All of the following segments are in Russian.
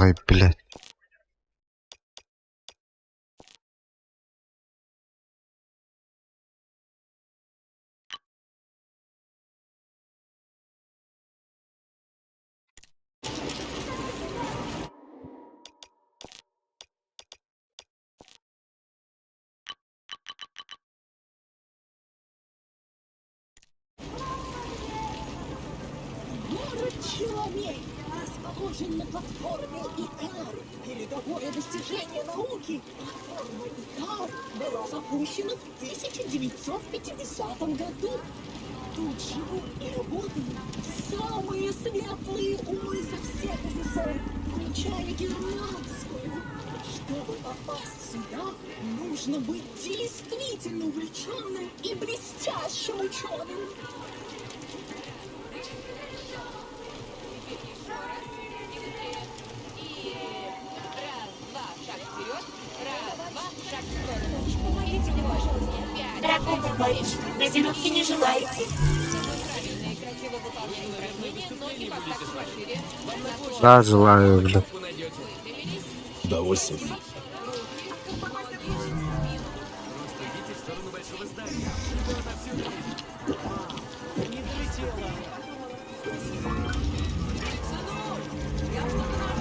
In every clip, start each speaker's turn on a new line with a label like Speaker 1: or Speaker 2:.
Speaker 1: Ай, блядь.
Speaker 2: Город Челомей расположен на платформе Икар, передовое достижение науки. Платформа Икар была запущена в 1950 году. Тут живут и работают самые светлые умы со всех СССР, включая германскую. Чтобы попасть сюда, нужно быть действительно увлеченным и блестящим ученым.
Speaker 3: Дорогой товарищ, газировки не желаете?
Speaker 1: Да, желаю, блядь.
Speaker 4: Удовольствие.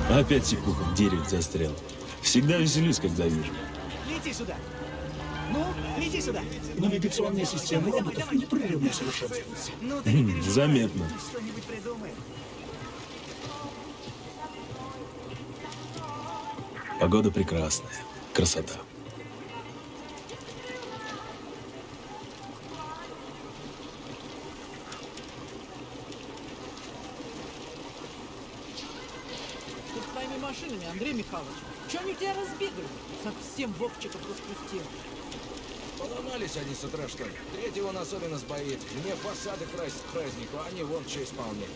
Speaker 4: Опять секуха в дереве застрял. Всегда веселюсь, когда вижу.
Speaker 5: Лети сюда! Ну, лети сюда!
Speaker 4: Навигационные системы роботов непрерывно совершенствуются.
Speaker 5: Ну, ты не переживай.
Speaker 4: Заметно.
Speaker 5: Что-нибудь придумаем.
Speaker 4: Погода прекрасная. Красота.
Speaker 6: Что с твоими машинами, Андрей Михайлович? Че они тебя разбегали? Совсем Вовчиков распустил.
Speaker 7: Поломались они с утра, что ли? Третьего он особенно сбоит. Мне фасады красить к празднику, а не вон что исполнять.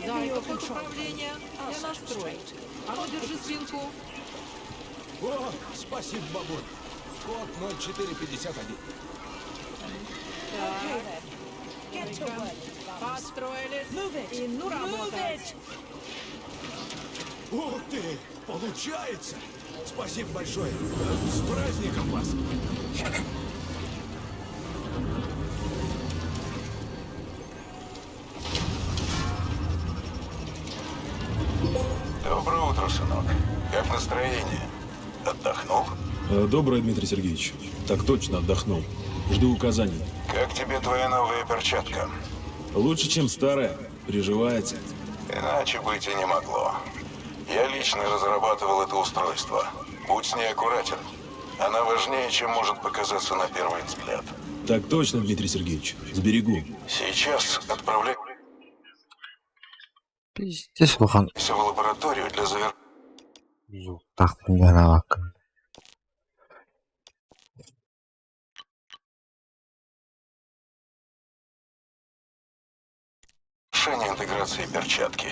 Speaker 6: Да, это под управление. Я настрою. А ну, держи спинку.
Speaker 7: О, спасибо, бабуль. Код 0451.
Speaker 6: Построились. И ну работать.
Speaker 7: Ух ты! Получается! Спасибо большое! С праздником вас!
Speaker 8: Доброе утро, сынок. Как настроение? Отдохнул?
Speaker 4: Доброе, Дмитрий Сергеевич. Так точно отдохнул. Жду указаний.
Speaker 8: Как тебе твоя новая перчатка?
Speaker 4: Лучше, чем старая. Приживается.
Speaker 8: Иначе быть и не могло. Я лично разрабатывал это устройство. Будь с ней аккуратен. Она важнее, чем может показаться на первый взгляд.
Speaker 4: Так точно, Дмитрий Сергеевич. Сберегу.
Speaker 8: Сейчас отправляйся
Speaker 1: Пиздец, Лухан.
Speaker 8: в лабораторию для завершения.
Speaker 1: Так, меня бak.
Speaker 8: Интеграции перчатки.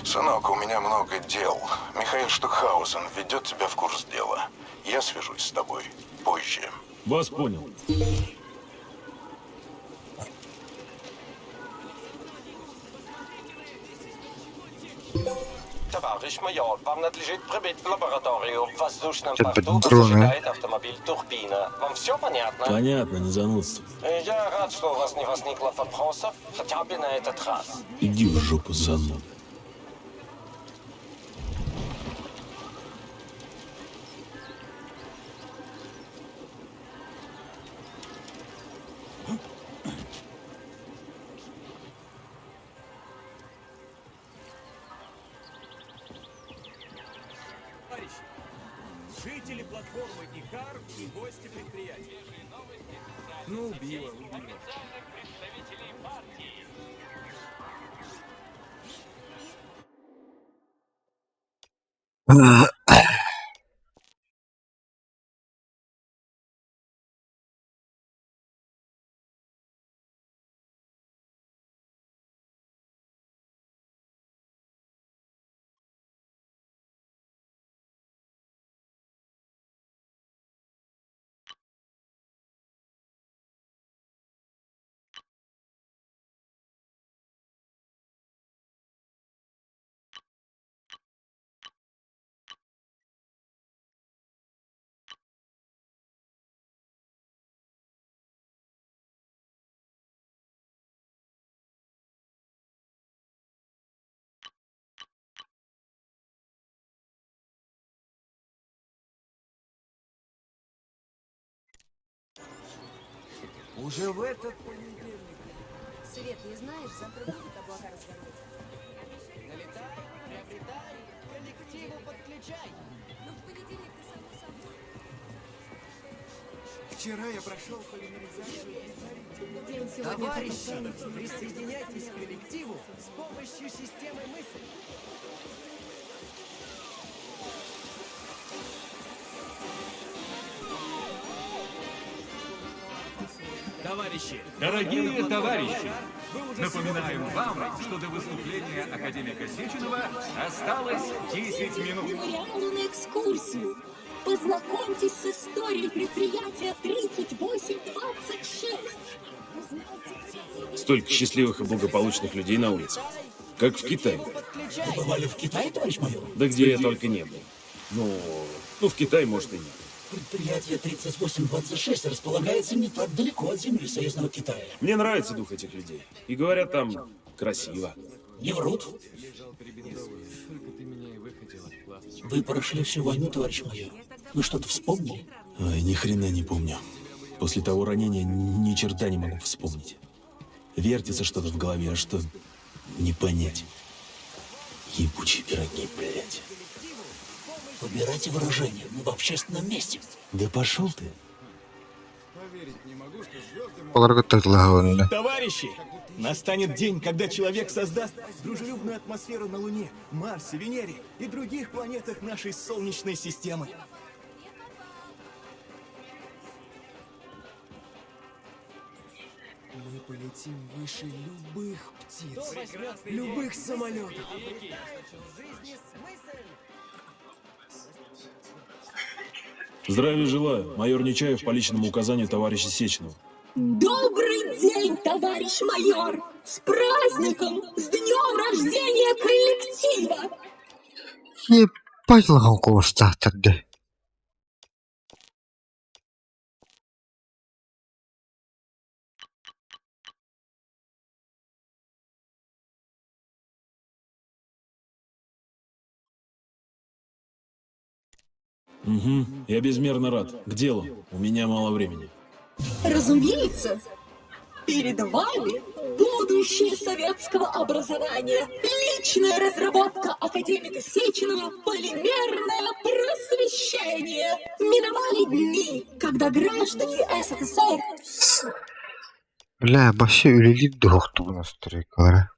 Speaker 8: Сынок, у меня много дел. Михаил Штукхаузен ведет тебя в курс дела. Я свяжусь с тобой позже.
Speaker 4: Вас понял.
Speaker 9: Товарищ майор, вам надлежит прибыть в лабораторию в воздушном
Speaker 1: Это
Speaker 9: порту, где
Speaker 1: патроны.
Speaker 9: зажигает автомобиль турбина. Вам все понятно?
Speaker 4: Понятно, не занудствуй.
Speaker 9: Я рад, что у вас не возникло вопросов, хотя бы на этот раз.
Speaker 4: Иди в жопу, зануд.
Speaker 5: Товарищи, жители платформы Икар и гости предприятия. Ну, убило. Уже в этот понедельник.
Speaker 2: Свет, не знаешь, завтра будут облака разгонять.
Speaker 6: Налетай, приобретай, коллективу подключай.
Speaker 2: Но в понедельник ты само собой.
Speaker 5: Вчера я прошел полимеризацию.
Speaker 2: День сегодня
Speaker 5: Товарищи,
Speaker 2: такой.
Speaker 5: присоединяйтесь к коллективу с помощью системы мысли.
Speaker 10: Товарищи,
Speaker 11: Дорогие товарищи, напоминаем вам, что до выступления академика Сеченова осталось 10 минут.
Speaker 2: Мемориалу на экскурсию. Познакомьтесь с историей предприятия 3826.
Speaker 4: Столько счастливых и благополучных людей на улице. Как в Китае.
Speaker 6: Подключай.
Speaker 7: Бывали в Китае, товарищ майор?
Speaker 4: Да где я только не был. Ну, в Китае, может, и нет.
Speaker 7: Предприятие 3826 располагается не так далеко от земли союзного Китая.
Speaker 4: Мне нравится дух этих людей. И говорят, там красиво.
Speaker 7: Не врут. Вы прошли всю войну, товарищ майор. Вы что-то вспомнили?
Speaker 4: Ой, ни хрена не помню. После того ранения ни черта не могу вспомнить. Вертится что-то в голове, а что не понять. Ебучие пироги, блядь.
Speaker 7: Выбирайте выражение. Мы в общественном месте.
Speaker 4: Да пошел ты.
Speaker 1: Оларга таглаганны.
Speaker 5: Товарищи, настанет день, когда человек создаст дружелюбную атмосферу на Луне, Марсе, Венере и других планетах нашей Солнечной системы. Мы полетим выше любых птиц, любых самолетов.
Speaker 4: Здравия желаю. Майор Нечаев по личному указанию товарища Сеченова.
Speaker 2: Добрый день, товарищ майор! С праздником! С днем рождения коллектива!
Speaker 1: Ебать лаганкова стартарды.
Speaker 4: Угу, я безмерно рад. К делу. У меня мало времени.
Speaker 2: Разумеется, перед вами будущее советского образования. Личная разработка академика Сеченова «Полимерное просвещение». Миновали дни, когда граждане СССР
Speaker 1: Бля, башы үлелип дуракту бу настройкалары.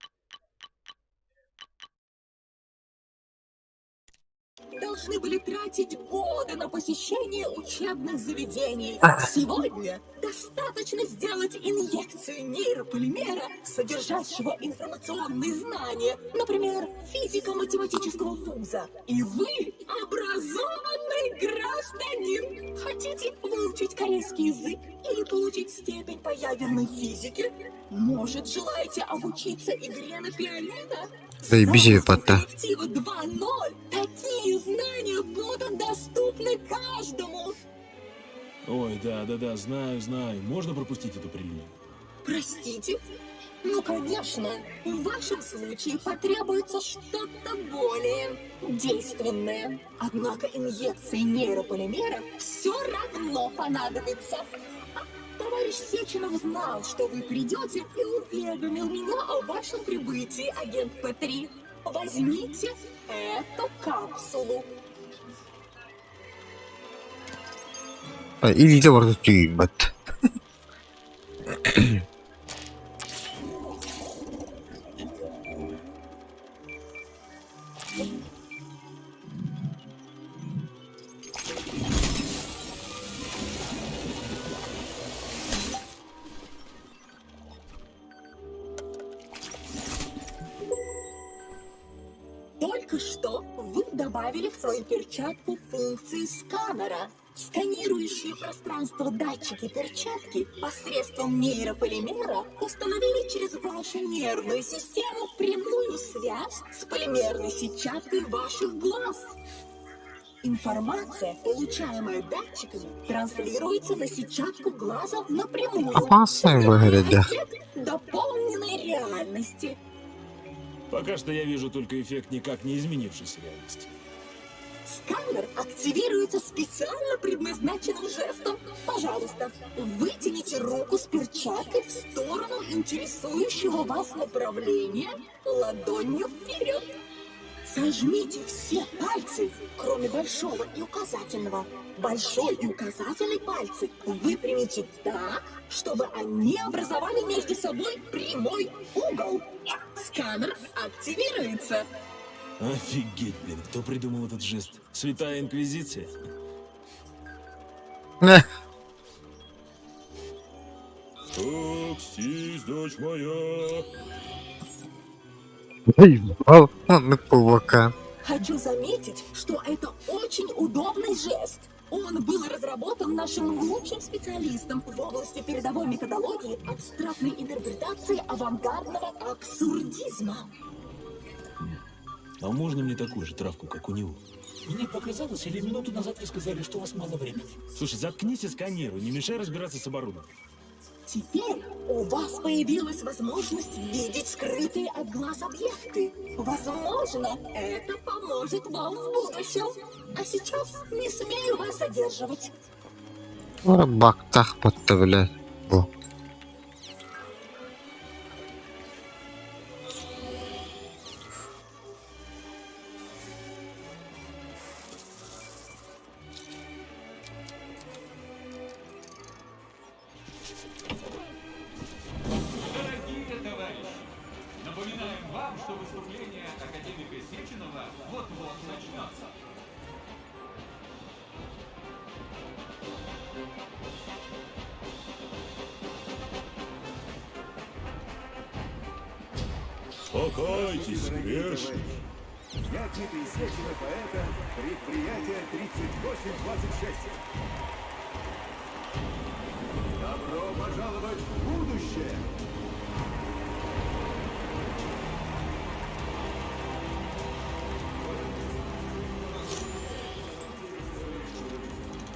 Speaker 2: должны были тратить годы на посещение учебных заведений. Сегодня достаточно сделать инъекцию нейрополимера, содержащего информационные знания, например, физико-математического вуза. И вы образованный гражданин. Хотите выучить корейский язык или получить степень по ядерной физике? Может, желаете обучиться игре на пианино?
Speaker 1: Заебись, ебата.
Speaker 2: Коллектива 2.0 такие знания будут доступны каждому.
Speaker 4: Ой, да, знаю. Можно пропустить эту прелюдию?
Speaker 2: Простите? Ну, конечно. В вашем случае потребуется что-то более действенное. Однако инъекции нейрополимера все равно понадобится. Товарищ Сеченов знал, что вы придете, и уведомил меня о вашем прибытии, агент П3. Возьмите эту капсулу.
Speaker 1: Идите в ебать.
Speaker 2: Только что вы добавили в свою перчатку функции сканера. Сканирующие пространство датчики перчатки посредством нейрополимера установили через вашу нервную систему прямую связь с полимерной сетчаткой ваших глаз. Информация, получаемая датчиками, транслируется на сетчатку глаза напрямую.
Speaker 1: Опасный выглядит, да.
Speaker 2: Эффект дополненной реальности.
Speaker 4: Пока что я вижу только эффект никак не изменившейся реальности.
Speaker 2: Сканер активируется специально предназначенным жестом. Пожалуйста, вытяните руку с перчаткой в сторону интересующего вас направления ладонью вперед. Сожмите все пальцы, кроме большого и указательного. Большой и указательный пальцы выпрямите так, чтобы они образовали между собой прямой угол. Сканер активируется.
Speaker 4: Офигеть, блин, кто придумал этот жест? Святая Инквизиция? Таксист, дочь моя.
Speaker 1: Ебал, он и паука.
Speaker 2: Хочу заметить, что это очень удобный жест. Он был разработан нашим лучшим специалистом в области передовой методологии абстрактной интерпретации авангардного абсурдизма.
Speaker 4: А можно мне такую же травку, как у него?
Speaker 7: Мне показалось, или минуту назад вы сказали, что у вас мало времени?
Speaker 4: Слушай, заткнись и сканируй, не мешай разбираться с оборудованием.
Speaker 2: Теперь у вас появилась возможность видеть скрытые от глаз объекты. Возможно, это поможет вам в будущем. А сейчас не смею вас задерживать.
Speaker 1: Рыбак так подставляет. О.
Speaker 11: Дорогие товарищи, напоминаем вам, что выступление академика Сеченова вот-вот начнется.
Speaker 4: Покайтесь, грешник.
Speaker 5: Я Дмитрий Сеченов, а это предприятие 3826. Добро пожаловать в будущее!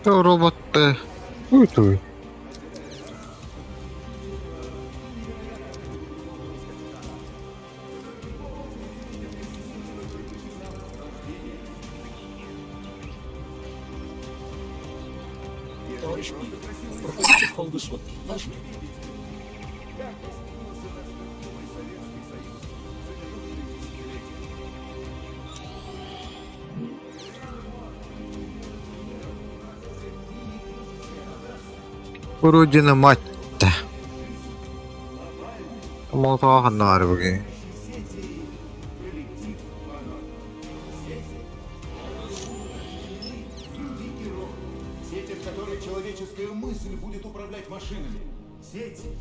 Speaker 1: Что робот? Уй-туй.
Speaker 7: Товарищ Мир, проходите в холл высот. Важно.
Speaker 1: Родина мать-то. Молотого нарвги.
Speaker 5: Сети, в которой человеческая мысль будет управлять машинами. Сети.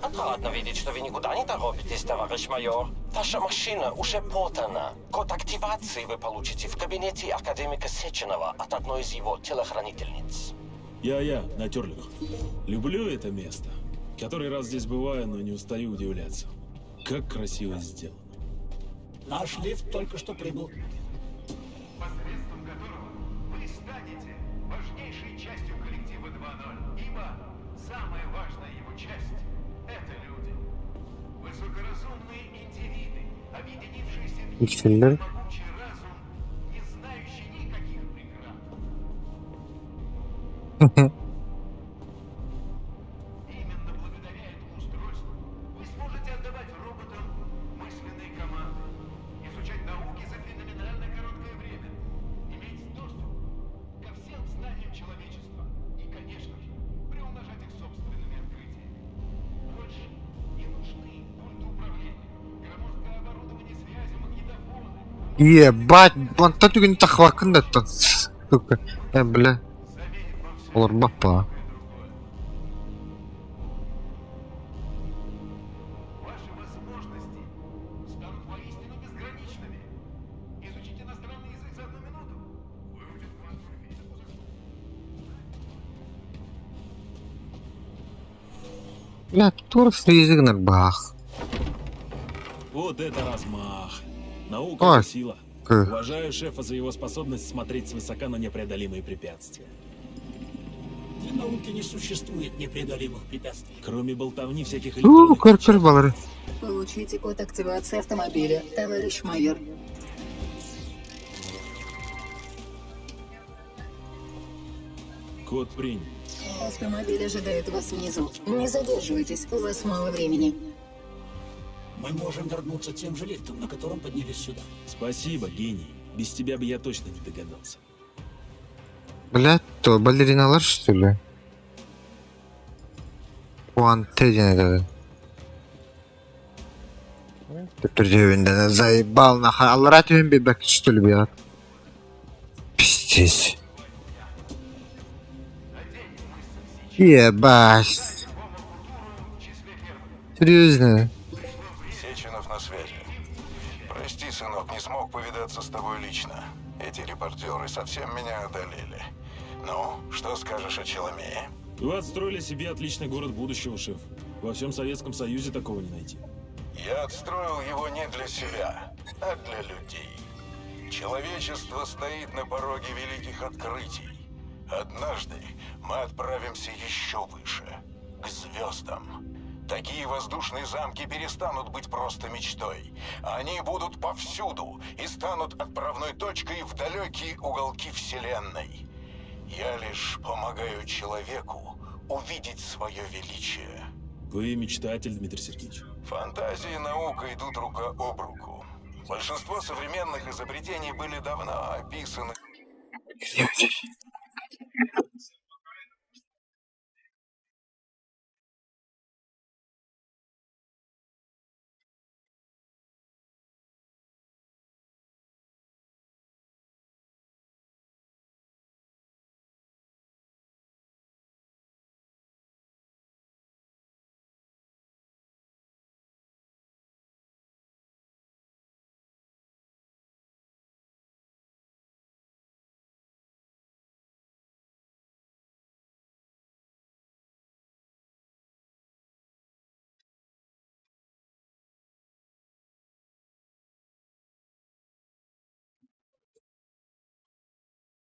Speaker 9: Отрадно видеть, что вы никуда не торопитесь, товарищ майор. Ваша машина уже подана. Код активации вы получите в кабинете академика Сеченова от одной из его телохранительниц.
Speaker 4: Я, Натерлих. Люблю это место. Который раз здесь бываю, но не устаю удивляться. Как красиво сделано.
Speaker 7: Наш лифт только что прибыл.
Speaker 11: Посредством которого вы станете важнейшей частью коллектива 2.0, ибо самая важная его часть — это люди. Высокоразумные индивиды, объединившиеся в единый могучий разум, не знающий никаких преград. Именно благодаря этому устройству вы сможете отдавать роботам мысленные команды, изучать науки за феноменально короткое время, иметь доступ ко всем знаниям человечества и, конечно же, приумножать их собственными открытиями. Больше не нужны пульты управления, громоздкое оборудование связи, магнитофоны.
Speaker 1: Ебать, он тут не так хвакнет, сука. Бля. Олар бапа.
Speaker 11: Ваши возможности станут воистину безграничными. Изучить иностранный язык за 1 минуту. Выучить квантовую физику за...
Speaker 1: Бля, тут язык на бах.
Speaker 4: Вот это размах. Наука
Speaker 1: Ой.
Speaker 4: — это сила. Уважаю шефа за его способность смотреть свысока на непреодолимые препятствия.
Speaker 7: Для науки не существует непреодолимых препятствий.
Speaker 4: Кроме болтовни всяких электронных...
Speaker 1: Картель балары.
Speaker 2: Получите код активации автомобиля, товарищ майор.
Speaker 4: Код принят.
Speaker 2: Автомобиль ожидает вас внизу. Не задерживайтесь, у вас мало времени.
Speaker 7: Мы можем вернуться тем же лифтом, на котором поднялись сюда.
Speaker 4: Спасибо, гений. Без тебя бы я точно не догадался.
Speaker 1: Блядь, то балериналар, что ли? Уантедин. Ты придёвин, заебал, нахуй. Алративен бебек, что ли, блядь? Пиздец. Ебать. Серьезно?
Speaker 8: Сеченов на связи. Прости, сынок, не смог повидаться с тобой лично. Эти репортеры совсем меня одолели. Ну, что скажешь о Челомее?
Speaker 4: Вы отстроили себе отличный город будущего, шеф. Во всем Советском Союзе такого не найти.
Speaker 8: Я отстроил его не для себя, а для людей. Человечество стоит на пороге великих открытий. Однажды мы отправимся еще выше, к звездам. Такие воздушные замки перестанут быть просто мечтой. Они будут повсюду и станут отправной точкой в далекие уголки Вселенной. Я лишь помогаю человеку увидеть свое величие.
Speaker 4: Вы мечтатель, Дмитрий Сергеевич.
Speaker 8: Фантазия и наука идут рука об руку. Большинство современных изобретений были давно описаны.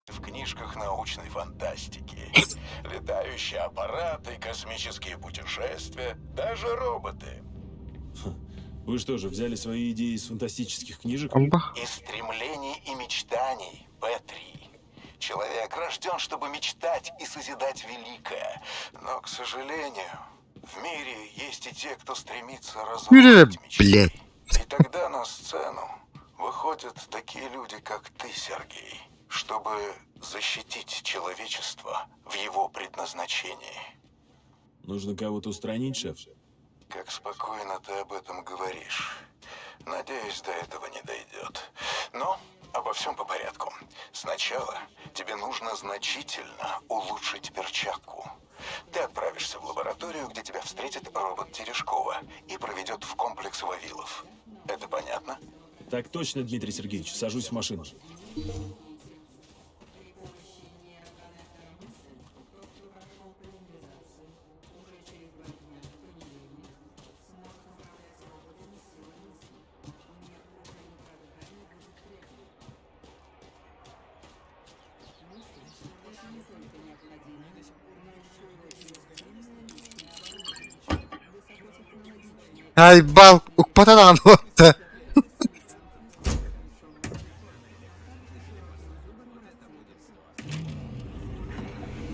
Speaker 8: В книжках научной фантастики. Летающие аппараты, космические путешествия, даже роботы.
Speaker 4: Вы что же, взяли свои идеи из фантастических книжек?
Speaker 8: Из стремлений и мечтаний, Петри. Человек рожден, чтобы мечтать и созидать великое. Но, к сожалению, в мире есть и те, кто стремится разрушить мечты. И тогда на сцену выходят такие люди, как ты, Сергей, чтобы защитить человечество в его предназначении.
Speaker 4: Нужно кого-то устранить, шеф?
Speaker 8: Как спокойно ты об этом говоришь. Надеюсь, до этого не дойдет. Но обо всем по порядку. Сначала тебе нужно значительно улучшить перчатку. Ты отправишься в лабораторию, где тебя встретит робот Терешкова и проведет в комплекс Вавилов. Это понятно?
Speaker 4: Так точно, Дмитрий Сергеевич. Сажусь в машину.
Speaker 1: Ай, бал, укпатадан вот-то.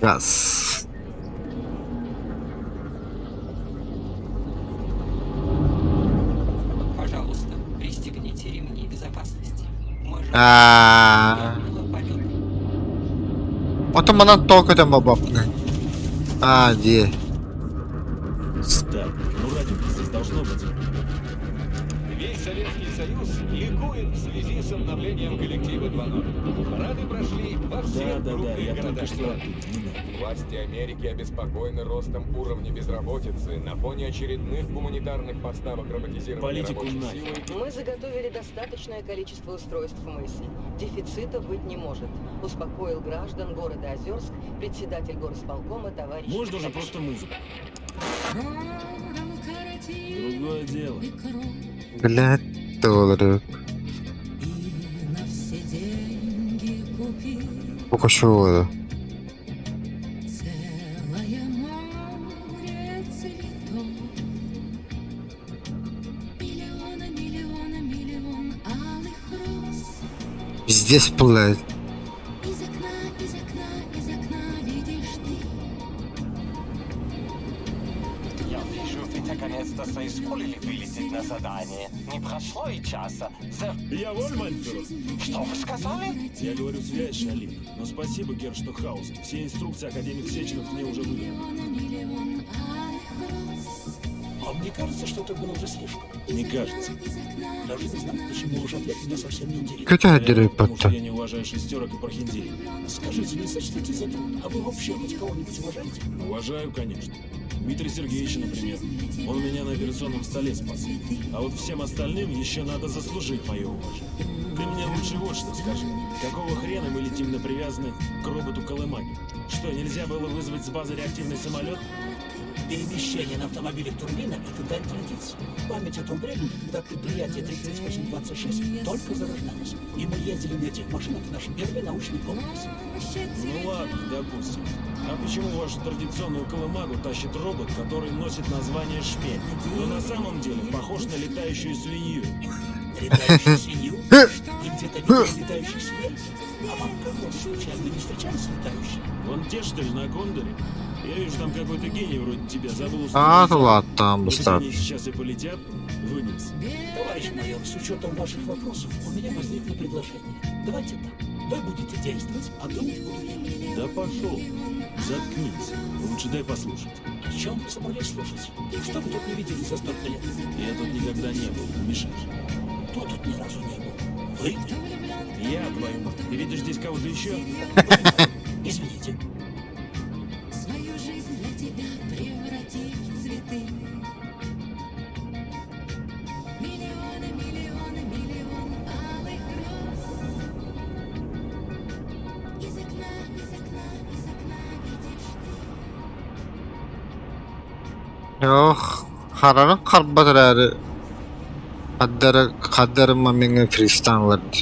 Speaker 1: Газ.
Speaker 12: Пожалуйста, пристегните ремни безопасности.
Speaker 1: Вот она только там обопна. Где?
Speaker 4: Так, ну радио здесь должно быть.
Speaker 5: Весь Советский Союз ликует в связи с обновлением коллектива 2.0. Парады прошли во всех крупных
Speaker 4: я только
Speaker 5: городах
Speaker 4: что
Speaker 5: страны.
Speaker 13: Власти Америки обеспокоены ростом уровня безработицы на фоне очередных гуманитарных поставок роботизированной рабочей силы.
Speaker 14: Мы заготовили достаточное количество устройств мысли. Дефицита быть не может. Успокоил граждан города Озерск председатель горосполкома товарищ...
Speaker 4: Можно уже просто музыку. Другое дело.
Speaker 1: Блядь, долларов. Покушала. Здесь, блядь.
Speaker 2: Из окна,
Speaker 9: задание. Не прошло и часа.
Speaker 4: Я воль, Мальферус?
Speaker 9: Что вы сказали?
Speaker 4: Я говорю связь, Шалин. Но спасибо, Герштокхаузен. Все инструкции академик Сеченов мне уже выдал.
Speaker 7: А мне кажется, что это было уже слишком.
Speaker 4: Не кажется.
Speaker 7: Даже не знаю, почему ваш ответ меня совсем не интересен.
Speaker 1: Хотя деревья
Speaker 4: Потому что
Speaker 1: подта.
Speaker 4: я не уважаю шестерок и прохиндеев.
Speaker 7: Скажите, не сочтите за труд, а вы вообще хоть кого-нибудь уважаете?
Speaker 4: Уважаю, конечно. Дмитрия Сергеевича, например. Он меня на операционном столе спас. А вот всем остальным еще надо заслужить мое уважение. Ты мне лучше вот что скажи. Какого хрена мы летим на привязанный к роботу Колымаги? Что, нельзя было вызвать с базы реактивный самолет?
Speaker 7: Перемещение на автомобилях турбина – это дань традиции. Память о том времени, когда предприятие 3826 только зарождалось. И мы ездили на этих машинах в наш первый научный комплекс.
Speaker 4: Ну ладно, допустим. А почему вашу традиционную Колымагу тащит робот, который носит название Шмель, но на самом деле похож на летающую свинью?
Speaker 7: Летающую свинью? И где-то видели летающих свиней? А вам кого случайно не встречались летающие?
Speaker 4: Вон те, что ли, на Кондоре? Я вижу, там какой-то гений вроде тебя забыл
Speaker 1: А,
Speaker 4: установить.
Speaker 1: ну ладно, там
Speaker 4: Вот
Speaker 1: быстро.
Speaker 4: они сейчас и полетят вниз.
Speaker 7: Товарищ майор, с учетом ваших вопросов, у меня возникло предложение. Давайте так. Вы будете действовать, а думать буду я.
Speaker 4: Да пошел. Заткнись. Лучше дай послушать.
Speaker 7: О чем вы собрались слушать? Что вы тут не видели за столько лет?
Speaker 4: Я тут никогда не был. Мешаешь.
Speaker 7: Кто тут ни разу не был? Вы?
Speaker 4: Я, твою мать. Ты видишь здесь кого-то еще?
Speaker 7: Извините.
Speaker 3: Свою жизнь для тебя превратить в цветы. Миллионы, миллионы, миллионы алых роз. Из окна, из окна, из окна видишь ты.
Speaker 1: Yok. Kararı karbatırarı. Kaddarıma meni Fristan verdi.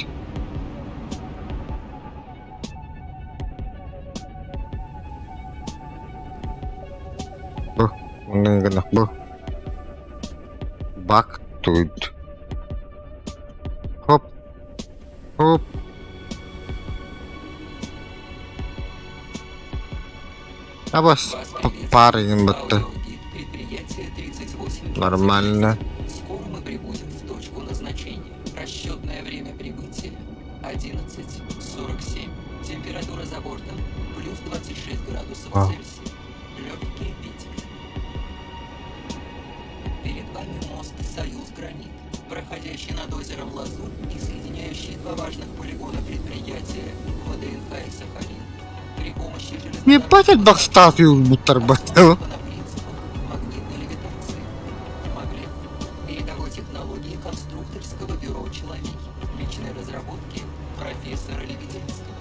Speaker 1: Bu. Bunun gına bu. Bak duydu. Hop. Hop. А бас парень будто.
Speaker 12: Предприятие 38.
Speaker 1: Нормально.
Speaker 12: Скоро мы прибудем в точку назначения. Расчетное время прибытия 11:47. Температура за бортом плюс 26 градусов Цельсия. Легкий ветер. Перед вами мост Союз Гранит, проходящий над озером Лазурь и соединяющий два важных полигона предприятия ВДНХ и Сахалин. При помощи
Speaker 1: Не платят бахстафию бутербродов.
Speaker 12: магнитной левитации. Магнит. Передовой технологии конструкторского бюро «Человек». Личной разработки профессора Лебединского.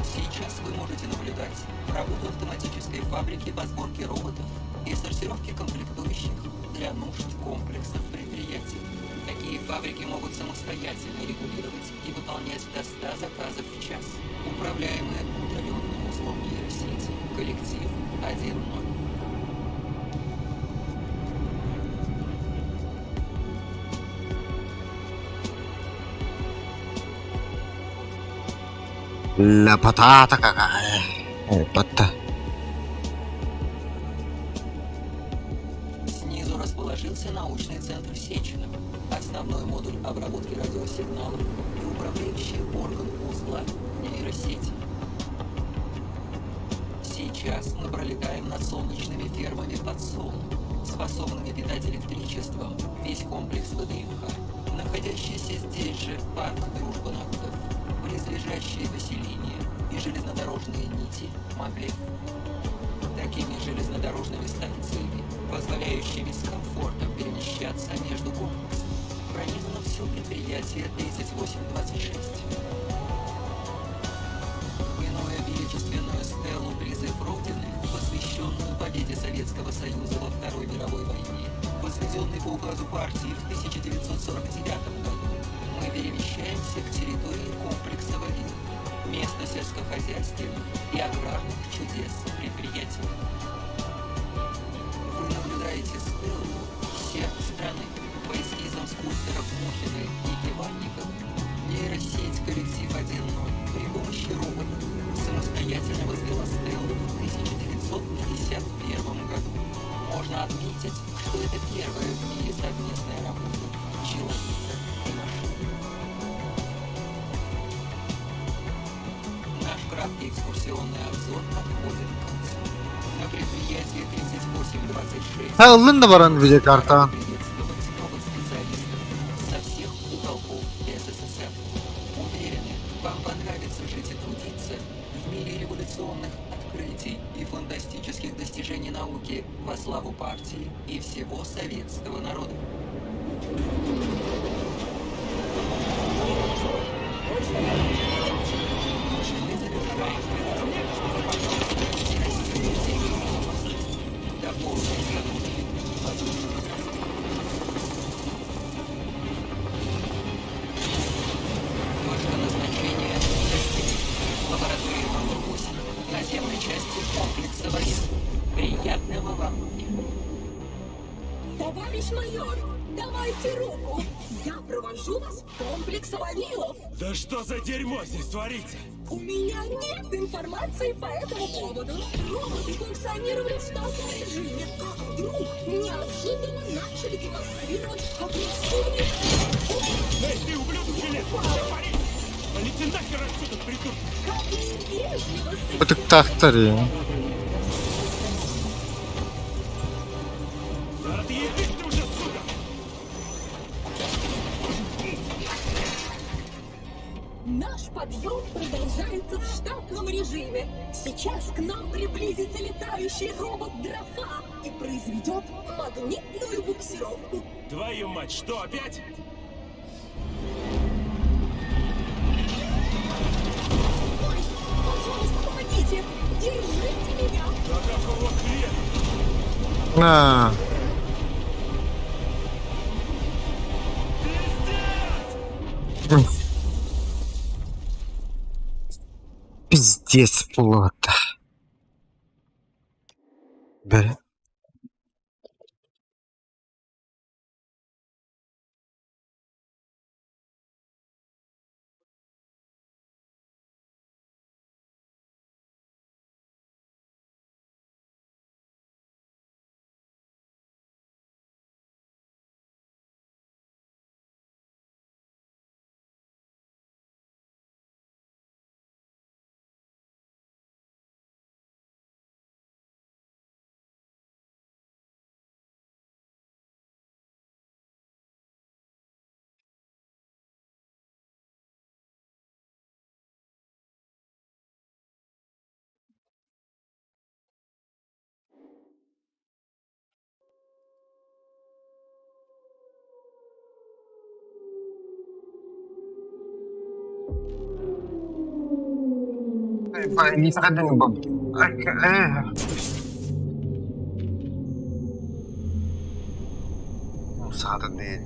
Speaker 12: Сейчас вы можете наблюдать работу автоматической фабрики по сборке роботов и сортировке комплектующих для нужд комплексов предприятий. Такие фабрики могут самостоятельно регулировать и выполнять до 100 заказов в час, управляемые удаленным узлом нейросети. Коллектив 1.0.
Speaker 1: Ля патата какая. Пата.
Speaker 12: Снизу расположился научный центр Сеченова, основной модуль обработки радиосигналов и управляющий орган узла нейросети. Сейчас мы пролетаем над солнечными фермами под Солом, способными питать электричеством весь комплекс ВДНХ, находящийся здесь же парк Дружба народов, близлежащие поселения и железнодорожные нити Маглев. Такими железнодорожными станциями, позволяющими с комфортом перемещаться между комплексами, пронизано все предприятие 3826. Минуя величественную стелу «Призыв Родины», посвященную победе Советского Союза во Второй мировой войне, возведенной по указу партии в 1949 году, мы перемещаемся к территории комплекса Вавилов, место сельскохозяйственных и аграрных чудес предприятий. Вы наблюдаете стелу сердца страны по эскизам скульпторов Мухиной и Иванниковой. Нейросеть коллектив 1.0 при помощи роботов самостоятельно возвела стелу в 1950 Это первая в мире совместная работа человека и машины. Наш краткий экскурсионный обзор подходит к концу. На предприятии 3826
Speaker 1: Aldın da Baran videokartı.
Speaker 12: приветствовать новых специалистов со всех уголков СССР. Уверены, вам понравится жить и трудиться в мире революционных открытий и фантастических достижений науки во славу партии и всего советского народа. Точка назначения лаборатория номер 8 наземной части комплекса военных. Приятного вам дня.
Speaker 2: Товарищ майор, давайте руку. Я провожу вас в комплекс Вавилов.
Speaker 5: Да что за дерьмо здесь творится?
Speaker 2: У меня нет информации по этому поводу. Роботы функционировали в штатном режиме, как вдруг неожиданно начали демонстрировать агрессивный...
Speaker 5: Эй, ты ублюдок жилет! Говори! Полети нахер отсюда, придурок!
Speaker 2: Как невежливо с
Speaker 1: Bıtık taktır ya.
Speaker 5: Да отъебись ты уже, сука!
Speaker 2: Наш подъем продолжается в штатном режиме. Сейчас к нам приблизится летающий робот Дрофа и произведет магнитную буксировку.
Speaker 5: Твою мать, что опять?
Speaker 2: Ой, пожалуйста, помогите! Держите меня!
Speaker 5: Да какого хрена?
Speaker 1: Ha. Пиздец плота. Да. Не сходи, баб. Sağda değil.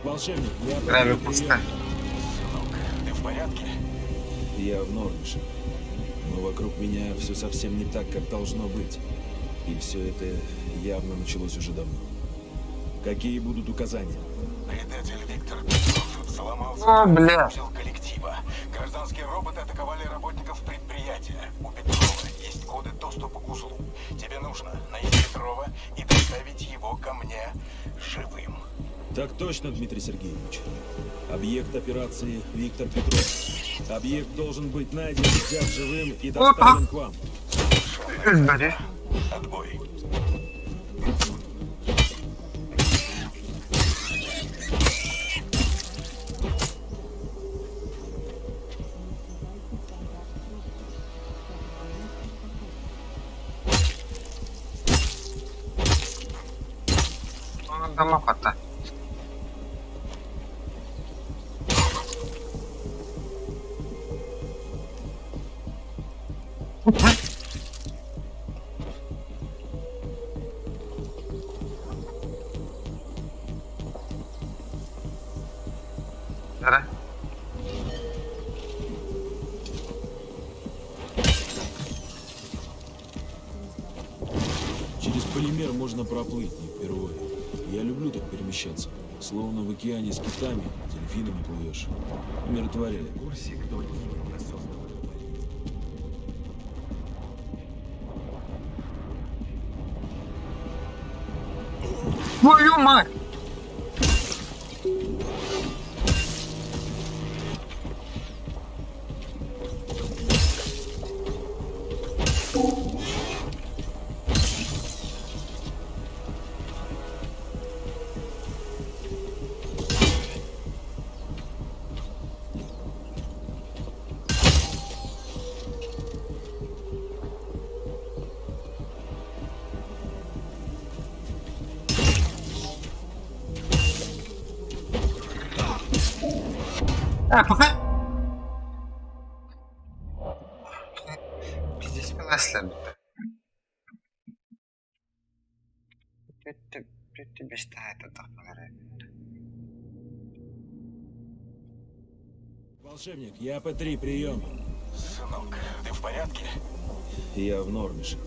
Speaker 4: Волшебник, я
Speaker 1: Время пусто.
Speaker 8: Ты в порядке?
Speaker 4: Я в норме, шеф. Но вокруг меня все совсем не так, как должно быть. И все это явно началось уже давно. Какие будут указания?
Speaker 8: Предатель Виктор Петров сломался
Speaker 1: бля.
Speaker 8: сил коллектива. Гражданские роботы атаковали работников предприятия. У Петрова есть коды доступа к узлу. Тебе нужно найти Петрова и доставить
Speaker 4: Так точно, Дмитрий Сергеевич. Объект операции Виктор Петров. Объект должен быть найден, взят живым и доставлен к вам.
Speaker 8: Отбой.
Speaker 1: Дома хватает. Да.
Speaker 4: Через полимер можно проплыть не впервые. Я люблю так перемещаться. Словно в океане с китами, дельфинами плывешь. Умиротворяет.
Speaker 1: Твою мать! Пока. Здесь мысли. Тебе стоит это.
Speaker 4: Волшебник, я П3, прием.
Speaker 8: Сынок, ты в порядке?
Speaker 4: Я в норме, шеф.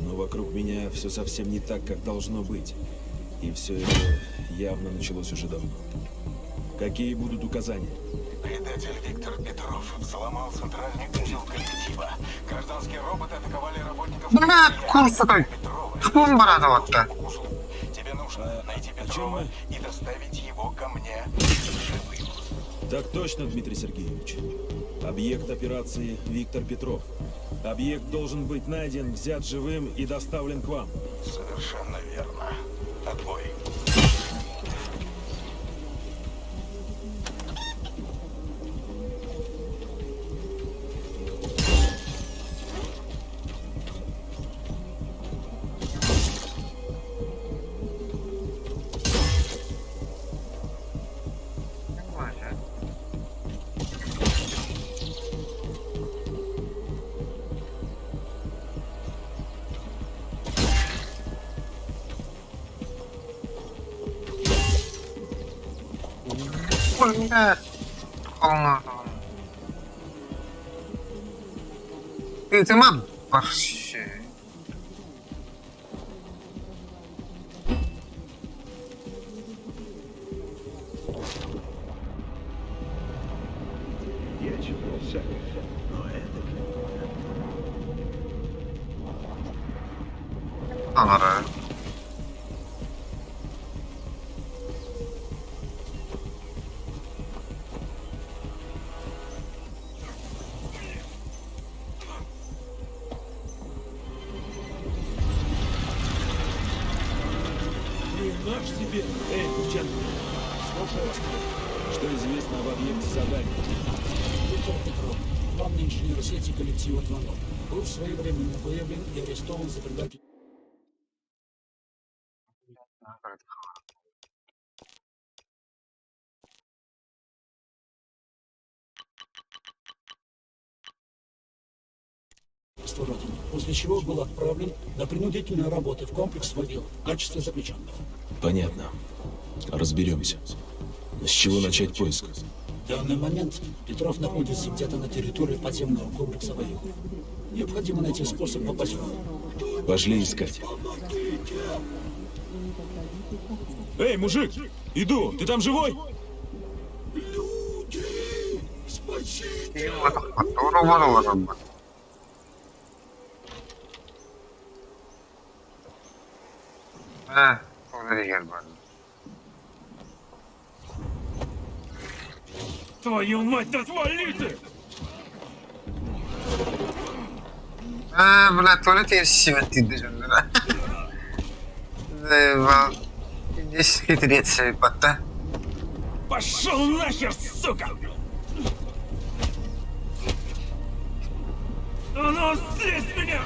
Speaker 4: Но вокруг меня все совсем не так, как должно быть. И все это явно началось уже давно. Какие будут указания?
Speaker 8: Предатель Виктор Петров взломал центральный узел коллектива. Гражданские роботы атаковали работников
Speaker 1: Петрова.
Speaker 8: Тебе нужно найти Петрова и доставить его ко мне живым.
Speaker 4: Так точно, Дмитрий Сергеевич. Объект операции Виктор Петров. Объект должен быть найден, взят живым и доставлен к вам.
Speaker 8: Совершенно верно. Отбой.
Speaker 1: Нет. Ты мам вообще.
Speaker 11: Я читал всякое, но это...
Speaker 1: Ага.
Speaker 4: Наш тебе. Эй, Курченко. Слушаю вас. Что известно об объекте задания?
Speaker 7: Виктор Петров, главный инженер сети коллектива 2.0, был своевременно выявлен и арестован за предательство. Родине, после чего был отправлен на принудительные работы в комплекс ВАГИЛ в качестве заключенного.
Speaker 4: Понятно. Разберемся. С чего начать поиск?
Speaker 7: В данный момент Петров находится где-то на территории подземного комплекса ВАГИЛ. Необходимо найти способ попасть в него.
Speaker 4: Пошли искать. Эй, мужик! Иду! Ты там живой?
Speaker 7: Люди! Спасите!
Speaker 10: Твою мать, отвали ты!
Speaker 1: Бля, туалет я светит даже, да. Да, здесь хитрец, ребята.
Speaker 10: Пошел нахер, сука! А ну, слезь с меня!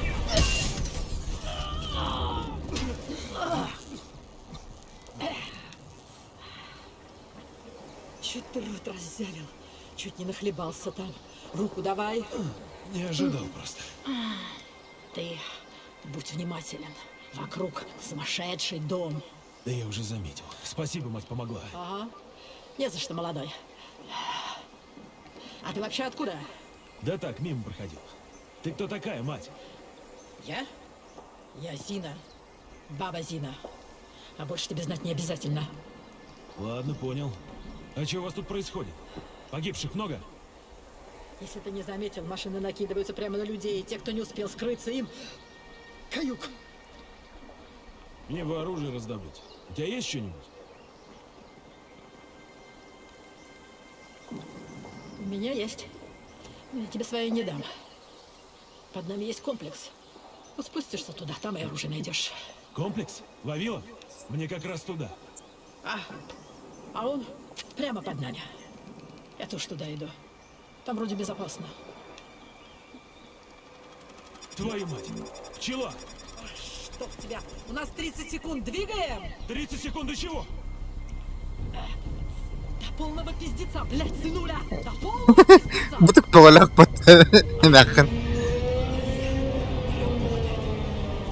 Speaker 6: Чуть ты рот раззявил. Чуть не нахлебался там. Руку давай.
Speaker 4: Не ожидал просто.
Speaker 6: Ты будь внимателен. Вокруг сумасшедший дом.
Speaker 4: Да я уже заметил. Спасибо, мать помогла.
Speaker 6: Ага. Не за что, молодой. А ты вообще откуда?
Speaker 4: Да так, мимо проходил. Ты кто такая, мать?
Speaker 6: Я? Я Зина. Баба Зина. А больше тебе знать не обязательно.
Speaker 4: Ладно, понял. А что у вас тут происходит? Погибших много?
Speaker 6: Если ты не заметил, машины накидываются прямо на людей, и те, кто не успел скрыться, им... каюк.
Speaker 4: Мне бы оружие раздобыть. У тебя есть что-нибудь?
Speaker 6: У меня есть. Но я тебе свое не дам. Под нами есть комплекс. Вот спустишься туда, там и оружие найдешь.
Speaker 4: Комплекс? Вавилов? Мне как раз туда.
Speaker 6: А он прямо под нами. Я тоже туда иду. Там вроде безопасно.
Speaker 4: Твою мать! Пчела!
Speaker 6: Чтоб тебя! У нас 30 секунд, двигаем!
Speaker 4: 30 секунд до чего?
Speaker 6: До полного пиздеца, блядь, сынуля! До полного пиздеца!
Speaker 1: Будто полях под мягко.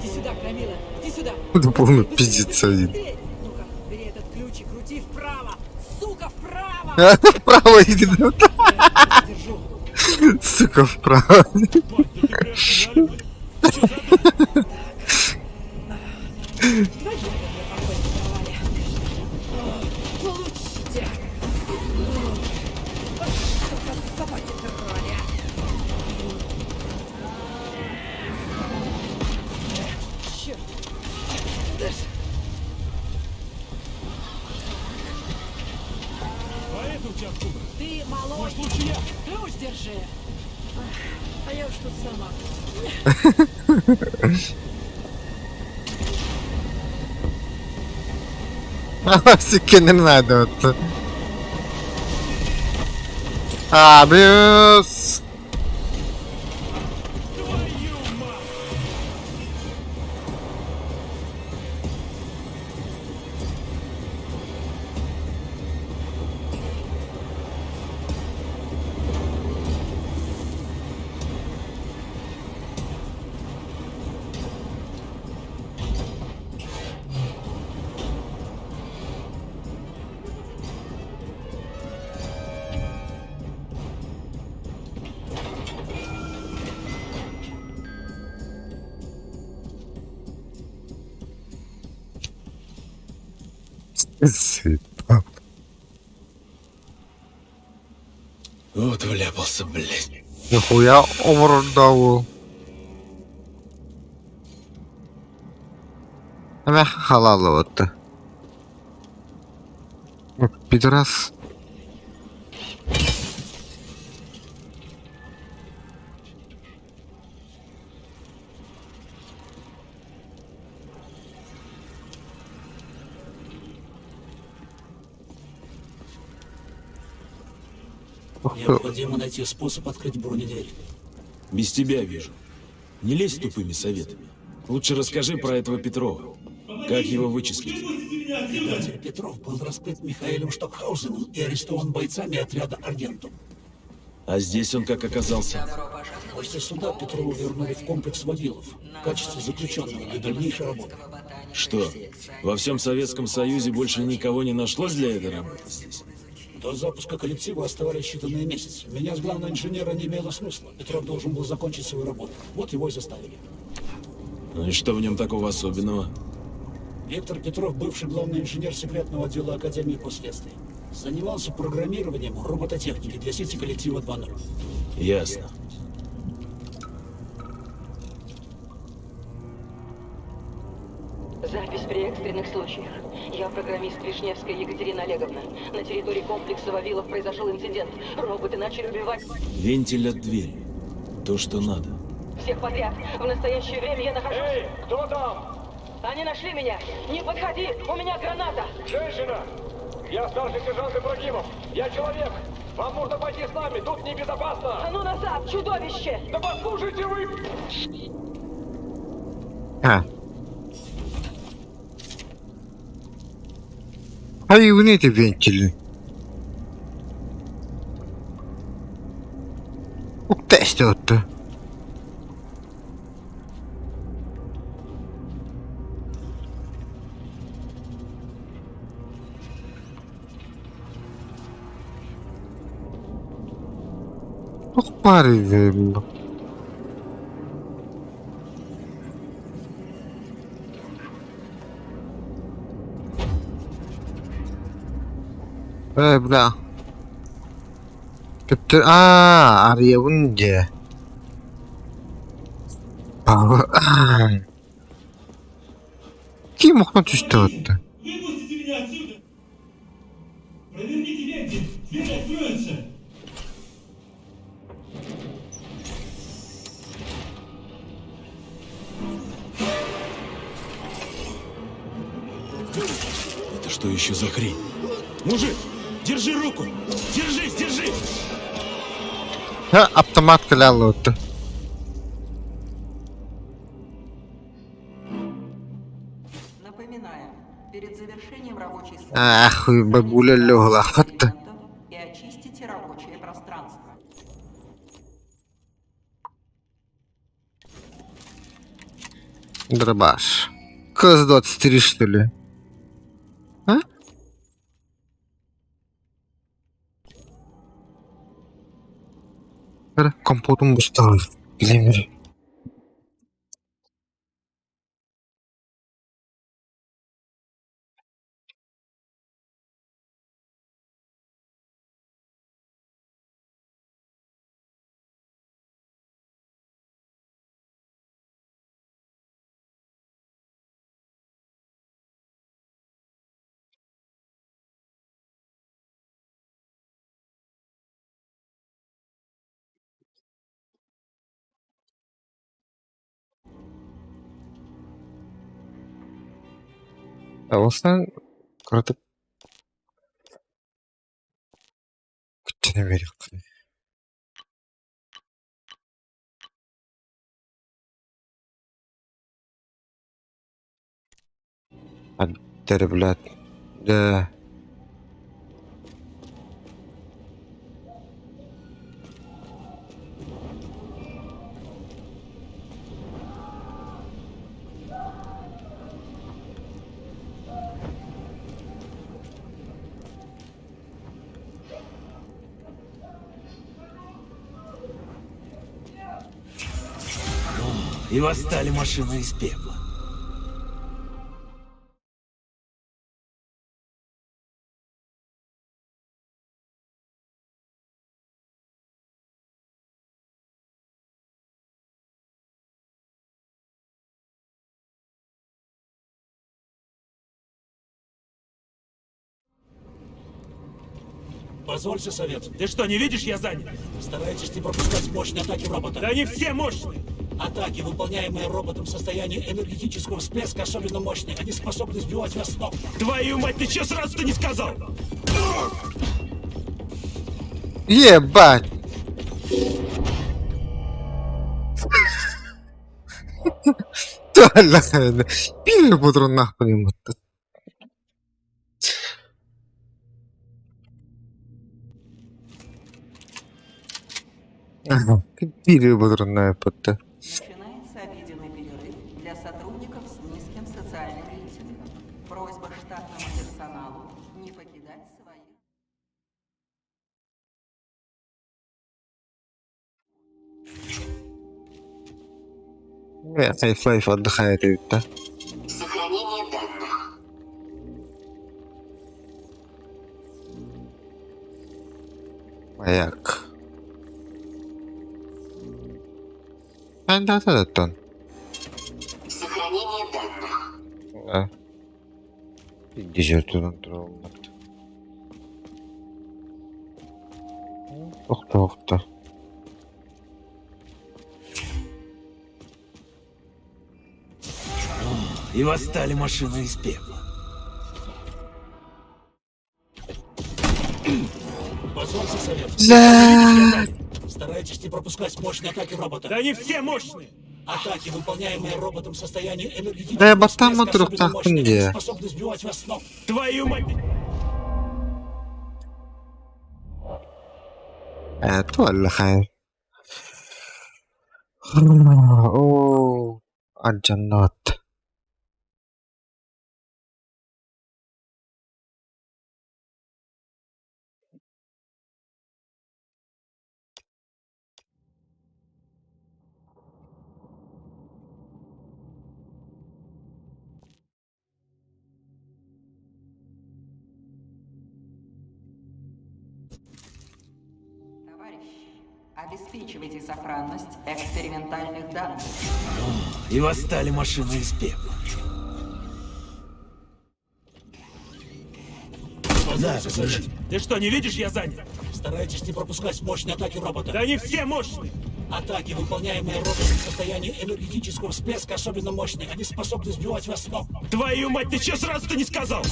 Speaker 6: Иди сюда, Крамила, иди сюда!
Speaker 1: Да полный пиздец один.
Speaker 6: Ну-ка, бери этот ключ и крути вправо! Сука, вправо!
Speaker 1: Вправо иди.
Speaker 6: Держу.
Speaker 1: Сука, вправо.
Speaker 6: Получите! Сука, собаки драли! Черт!
Speaker 4: А это у тебя откуда?
Speaker 6: Ты молодец!
Speaker 4: Может, лучше я?
Speaker 6: Ключ держи! А я уж тут сама.
Speaker 1: Сука, не надо вот. Абьюз.
Speaker 4: Вот вляпался, блядь.
Speaker 1: Нихуя оврдаву. Мягко халала вот-то. Пидорас.
Speaker 7: Необходимо найти способ открыть бронедверь.
Speaker 4: Без тебя вижу. Не лезь тупыми советами. Лучше расскажи про этого Петрова. Как его вычислить?
Speaker 7: Предатель Петров был раскрыт Михаилом Штокхаузеном и арестован бойцами отряда «Аргентум».
Speaker 4: А здесь он как оказался?
Speaker 7: После суда Петрова вернули в комплекс Вавилов в качестве заключенного для дальнейшей работы.
Speaker 4: Что, во всем Советском Союзе больше никого не нашлось для этой работы здесь?
Speaker 7: До запуска коллектива оставались считанные месяцы. Меня с главного инженера не имело смысла. Петров должен был закончить свою работу. Вот его и заставили.
Speaker 4: Ну и что в нем такого особенного?
Speaker 7: Виктор Петров, бывший главный инженер секретного отдела Академии последствий. Занимался программированием робототехники для сети коллектива 2.0.
Speaker 4: Ясно.
Speaker 14: Запись при экстренных случаях. Я программист Вишневская Екатерина Олеговна. На территории комплекса Вавилов произошел инцидент. Роботы начали убивать
Speaker 4: Вентиль от двери. То, что надо.
Speaker 14: всех подряд. В настоящее время я нахожусь...
Speaker 10: Эй, кто там?
Speaker 14: Они нашли меня! Не подходи! У меня граната!
Speaker 10: Женщина! Я старший сержант Ибрагимов. Я человек. Вам нужно пойти с нами. Тут небезопасно.
Speaker 14: А ну назад, чудовище!
Speaker 10: Да послушайте вы!
Speaker 1: Hayvan de ventili. O teste ottu. Çok bari verim. Bra. Kapten Arya bunca. Kim mıknatıs attı?
Speaker 10: Выпустите меня отсюда! Проверните вентиль! Дверь откроется!
Speaker 4: Это что еще за хрень?
Speaker 5: Мужик, держи руку! Держись, держись!
Speaker 1: Автомат клял attı.
Speaker 12: Напоминаем, перед завершением рабочей сессии
Speaker 1: Ах, бабуля легла attı.
Speaker 12: и очистите рабочее пространство.
Speaker 1: Дробаш. КС-23 что ли? А? Компотум устал. Демир. Olsan kırtıp kütüne verip Adder блядь. Да.
Speaker 5: И восстали машины из пепла.
Speaker 7: Позвольте совет.
Speaker 10: Ты что, не видишь, я занят?
Speaker 7: Старайтесь не пропускать мощные атаки робота.
Speaker 10: Да они все мощные!
Speaker 7: Атаки, выполняемые роботом в состоянии энергетического всплеска, особенно мощные. Они способны сбивать вас с ног.
Speaker 10: Твою мать, ты чё сразу-то не сказал?
Speaker 1: Ебать! Туалет. Пили буду нахуй ему. Пили буду на это.
Speaker 12: Начинается обеденный перерыв для сотрудников с низким социальным рейтингом. Просьба штатному персоналу не покидать своих.
Speaker 1: Half-Life отдыхает это.
Speaker 2: Сохранение данных.
Speaker 1: Маяк. Да.
Speaker 2: Сохранение данных.
Speaker 1: Да. Дезертирдан тұра алмады. Тоқталықты.
Speaker 4: И восстали машины из пепла.
Speaker 7: Позвольте совет.
Speaker 1: Да.
Speaker 7: Старайтесь не пропускать мощные атаки робота.
Speaker 5: Да они все мощные!
Speaker 7: Атаки, выполняемые роботом в состоянии энергетического
Speaker 1: Да я ботам
Speaker 7: всплеска,
Speaker 1: отруб
Speaker 7: особенно мощные,
Speaker 1: где.
Speaker 7: способны сбивать вас с ног.
Speaker 5: Твою мать!
Speaker 1: Это ولا خير. اوه الجنات.
Speaker 12: Обеспечивайте сохранность экспериментальных данных.
Speaker 4: И восстали машины из пепла.
Speaker 7: Да, слушай.
Speaker 5: Ты что, не видишь, я занят?
Speaker 7: Старайтесь не пропускать мощные атаки робота.
Speaker 5: Да они все мощные!
Speaker 7: Атаки, выполняемые роботом в состоянии энергетического всплеска, особенно мощные. Они способны сбивать вас с ног.
Speaker 5: Твою мать, ты что сразу-то не сказал?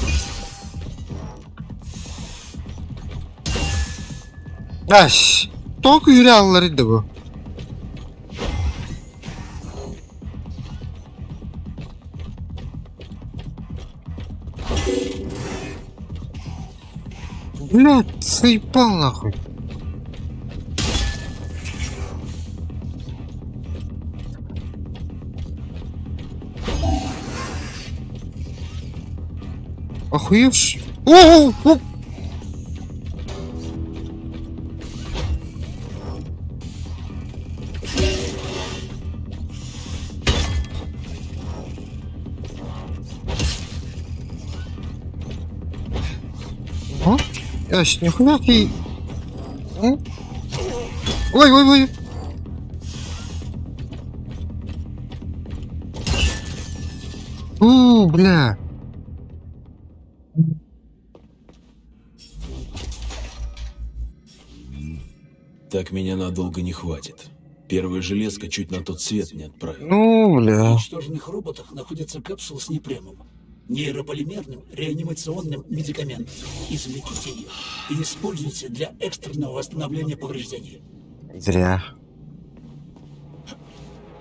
Speaker 1: Аш, только yüreğleri bu. Блядь, заебал нахуй. Охуевший. О! Ясь, нихуя ты. Ой. Бля.
Speaker 4: Так меня надолго не хватит. Первая железка чуть на тот свет не отправила.
Speaker 1: Ну,
Speaker 7: В
Speaker 1: бля.
Speaker 7: уничтоженных роботах находятся капсулы с непремом, нейрополимерным реанимационным медикаментом. Извлеките ее и используйте для экстренного восстановления повреждений.
Speaker 1: Зря.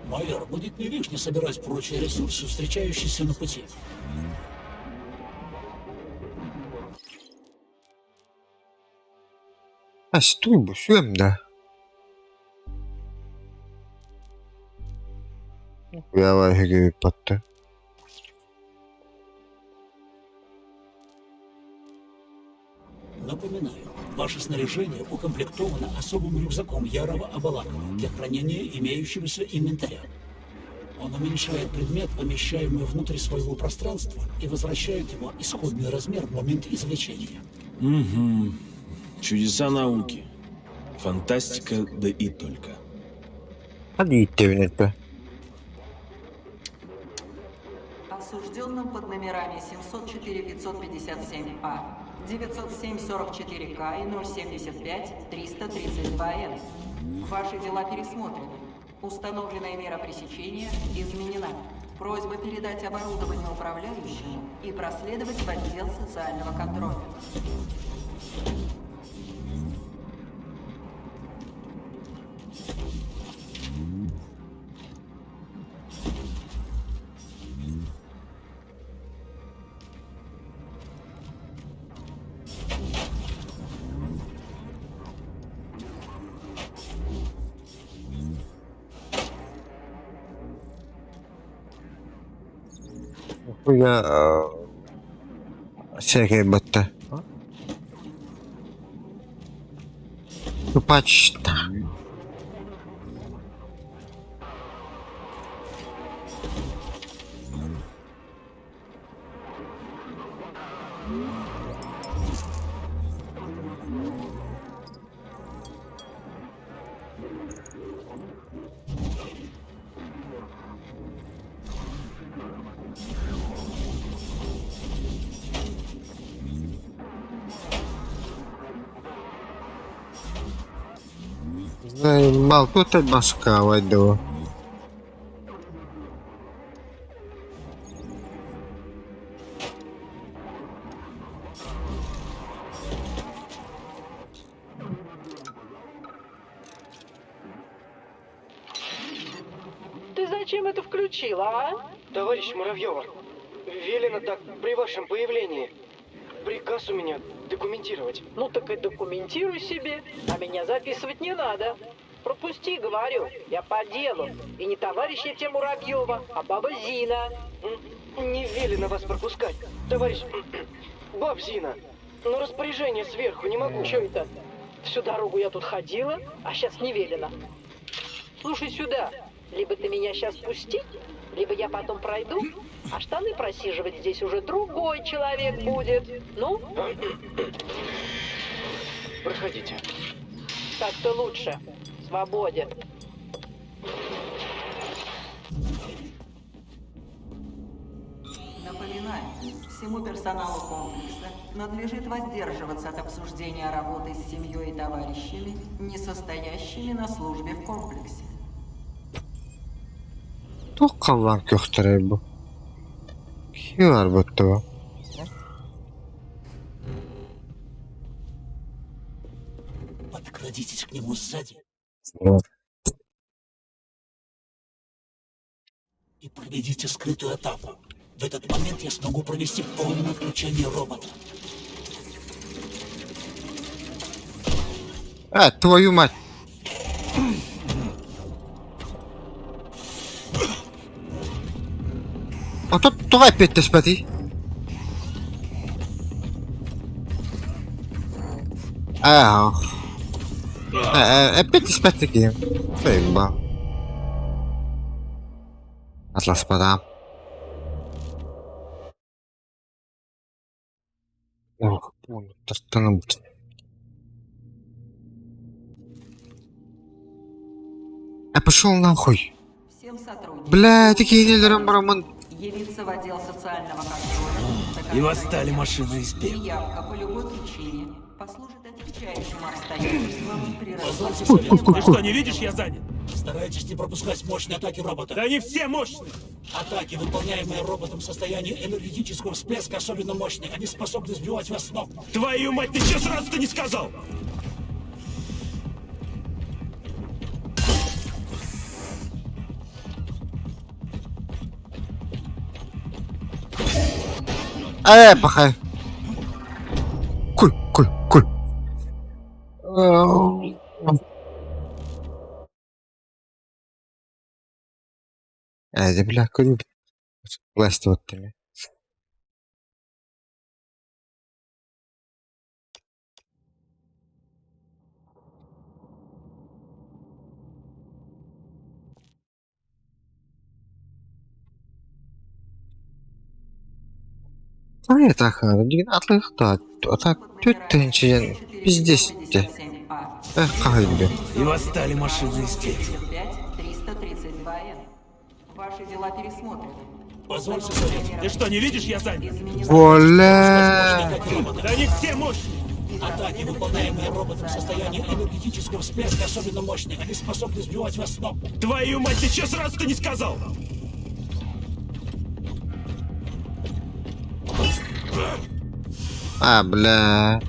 Speaker 7: Майор, будет не лишне собирать прочие ресурсы, встречающиеся на пути.
Speaker 1: А стой, бушуем, да. Я вахигаю потта.
Speaker 7: Напоминаю, ваше снаряжение укомплектовано особым рюкзаком ярого оболака для хранения имеющегося инвентаря. Он уменьшает предмет, помещаемый внутрь своего пространства, и возвращает его исходный размер в момент извлечения.
Speaker 4: Угу. Чудеса науки. Фантастика, да и только.
Speaker 1: Объективно-то.
Speaker 12: Осужденным под номерами 704-557А, 907-44К и 075-332Н. Ваши дела пересмотрены. Установленная мера пресечения изменена. Просьба передать оборудование управляющему и проследовать в отдел социального контроля.
Speaker 1: Хуя всякие боты. Тупачно. Заебал, тут и башка войду.
Speaker 14: Ты зачем это включила, а?
Speaker 15: Товарищ Муравьева, велено так при вашем появлении. Приказ у меня документировать.
Speaker 6: Ну так и документируй себе, а меня записывать не надо. Пропусти, говорю, я по делу. И не товарищ я Муравьева, а баба Зина.
Speaker 15: Не велено вас пропускать, товарищ баб Зина. Но распоряжение сверху не могу.
Speaker 6: Чё это? Всю дорогу я тут ходила, а сейчас не велено. Слушай сюда, либо ты меня сейчас пусти, либо я потом пройду, а штаны просиживать здесь уже другой человек будет. Ну?
Speaker 15: Проходите.
Speaker 6: Так-то лучше. Свободен.
Speaker 16: Напоминаю, всему персоналу комплекса надлежит воздерживаться от обсуждения работы с семьей и товарищами, не состоящими на службе в комплексе.
Speaker 1: Тоқалан көқтірей бұл. Килар бұтты.
Speaker 7: Подкрадитесь к нему сзади. И проведите скрытую атаку. В этот момент я смогу провести полное отключение робота.
Speaker 1: Твою мать! А тут давай опять ты смотри. Опять ты смотри такие. Заебал. Атлас подам. Ох, понял, достанут. Пошел нахуй.
Speaker 16: Всем сотрудникам.
Speaker 1: Бля, такие нельзя роман.
Speaker 16: Явиться в отдел социального контроля.
Speaker 4: И восстали машины из пепла.
Speaker 16: Явка по любой причине послужит отягчающим обстоятельствам при
Speaker 7: Позвольте совет. Ты что, не видишь, я занят? Старайтесь не пропускать мощные атаки робота.
Speaker 5: Да они все мощные!
Speaker 7: Атаки, выполняемые роботом в состоянии энергетического всплеска, особенно мощные. Они способны сбивать вас с ног.
Speaker 5: Твою мать, ты что сразу-то не сказал?
Speaker 1: Пахай. Куль. Да бля, куль. Власть вот ты. Так, отлыхтать. А так, тютенчен. Пиздец. Кайду.
Speaker 4: И восстали машины из пепла.
Speaker 16: 332Н. Ваши дела пересмотрены.
Speaker 7: Позвольте совет.
Speaker 5: Ты что, не видишь, я занят?
Speaker 1: Бля.
Speaker 5: Да они все мощные!
Speaker 7: Атаки, выполняемые роботом в состоянии энергетического всплеска, особенно мощные. Они способны сбивать вас с ног.
Speaker 5: Твою мать, ты что сразу-то не сказал?
Speaker 1: Бля.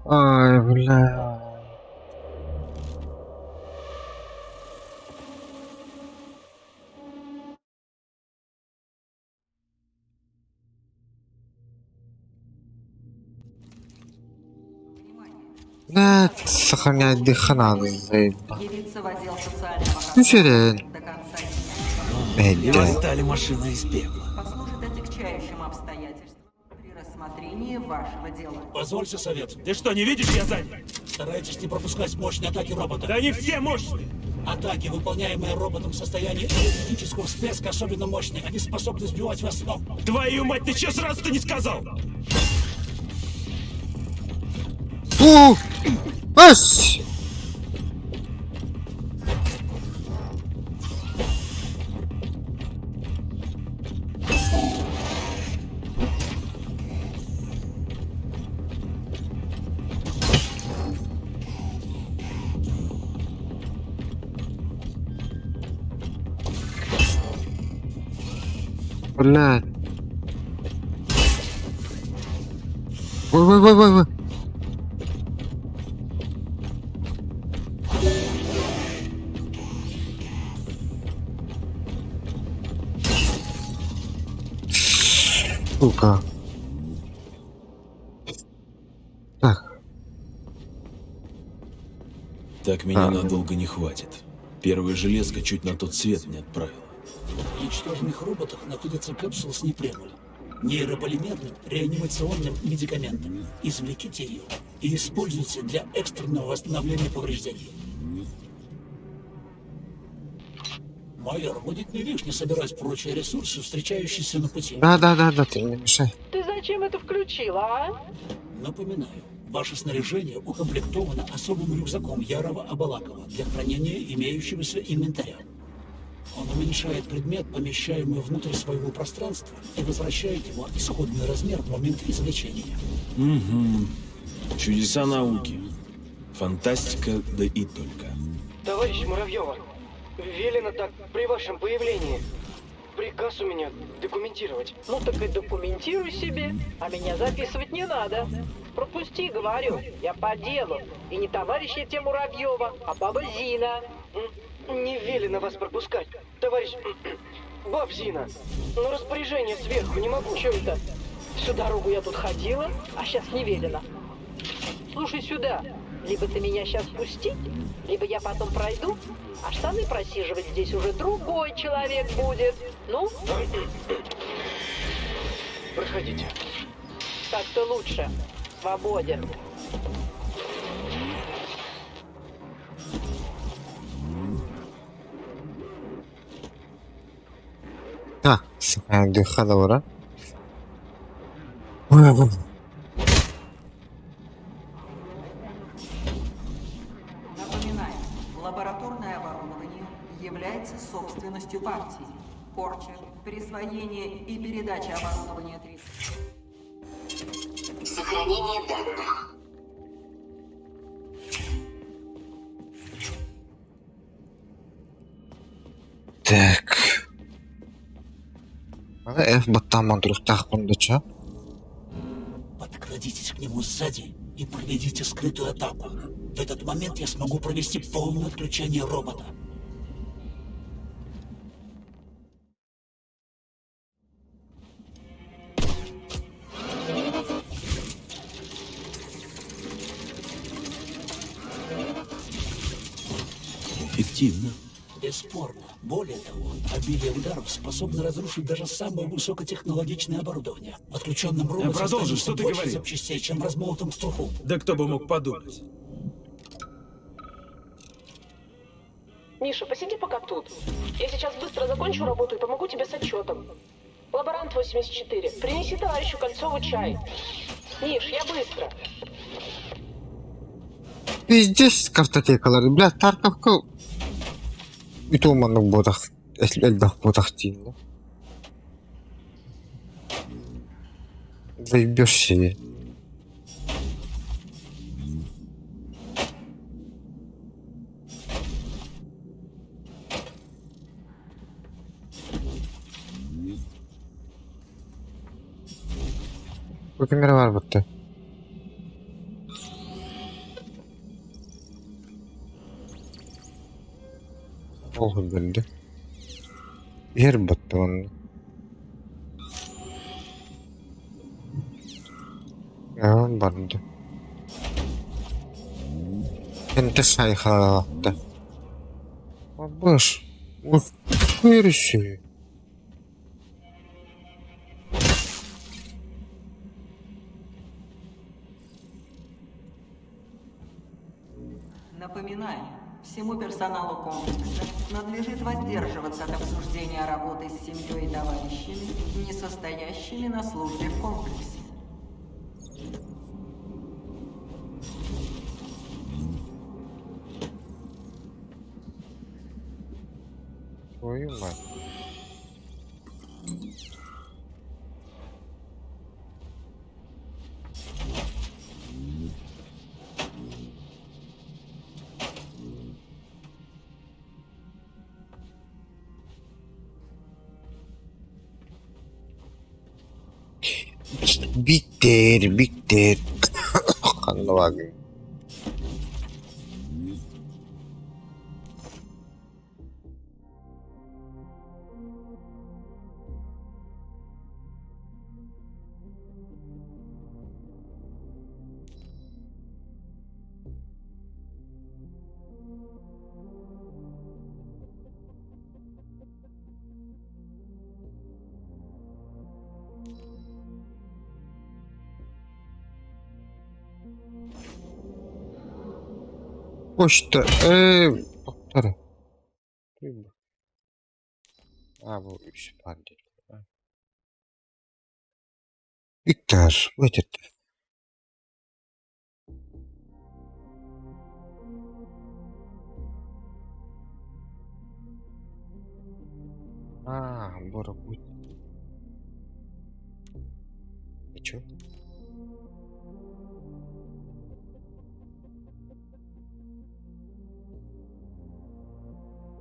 Speaker 1: Ой, бля. Да, сохранять дыхание, заебал.
Speaker 16: Явиться в отдел социального
Speaker 1: Ну, серьезно.
Speaker 16: контроля до конца дня.
Speaker 4: И восстали машины из пепла.
Speaker 16: Послужит отягчающим обстоятельствам при рассмотрении вашего дела.
Speaker 7: Позвольте совет.
Speaker 5: Ты что, не видишь, я занят?
Speaker 7: Старайтесь не пропускать мощные атаки робота.
Speaker 5: Да они все мощные!
Speaker 7: Атаки, выполняемые роботом в состоянии энергетического всплеска, особенно мощные. Они способны сбивать вас с ног.
Speaker 5: Твою мать, ты что сразу-то не сказал?
Speaker 1: Ась! Блядь. Ой. Сука. Так.
Speaker 4: Так меня надолго не хватит. Первая железка чуть на тот свет не отправила.
Speaker 7: В уничтоженных роботах находится капсула с непремоль, нейрополимерным реанимационным медикаментом. Извлеките ее и используйте для экстренного восстановления повреждений. Майор, будет не лишне собирать прочие ресурсы, встречающиеся на пути.
Speaker 1: Да, ты не мешай.
Speaker 6: Ты зачем это включила, а?
Speaker 7: Напоминаю, ваше снаряжение укомплектовано особым рюкзаком Ярова-Абалакова для хранения имеющегося инвентаря. Он уменьшает предмет, помещаемый внутрь своего пространства, и возвращает его исходный размер в момент извлечения.
Speaker 4: Угу. Чудеса науки. Фантастика, да и только.
Speaker 15: Товарищ Муравьева, велено так при вашем появлении. Приказ у меня документировать.
Speaker 6: Ну так и документируй себе, а меня записывать не надо. Пропусти, говорю, я по делу. И не товарищ я Муравьева, а баба Зина.
Speaker 15: Не велено вас пропускать, товарищ баб Зина. Но распоряжение сверху не могу.
Speaker 6: Чё это? Всю дорогу я тут ходила, а сейчас не велено. Слушай сюда, либо ты меня сейчас пустить, либо я потом пройду, а штаны просиживать здесь уже другой человек будет. Ну?
Speaker 15: Проходите.
Speaker 6: Так-то лучше. Свободен.
Speaker 1: Так, дыхало, ура.
Speaker 16: Напоминаю, лабораторное оборудование является собственностью партии. Порча, присвоение и передача оборудования
Speaker 2: Сохранение данных.
Speaker 1: Так. F-ботаман дұрыстақ бұндыча.
Speaker 7: Подкрадитесь к нему сзади и проведите скрытую атаку. В этот момент я смогу провести полное отключение робота.
Speaker 4: Эффективно.
Speaker 7: Бесспорно. Более того, обилие ударов способно разрушить даже самое высокотехнологичное оборудование. В отключенном роботе
Speaker 4: продолжи, что ты
Speaker 7: больше
Speaker 4: говорил?
Speaker 7: запчастей, чем в размолотом струху.
Speaker 4: Да кто бы мог подумать.
Speaker 17: Миша, посиди пока тут. Я сейчас быстро закончу работу и помогу тебе с отчетом. Лаборант 84, принеси товарищу Кольцову чай. Миш, я быстро.
Speaker 1: Пиздец картотекалар. Бля, Тарковка. И то манның ботақ. Әлдақ ботақ дейін, да? Заебешь себе. Bu kamera var burada. Oldu bölündü. Yer battı onun. Ya barındı. Ente sayıklara attı. Boş. Uf. Kuyruğu.
Speaker 16: Напоминаю, всему персоналу комплекса надлежит воздерживаться от обсуждения работы с семьей и товарищами, не состоящими на службе в комплексе.
Speaker 1: Твою мать. Bitter. Kanlı bakayım. Почта. Doktor. Bu 3 pandemi. Victor, выйдет. Бора будет. И чё?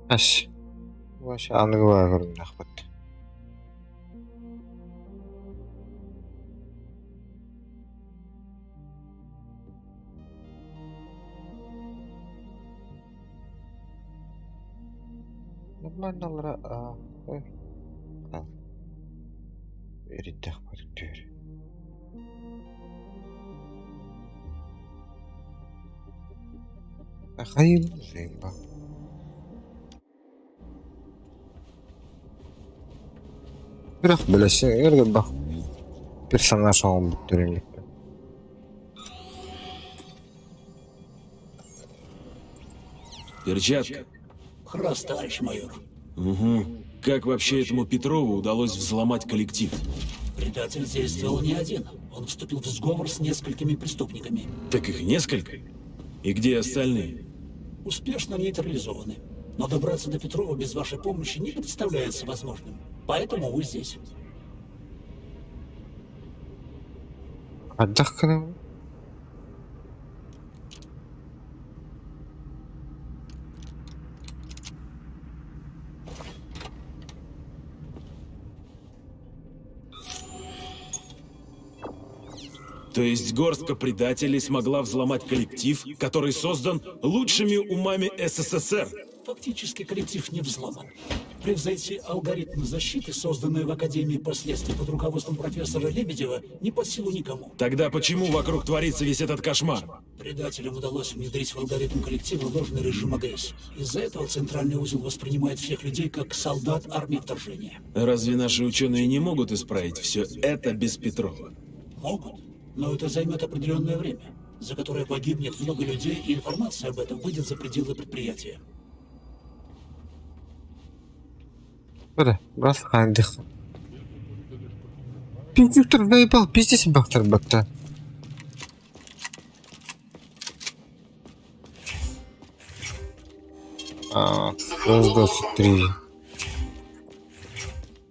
Speaker 1: Аш. Вообще аңгыла көрүн рахмат. Нормально Верить рахмат дер. Хайым жейба. Бірақ білесің, ерге бақ персонаж оғын бүттірін кетті.
Speaker 4: Перчатка.
Speaker 7: Раз, товарищ майор.
Speaker 4: Угу. Как вообще этому Петрову удалось взломать коллектив?
Speaker 7: Предатель действовал не один. Он вступил в сговор с несколькими преступниками.
Speaker 4: Так их несколько? И где остальные?
Speaker 7: Успешно нейтрализованы. Но добраться до Петрова без вашей помощи не представляется возможным. Поэтому вы здесь.
Speaker 1: Отдохнул.
Speaker 4: То есть горстка предателей смогла взломать коллектив, который создан лучшими умами СССР?
Speaker 7: Фактически коллектив не взломан. Превзойти алгоритмы защиты, созданные в Академии последствий под руководством профессора Лебедева, не под силу никому.
Speaker 4: Тогда почему вокруг творится весь этот кошмар?
Speaker 7: Предателям удалось внедрить в алгоритм коллектива ложный режим АГС. Из-за этого центральный узел воспринимает всех людей как солдат армии вторжения.
Speaker 4: Разве наши ученые не могут исправить все это без Петрова?
Speaker 7: Могут, но это займет определенное время, за которое погибнет много людей, и информация об этом выйдет за пределы предприятия.
Speaker 1: Раз хандих. Пиздюктор наебал, пиздец бахтар бакта. Плюс 23.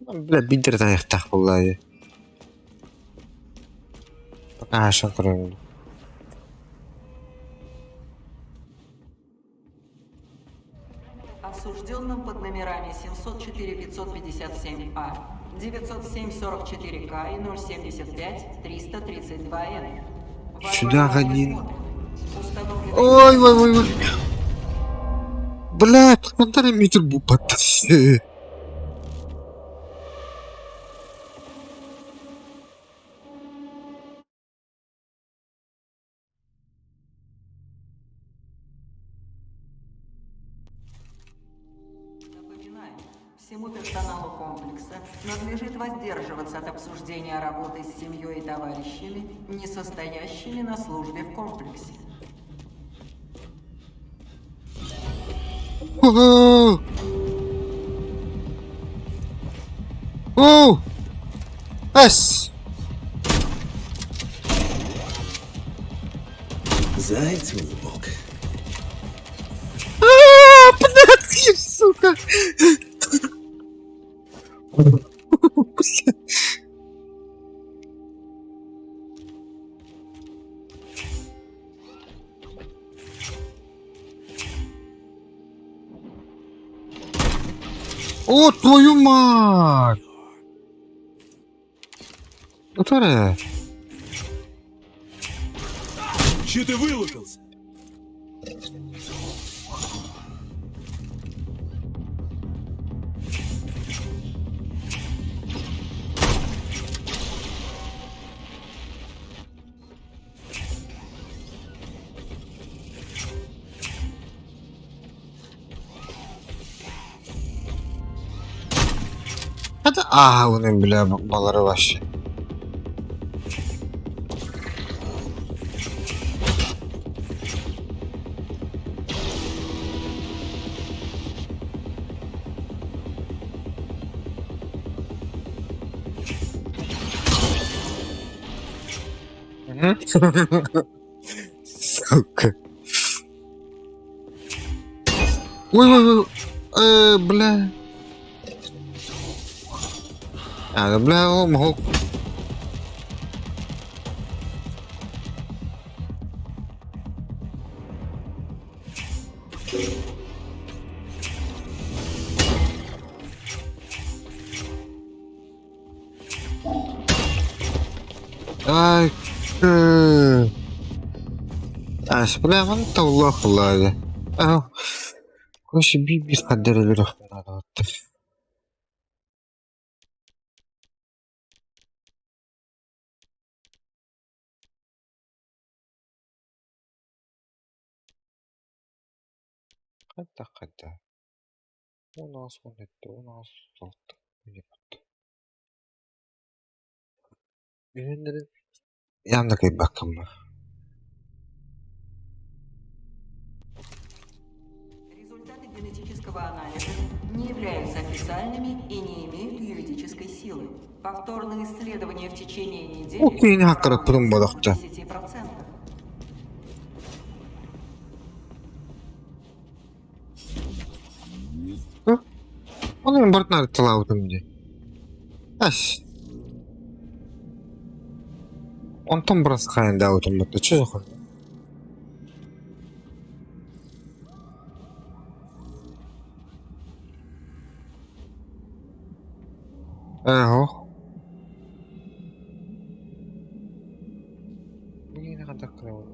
Speaker 1: Бля, бидер таяқтақ болады. Пока шақырыңды.
Speaker 16: Осужденным под номерами 704-557А, 907-44К и 075-332Н.
Speaker 1: Сюда один. Ой. Бля, комментарий метр был подтащи.
Speaker 16: Всему персоналу комплекса надлежит воздерживаться от обсуждения работы с семьей и товарищами, не состоящими на службе в комплексе.
Speaker 1: Оу! Ась!
Speaker 4: Зайцев волк.
Speaker 1: Подожди, сука! О, твою мать! Которая?
Speaker 4: Че ты вылупился?
Speaker 1: Это onun bile baları var. Сука. Ой, бля. А, бля, могу. Ай, бля, вон то лох лави. Короче, без поддержки надо. Когда. У нас вон это, у нас золото. Yandık bakımı.
Speaker 16: Результаты генетического анализа не являются официальными и не имеют юридической силы. Повторные исследования в течение недели
Speaker 1: Okuyun hakkında kurum balıkta.
Speaker 16: 10%.
Speaker 1: Onun barıtları tılavdım diye. Ась. Он там бросает, да, вот он это что за хуйня? Эго. Не надо кровь.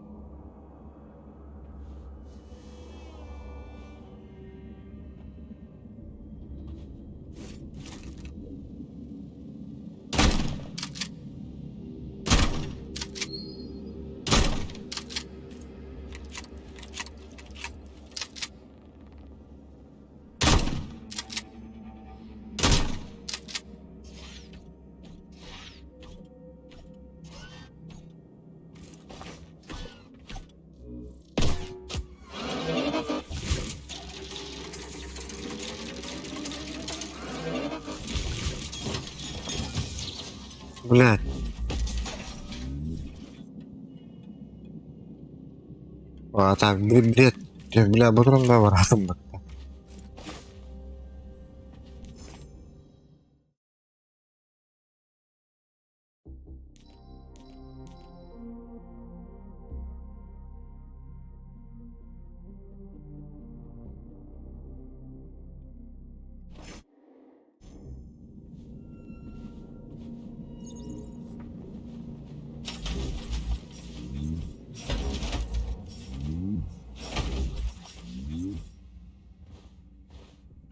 Speaker 1: Блядь. А так, бред. Бля, бутром да вратом.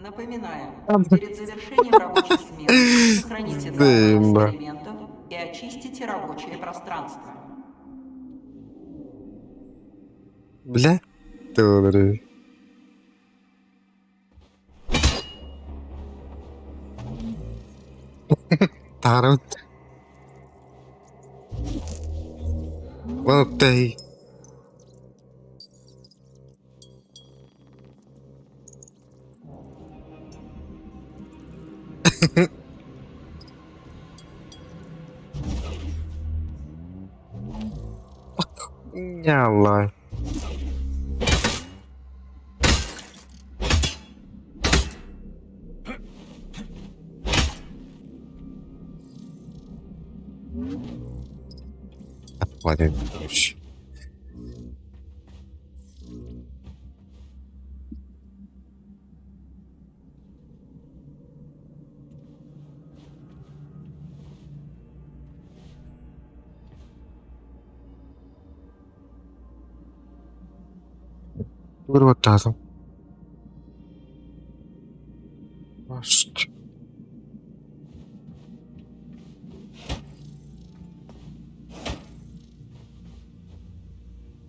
Speaker 16: Напоминаю, перед завершением рабочей смены сохраните данные экспериментов и очистите рабочее пространство.
Speaker 1: Бля, добрый. Тарут. Вот ты. Ялла. Хватит. Вырвать тазом. Башт.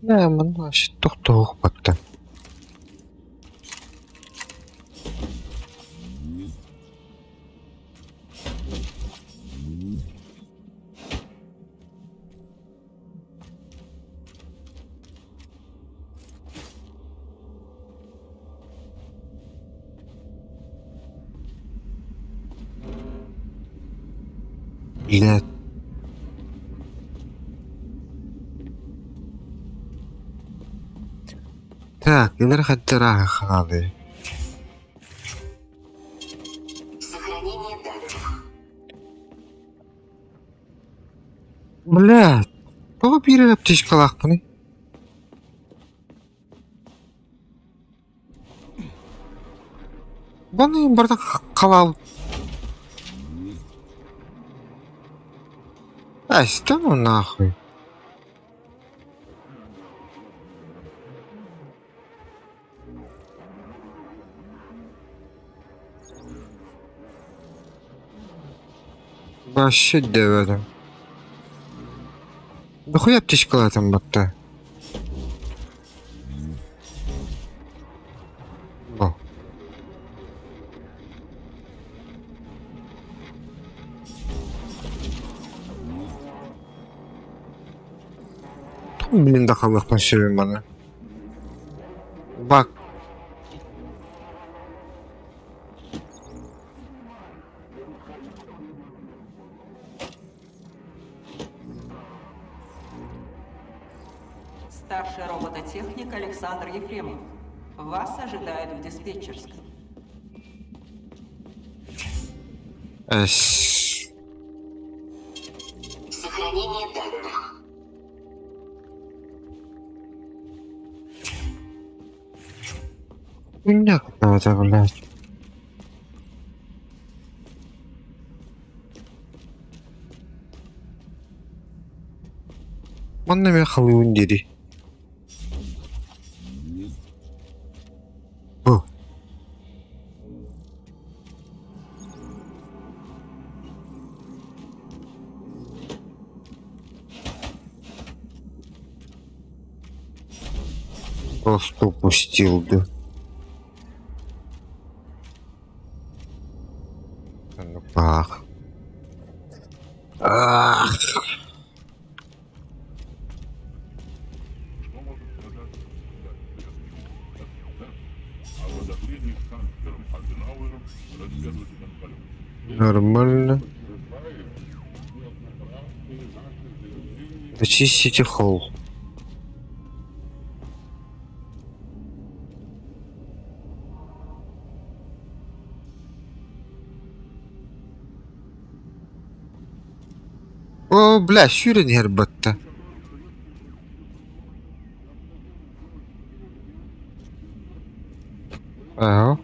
Speaker 1: Не, мына тоқтоқ бакты. Блядь. Так, илер хаттера хады.
Speaker 2: Сохранение данных.
Speaker 1: Блядь. Кого бирер птичкалак буны? Буны барда калал. Ай, стану нахуй. Вообще деверим. Да хуя птичкала там бакта. О. Блин, да халых пошире мана. Бак.
Speaker 16: Старший робототехник Александр Ефремов. Вас ожидают в диспетчерской.
Speaker 2: Сохранение данных.
Speaker 1: Хуйня какая-то, блядь. Манна мен халуун деди. О. Просто упустил, да. Ну, ах. Ах. Нормально. Очистите холл. О, бля, шүрен herbatta. Ага.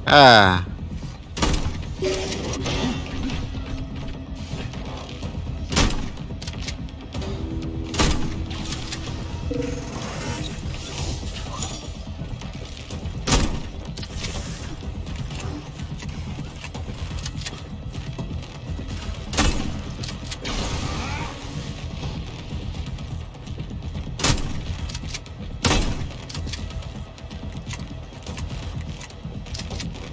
Speaker 1: А.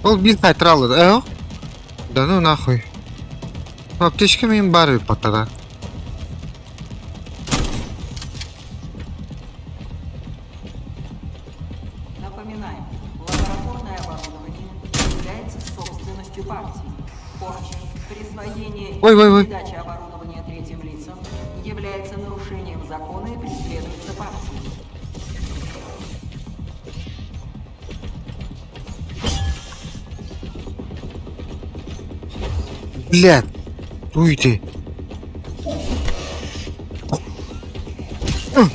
Speaker 1: Ол бир кайтыралы, Да ну нахуй. Аптечка менин баары паттада.
Speaker 16: Напоминаем, лабораторное оборудование является собственностью партии. Порча, присвоение и передача оборудования третьим лицам является нарушением закона и преследуется партией.
Speaker 1: Блядь, уйди. Ой.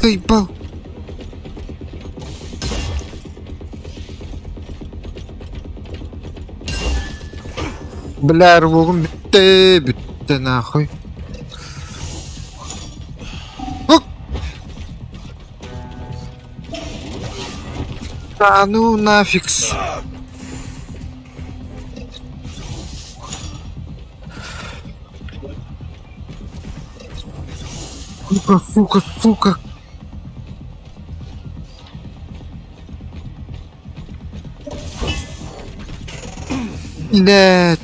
Speaker 1: заебал. Бля, рвогом битте нахуй. Оп! Да ну нафиг. Сука, сука, сука. Нет.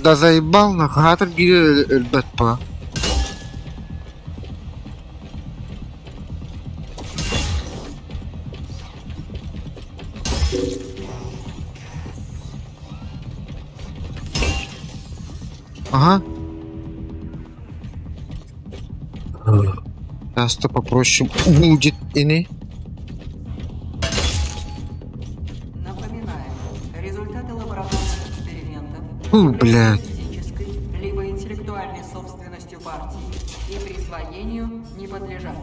Speaker 1: Да заебал на хатер эльбет па. Ага. Сейчас-то попроще будет иный.
Speaker 16: Напоминаю, результаты лабораторных экспериментов
Speaker 1: Блядь.
Speaker 16: физической либо интеллектуальной собственностью партии и присвоению не подлежат.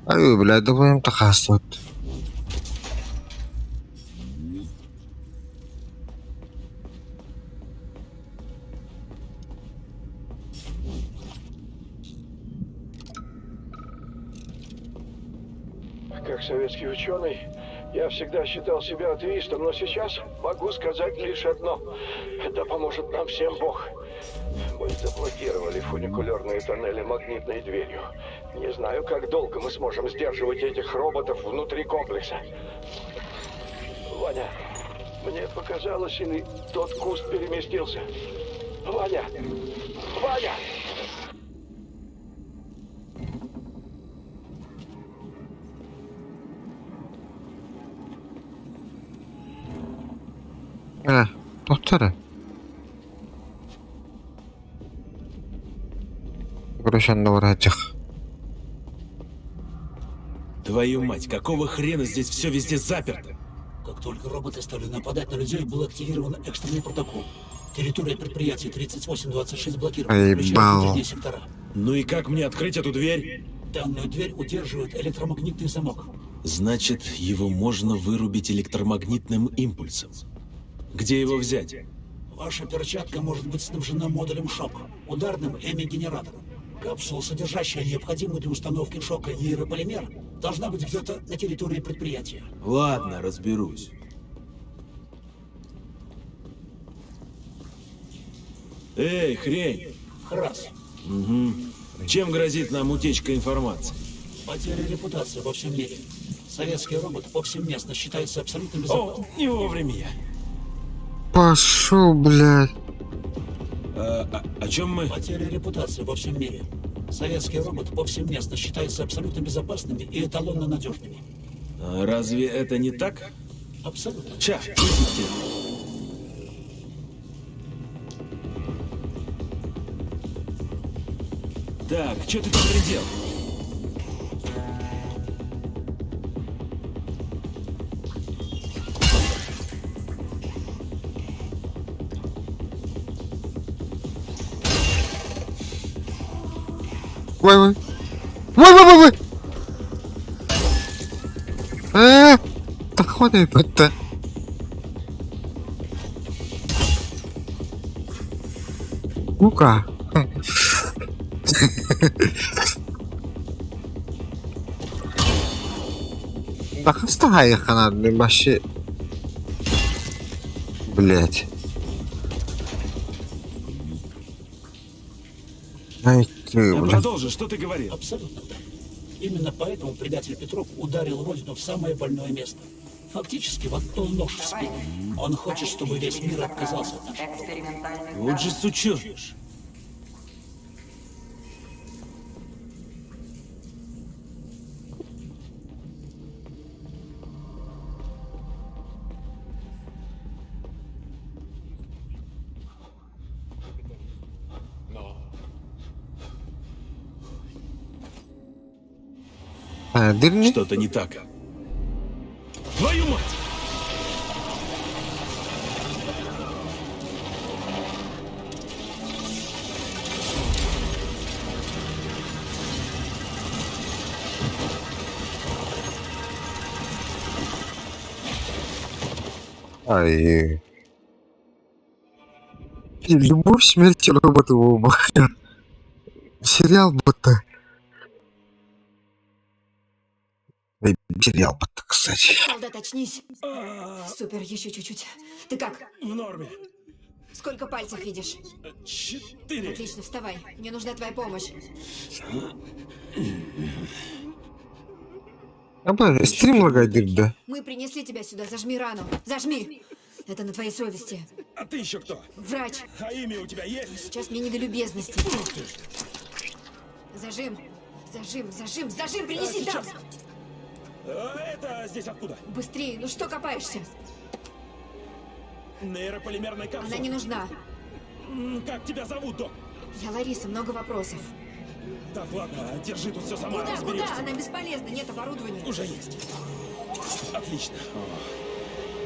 Speaker 1: Ай, блядь, давай им тахасват.
Speaker 10: Как советский ученый, я всегда считал себя атеистом, но сейчас могу сказать лишь одно. Да поможет нам всем Бог. Мы заблокировали фуникулерные тоннели магнитной дверью. Не знаю, как долго мы сможем сдерживать этих роботов внутри комплекса. Ваня, мне показалось, или тот куст переместился. Ваня! Ваня!
Speaker 1: Доктора. Грошан вратях.
Speaker 4: Твою мать, какого хрена здесь все везде заперто?
Speaker 7: Как только роботы стали нападать на людей, был активирован экстренный протокол. Территория предприятия 3826 блокирована, включая внутренние сектора.
Speaker 4: Ну и как мне открыть эту дверь?
Speaker 7: Данную дверь удерживает электромагнитный замок.
Speaker 4: Значит, его можно вырубить электромагнитным импульсом. Где его взять?
Speaker 7: Ваша перчатка может быть снабжена модулем шок, ударным эми-генератором. Капсула, содержащая необходимую для установки шока нейрополимер, должна быть где-то на территории предприятия.
Speaker 4: Ладно, разберусь. Эй, хрень!
Speaker 7: Раз.
Speaker 4: Угу. Чем грозит нам утечка информации?
Speaker 7: Потеря репутации во всем мире. Советский робот повсеместно считается абсолютно безопасным.
Speaker 4: О, не вовремя я.
Speaker 1: Пошел, блядь.
Speaker 4: О чем мы?
Speaker 7: Потеря репутации во всем мире. Советский робот повсеместно считается абсолютно безопасными и эталонно надежными.
Speaker 4: А разве это не так?
Speaker 7: Абсолютно.
Speaker 4: Ча, Так, что ты там придел?
Speaker 1: Ой. Ой. Так хватает это. Ну-ка. Да хвоста их надо, вообще. Блять.
Speaker 4: Продолжи, что ты говорил?
Speaker 7: Абсолютно так. Именно поэтому предатель Петров ударил Родину в самое больное место. Фактически воткнул нож в спину. Он хочет, чтобы весь мир отказался от нашего.
Speaker 4: Вот же сучёж. Что-то не так. Твою мать!
Speaker 1: Ай. Любовь, смерть, роботы оба. Сериал будто. Сериал будто, кстати.
Speaker 18: Солдат, очнись. Супер, еще чуть-чуть. Ты как?
Speaker 4: В норме.
Speaker 18: Сколько пальцев видишь?
Speaker 4: 4.
Speaker 18: Отлично, вставай. Мне нужна твоя помощь.
Speaker 1: Стрим лагает, да?
Speaker 18: Мы принесли тебя сюда. Зажми рану. Зажми. Это на твоей совести.
Speaker 4: А ты еще кто?
Speaker 18: Врач.
Speaker 4: А имя у тебя есть?
Speaker 18: Сейчас мне не до любезности. Зажим. Зажим. Принеси там.
Speaker 4: Это здесь откуда?
Speaker 18: Быстрее. Ну что копаешься?
Speaker 4: Нейрополимерная капсула.
Speaker 18: Она не нужна.
Speaker 4: Как тебя зовут, док?
Speaker 18: Я Лариса, много вопросов.
Speaker 4: Так, ладно, держи тут все сама,
Speaker 18: Куда?
Speaker 4: разберешься.
Speaker 18: Она бесполезна, нет оборудования.
Speaker 4: Уже есть. Отлично.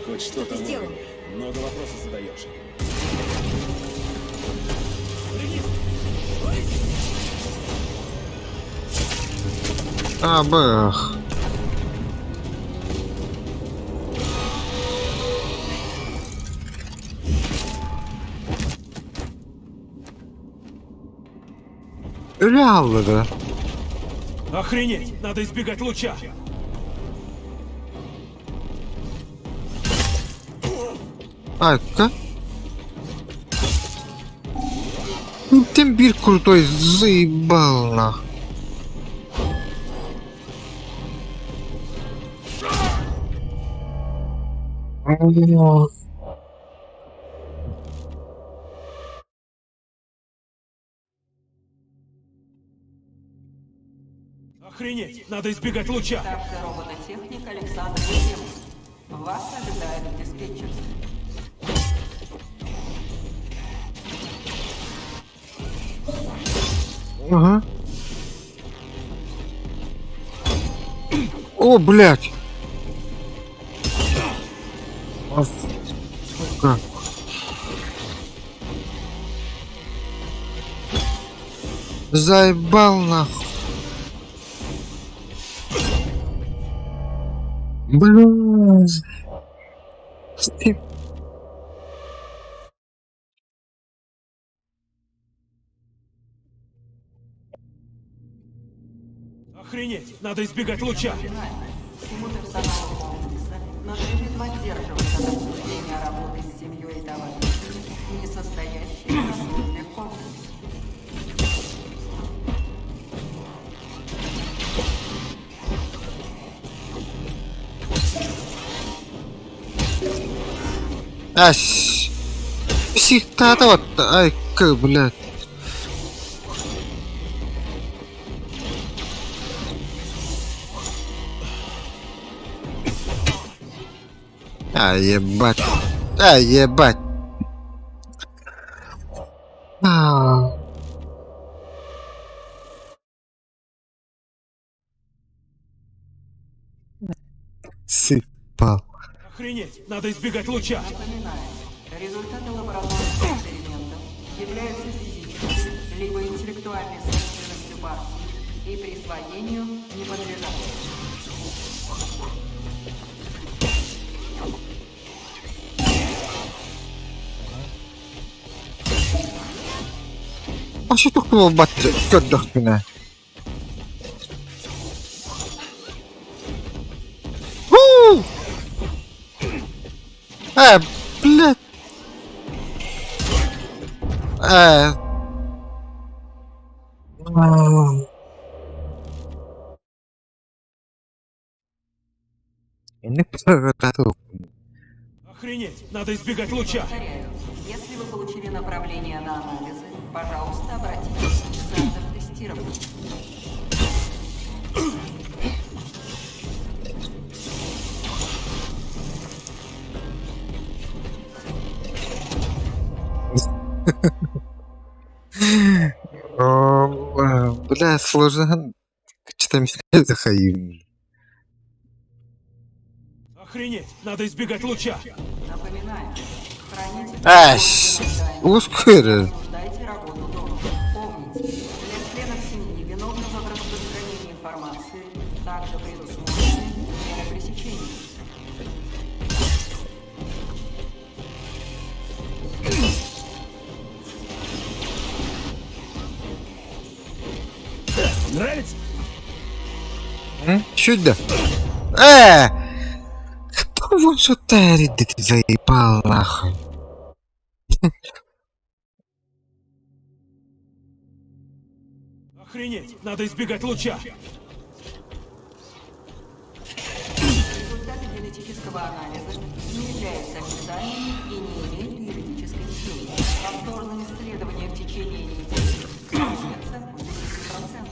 Speaker 4: Хоть
Speaker 18: Что ты сделал?
Speaker 4: Много вопросов задаешь.
Speaker 1: Бэх. Реально, да?
Speaker 4: Охренеть! Надо избегать луча!
Speaker 1: Как? Тембир крутой, заебал нах.
Speaker 4: Охренеть! Надо избегать луча!
Speaker 16: Старший робототехник Александр Ефремов. Вас ожидает в диспетчерской.
Speaker 1: Ага. О, блядь! Сука. Заебал нахуй. Блин.
Speaker 4: Охренеть! Надо избегать луча!
Speaker 16: Всему персоналу комплекса надлежит воздерживаться от обсуждения работы с семьей и товарищами, не состоящими на службе в комплексе.
Speaker 1: Всегда вот, как, блядь. Ебать. Ебать. Сыпал.
Speaker 4: Охренеть! Надо избегать луча!
Speaker 16: Напоминаю, результаты лабораторных экспериментов являются физической либо интеллектуальной собственностью партии и присвоению не подлежат.
Speaker 1: А что такое батя? Чёрт меня. Блядь. Не приготовил.
Speaker 4: Охренеть! Надо избегать луча!
Speaker 16: Повторяю, если вы получили направление на анализы, пожалуйста, обратитесь в центр тестирования.
Speaker 1: Бля, сложно. Что-то меня заходил.
Speaker 4: Охренеть! Надо избегать луча!
Speaker 16: Напоминаю, храните...
Speaker 1: Ускоры.
Speaker 16: Обсуждайте работу дома. Помните, для членов семьи, виновных в распространении информации, также предусмотрены меры пресечения.
Speaker 4: Нравится?
Speaker 1: Чудо. Кто вон что тарит, так заебал нахуй.
Speaker 4: Охренеть! Надо избегать луча!
Speaker 16: Результаты генетического анализа не являются официальными и не имеют юридической силы. Повторные исследования в течение недели проводятся в 10%.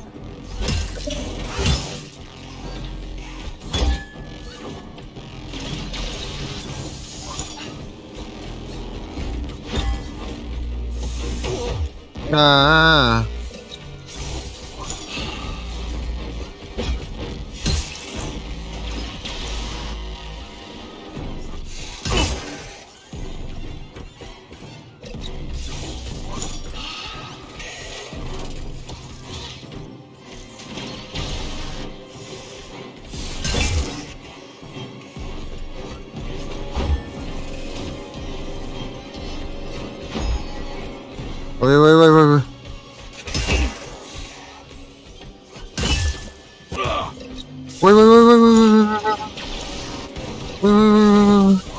Speaker 1: Ой. Ой.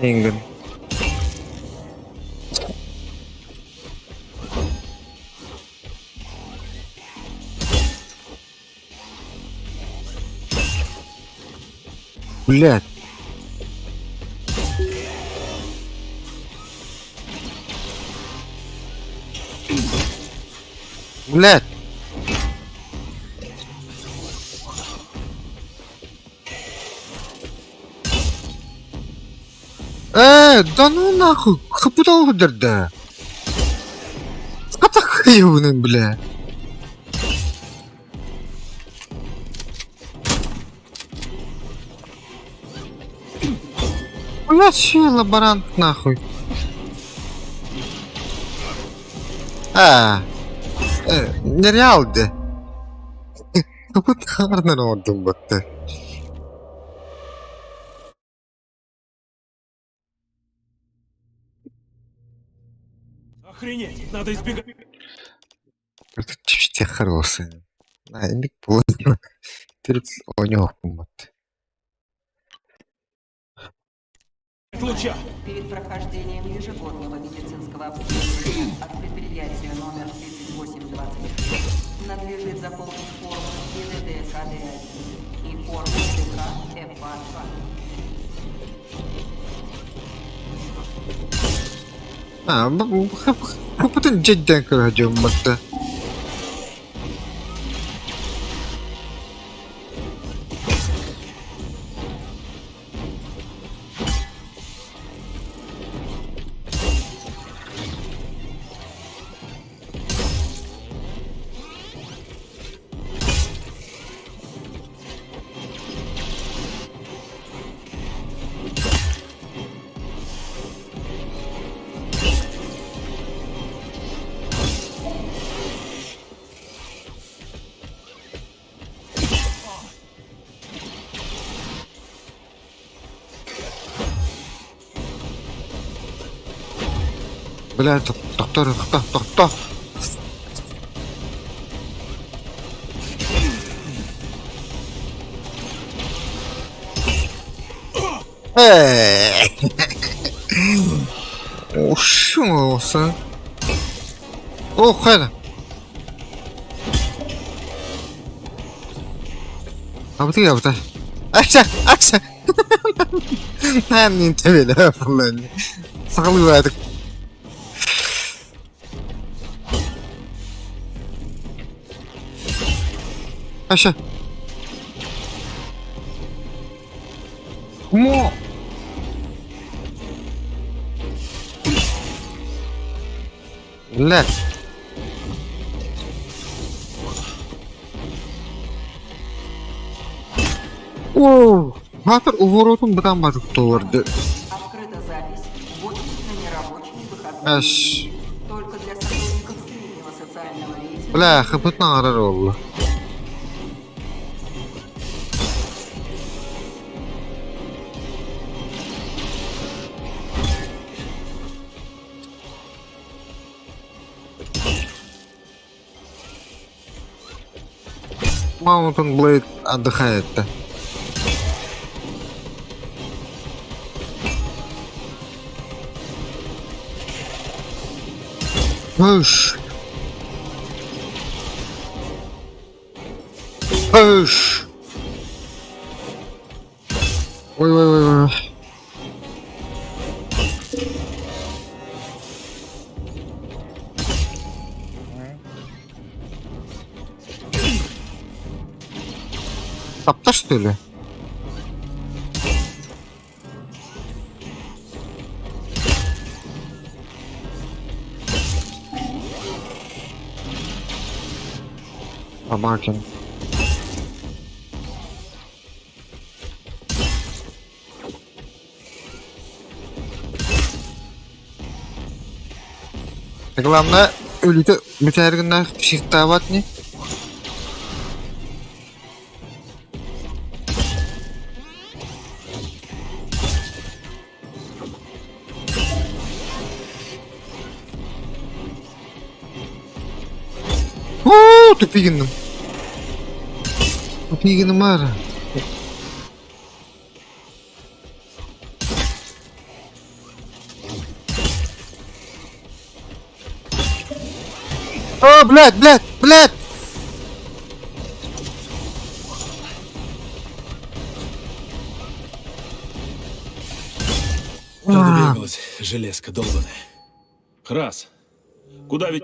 Speaker 1: Инган. Блядь. Блядь. Да ну нахуй, хапута удерда. Ската хуёвный, бля. Вообще лаборант нахуй. Нереалде. Хапута харнер одум бакта.
Speaker 4: Охренеть! Надо избегать...
Speaker 1: Это чуть хороший. Инdik поздно. Терпс оня хумат.
Speaker 4: Луча!
Speaker 16: Перед прохождением ежегодного медицинского обследования от предприятия номер 3826 надлежит заполнить форму ИДД-КД1 и форму ДК-ФА2.
Speaker 1: Хапута джедден кыражым бакта. Бля, доктор. Ушёлся. О, хайда. Абта. Акша. Не тебе, флэн. Сагылывает. Аша. Мо. Блядь. О, батыр уворотун бутан базык толырды.
Speaker 16: Открыта запись в офис на нерабочий выходной.
Speaker 1: Бля, хапытна арар oldu. Mountain Blade отдыхает-то. Пыш. Пыш. Ой. Тапта, что ли? Бабакин. Главное, улиты битергеннах шихтават не. Тупигин. Тупигин мара. О, блядь!
Speaker 4: Добегалась, железка долбаная. Храс, куда ведь...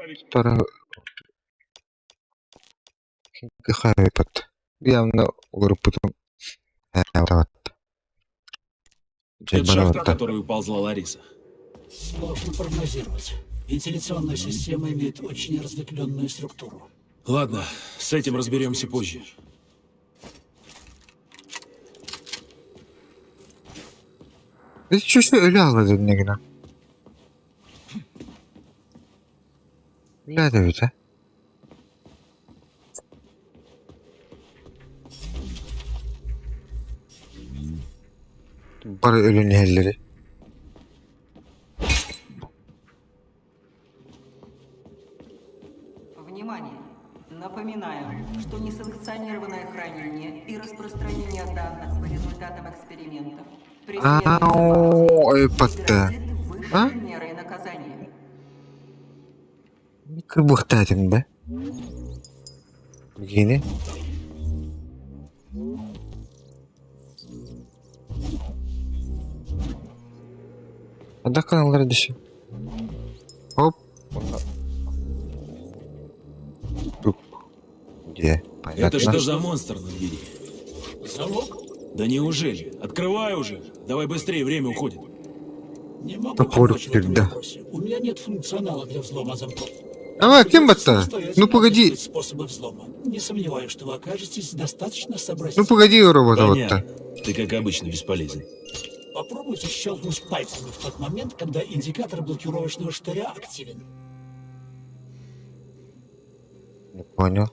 Speaker 1: Хайпат. Явно группу там.
Speaker 4: Это шахта, в которую уползла Лариса.
Speaker 7: Сложно прогнозировать. Вентиляционная система имеет очень разветвленную структуру.
Speaker 4: Ладно, с этим разберемся позже.
Speaker 1: Это что ляла за негна? Ляда ведь, а? Бар ölün elleri.
Speaker 16: Внимание! Напоминаю, что несанкционированное хранение и распространение данных по результатам экспериментов
Speaker 1: грозит
Speaker 16: мерой наказания.
Speaker 1: Кырбыктатым, да? Begini. Ada kanalları dışı. Hop. Туп. Где? Понятно.
Speaker 4: Это что за монстр на двери?
Speaker 7: Залог?
Speaker 4: Да неужели? Открывай уже. Давай быстрее, время уходит.
Speaker 7: Не могу
Speaker 1: Топор
Speaker 7: помочь в этом
Speaker 1: да.
Speaker 7: вопросе. У меня нет функционала для взлома замков.
Speaker 1: Давай, кем это? Ну погоди.
Speaker 7: Способы взлома. Не сомневаюсь, что вы окажетесь достаточно сообразительным.
Speaker 1: Ну погоди, робота
Speaker 4: Понятно.
Speaker 1: вот-то.
Speaker 4: Ты как обычно бесполезен.
Speaker 7: Попробуйте щелкнуть пальцами в тот момент, когда индикатор блокировочного штыря активен.
Speaker 1: Не понял.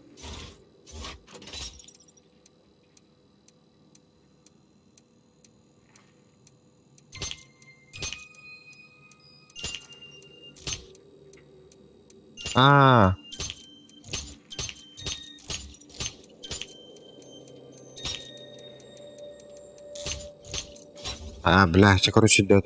Speaker 1: Бля, все, короче, да.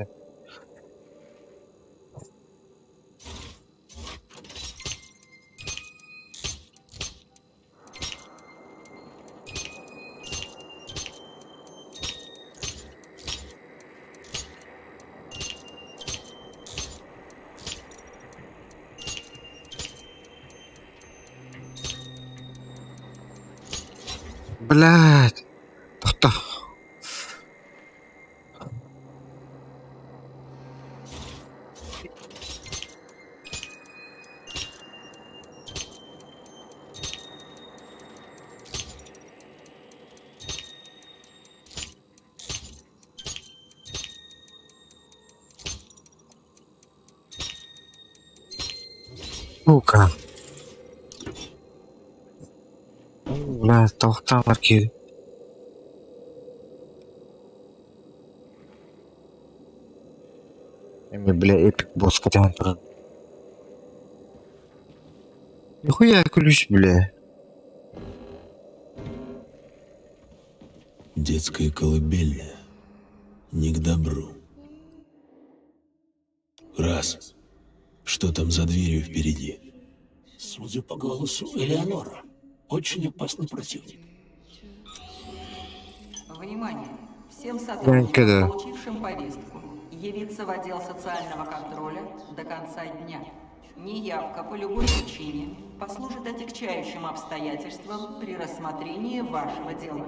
Speaker 1: Блядь. Тоқта. Сука. Бля, тоқтам аркейді. Бля, эпик босс хотя бы. Нихуя ключ, бля.
Speaker 4: Детская колыбельная. Не к добру. Раз. Что там за дверью впереди?
Speaker 7: Судя по голосу, Элеонора. Очень опасный противник.
Speaker 16: Внимание! Всем
Speaker 1: Когда?
Speaker 16: сотрудникам, получившим повестку, явиться в отдел социального контроля до конца дня. Неявка по любой причине послужит отягчающим обстоятельством при рассмотрении вашего дела.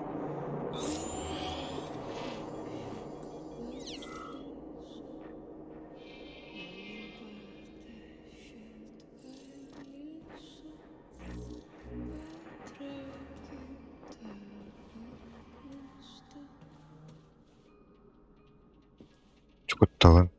Speaker 1: Чукуттаган.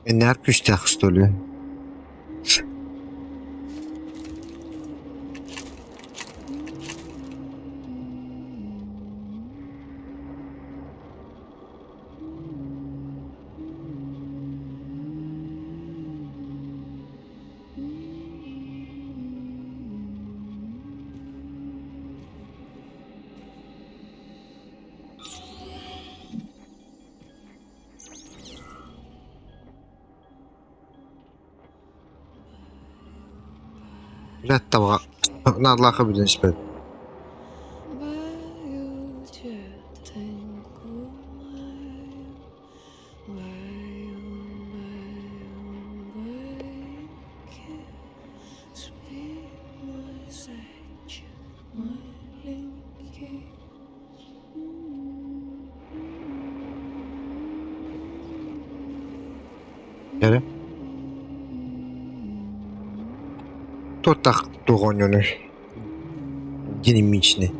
Speaker 1: Энергичтях, что ли? لا تبغى نطلع بالنسبة لي то так догонёны динамичный.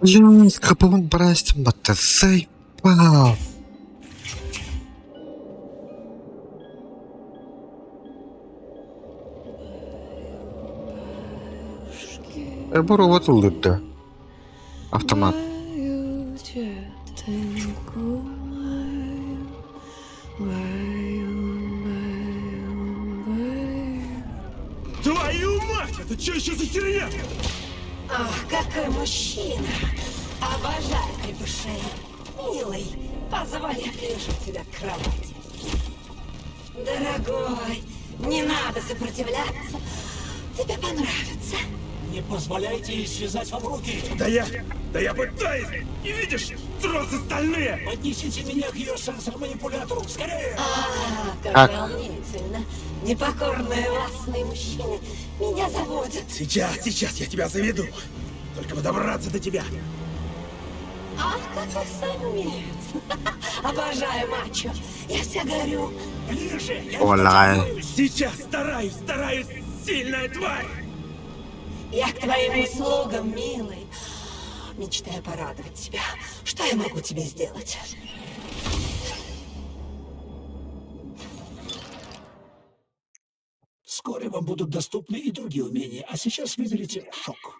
Speaker 1: Блин, с капом брать мотоцикл. Эбор отылды. Автомат.
Speaker 5: Твою мать! Это что еще за херня?
Speaker 2: Ах, какой мужчина! Обожаю крепышей. Милый, позволь, я прижу тебя к кровати. Дорогой, не надо сопротивляться. Тебе понравится.
Speaker 7: Не позволяйте ей связать вам руки.
Speaker 5: Да я пытаюсь! Не видишь? Тросы стальные!
Speaker 7: Поднесите меня к ее сенсор-манипулятору. Скорее!
Speaker 2: Как волнительно. Непокорные властные мужчины меня заводят.
Speaker 5: Сейчас я тебя заведу. Только бы добраться до тебя.
Speaker 2: Ах, как их самец. Обожаю мачо. Я вся горю.
Speaker 5: Ближе!
Speaker 1: Ола.
Speaker 5: Сейчас стараюсь, сильная тварь!
Speaker 2: Я к твоим услугам, милый. Мечтаю порадовать тебя. Что я могу тебе сделать?
Speaker 7: Вскоре вам будут доступны и другие умения, а сейчас выберите шок.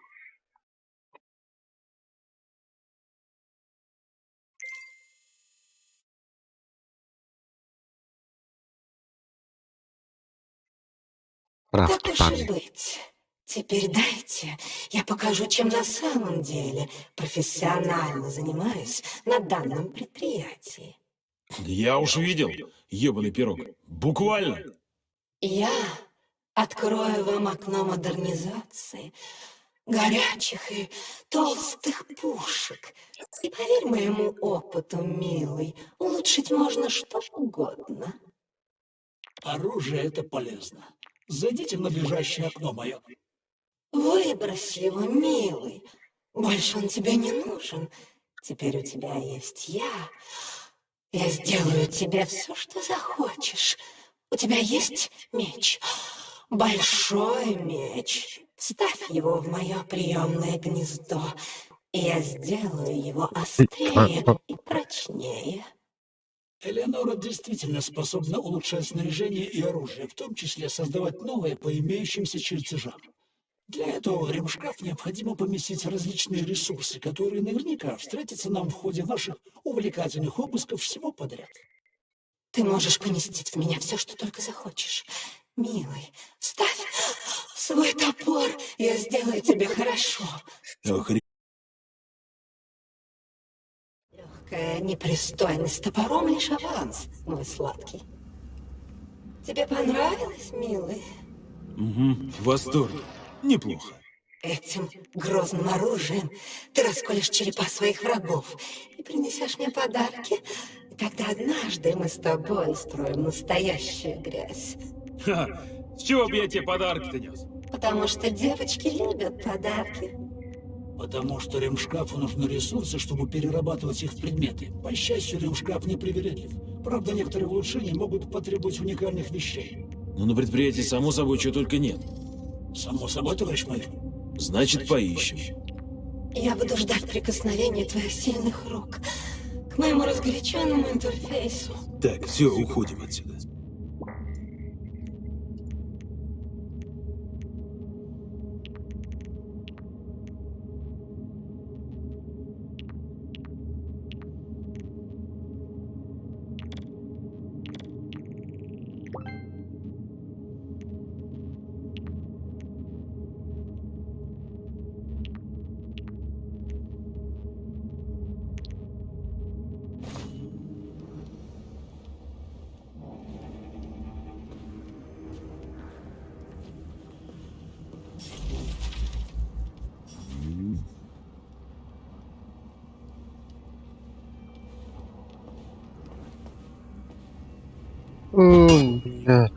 Speaker 2: Так уж и быть. Теперь дайте, я покажу, чем на самом деле профессионально занимаюсь на данном предприятии.
Speaker 4: Я уж видел, ебаный пирог. Буквально.
Speaker 2: Я Открою вам окно модернизации, горячих и толстых пушек. И поверь моему опыту, милый, улучшить можно что угодно.
Speaker 7: Оружие — это полезно. Зайдите в надлежащее окно мое.
Speaker 2: Выбрось его, милый. Больше он тебе не нужен. Теперь у тебя есть я. Я сделаю тебе все, что захочешь. У тебя есть меч? Большой меч. Вставь его в мое приемное гнездо, и я сделаю его острее и прочнее.
Speaker 7: Элеонора действительно способна улучшать снаряжение и оружие, в том числе создавать новое по имеющимся чертежам. Для этого в ремшкаф необходимо поместить различные ресурсы, которые наверняка встретятся нам в ходе наших увлекательных обысков всего подряд.
Speaker 2: Ты можешь поместить в меня все, что только захочешь. Милый, вставь свой топор, я сделаю тебе хорошо. Легкая непристойность с топором лишь аванс, мой сладкий. Тебе понравилось, милый?
Speaker 4: Угу, восторг. Неплохо.
Speaker 2: Этим грозным оружием ты расколешь черепа своих врагов и принесешь мне подарки. И тогда однажды мы с тобой устроим настоящую грязь.
Speaker 4: Ха, с чего бы я тебе подарки-то нес?
Speaker 2: Потому что девочки любят подарки.
Speaker 7: Потому что ремшкафу нужны ресурсы, чтобы перерабатывать их в предметы. По счастью, ремшкаф не привередлив. Правда, некоторые улучшения могут потребовать уникальных вещей.
Speaker 4: Но на предприятии, само собой, чего только нет.
Speaker 7: Само собой, товарищ майор.
Speaker 4: Значит, поищем.
Speaker 2: Я буду ждать прикосновения твоих сильных рук к моему разгоряченному интерфейсу.
Speaker 4: Так, все, уходим отсюда.
Speaker 1: Блядь.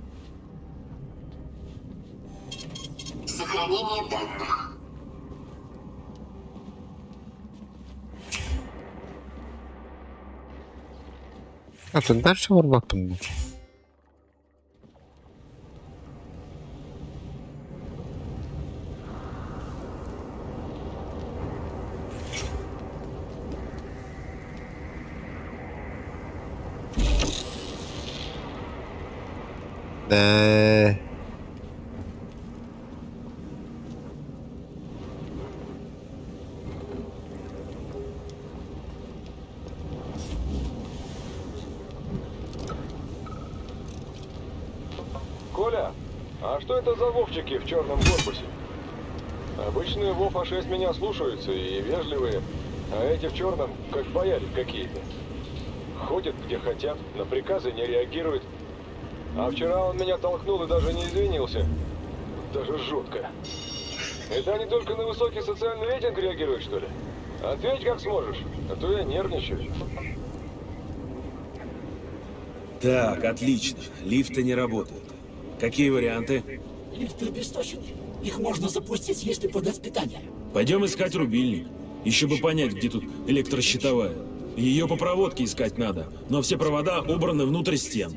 Speaker 2: Сохранение данных.
Speaker 1: А тут дальше варбатом был. Да.
Speaker 13: Коля, а что это за вовчики в черном корпусе? Обычные ВОВ А6 меня слушаются и вежливые, а эти в черном как бояре какие-то. Ходят где хотят, на приказы не реагируют. А вчера он меня толкнул и даже не извинился. Даже жутко. Это они только на высокий социальный рейтинг реагируют, что ли? Ответь как сможешь, а то я нервничаю.
Speaker 4: Так, отлично. Лифты не работают. Какие варианты?
Speaker 7: Лифты обесточены. Их можно запустить, если подать питание.
Speaker 4: Пойдем искать рубильник. Еще бы понять, где тут электрощитовая. Ее по проводке искать надо, но все провода убраны внутрь стен.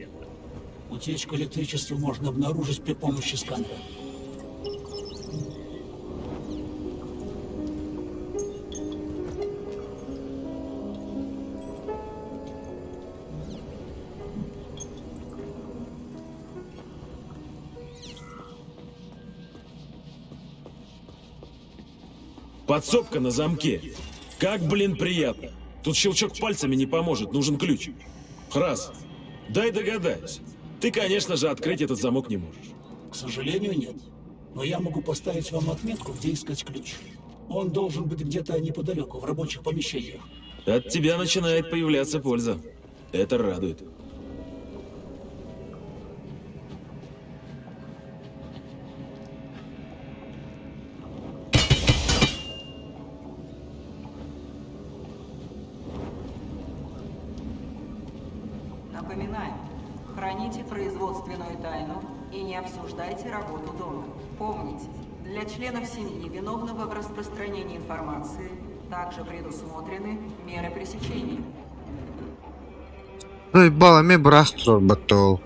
Speaker 7: Утечку электричества можно обнаружить при помощи сканера.
Speaker 4: Подсобка на замке. Как, блин, приятно. Тут щелчок пальцами не поможет, нужен ключ. Храс, дай догадаюсь. Ты, конечно же, открыть этот замок не можешь.
Speaker 7: К сожалению, нет. Но я могу поставить вам отметку, где искать ключ. Он должен быть где-то неподалеку, в рабочих помещениях.
Speaker 4: От тебя начинает появляться польза. Это радует.
Speaker 16: Напоминаю, храните производственную тайну и не обсуждайте работу дома. Помните, для членов семьи, виновного в распространении информации, также предусмотрены меры пресечения.
Speaker 1: Ой, балами брастро батол.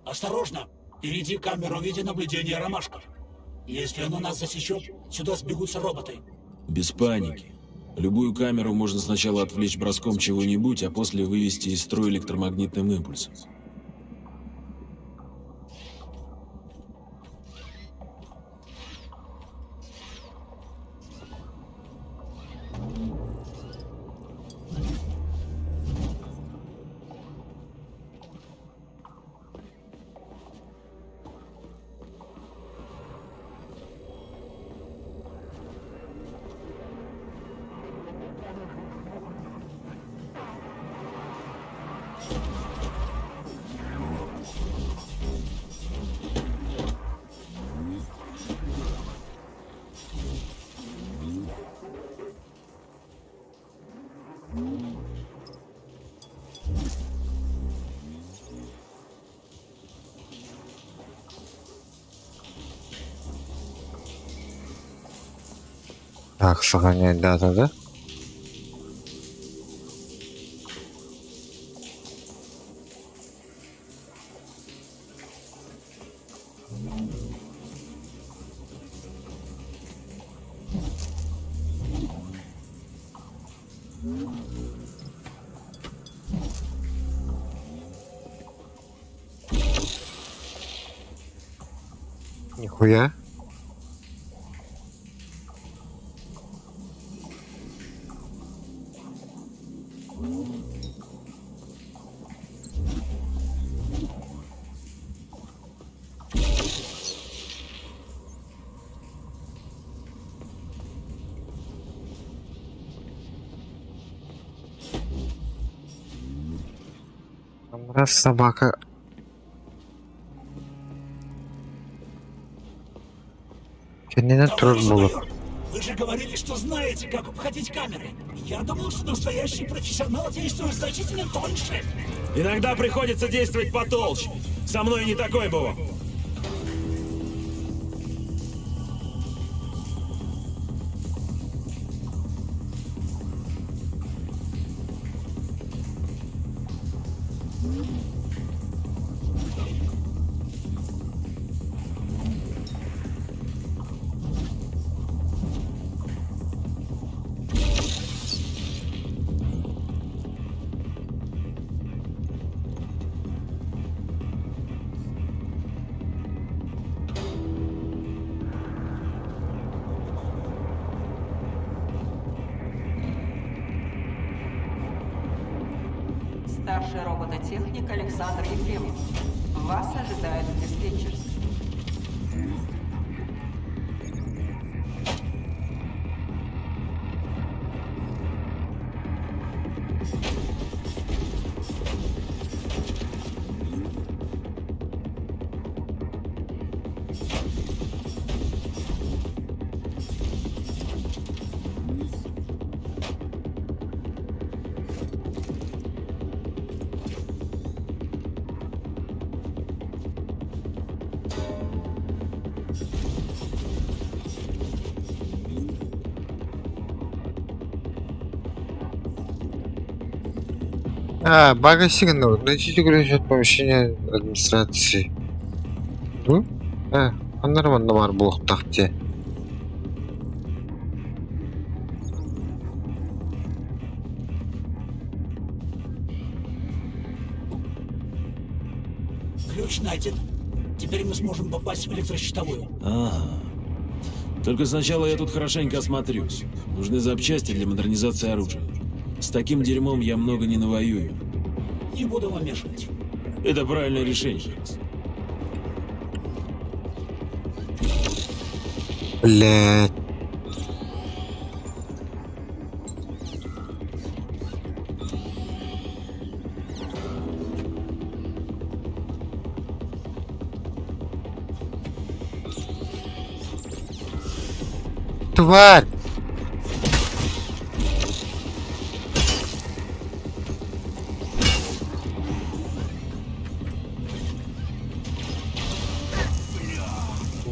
Speaker 7: Осторожно! Впереди камера видеонаблюдения «Ромашка». Если она нас засечет, сюда сбегутся роботы.
Speaker 4: Без паники. Любую камеру можно сначала отвлечь броском чего-нибудь, а после вывести из строя электромагнитным импульсом.
Speaker 1: Так, сохранять дата, да? Нихуя. Раз собака. Kendine troll bulup.
Speaker 7: Вы же говорили, что знаете, как обходить камеры. Я думал, что настоящий профессионал действует значительно тоньше.
Speaker 4: Иногда приходится действовать потолще. Со мной не такой был.
Speaker 16: Старший робототехник Александр Ефремов. Вас ожидает в диспетчерской.
Speaker 1: Бага сигнал. Найдите ключ от помещения администрации. Ну? Нормально бар блоктахте.
Speaker 7: Ключ найден. Теперь мы сможем попасть в электрощитовую.
Speaker 4: Ага. Только сначала я тут хорошенько осмотрюсь. Нужны запчасти для модернизации оружия. С таким дерьмом я много не навоюю.
Speaker 7: Не буду вам мешать.
Speaker 4: Это правильное решение.
Speaker 1: Блядь. тварь!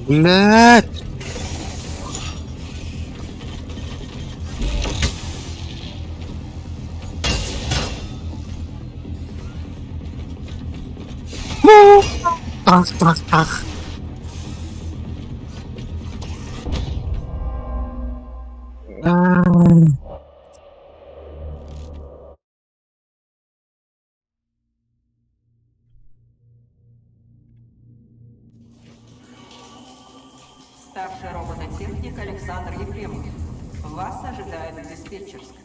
Speaker 1: Блядь! Ах.
Speaker 16: Старший робототехник Александр Ефремов. Вас ожидает в диспетчерской.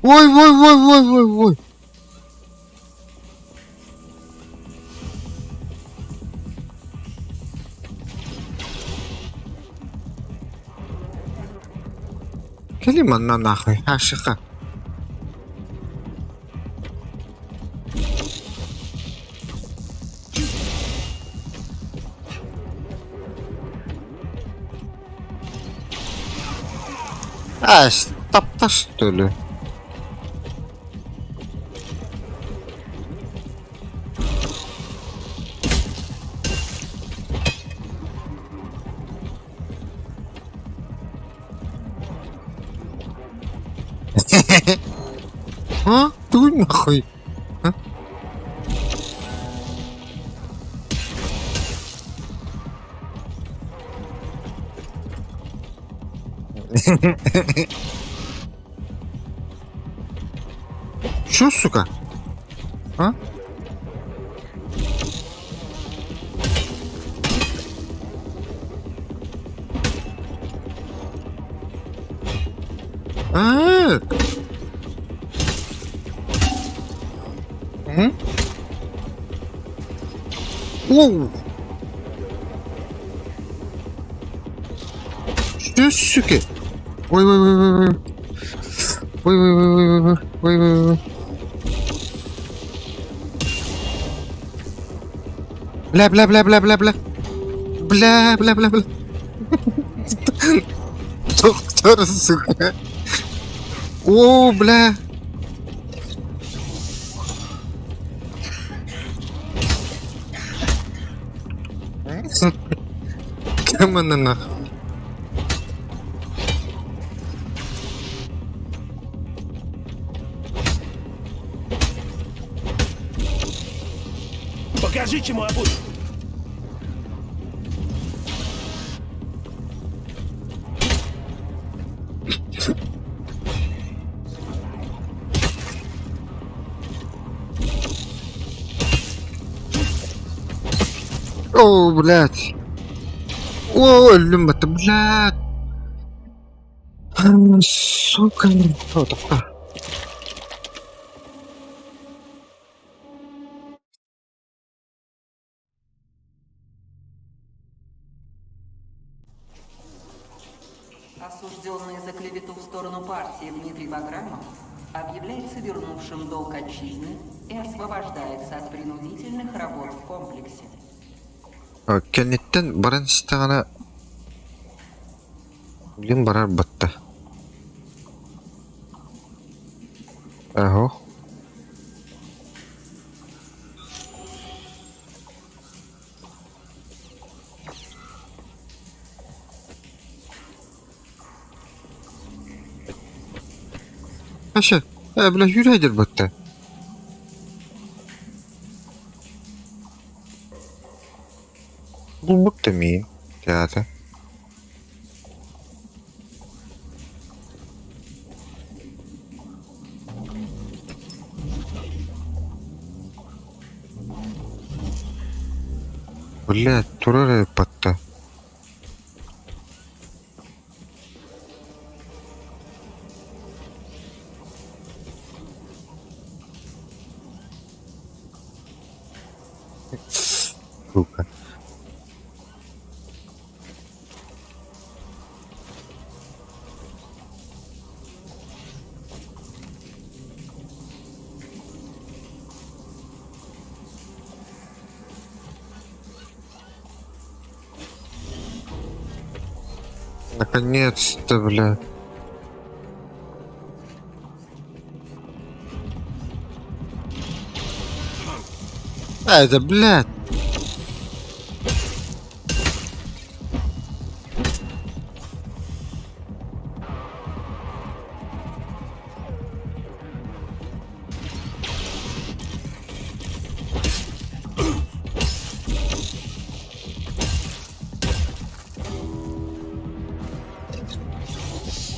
Speaker 1: Ой. Калиманна нахуй, ашиха. Стопта что ли? А? Дуй нахуй. А? Чё, сука? А? Оу! Что, суки? Ой. Бля. Доктор, сука. О, бля. Камана нахуй.
Speaker 4: Покажи, чему обуть.
Speaker 1: О, блядь. О, люмба-то, блядь. Сука. О, такое.
Speaker 16: Осужденный за клевету в сторону партии Дмитрий Баграмов объявляется вернувшим долг отчизны и освобождается от принудительных работ в комплексе.
Speaker 1: Кенеттен барынстағана білім барар бытты. Ахо. Aşağı. Bile yürüyedir bıttı. Bulmak da mıyım? Teatı. Блядь, турары быттı. Сука. Наконец-то, бля. Да, блядь.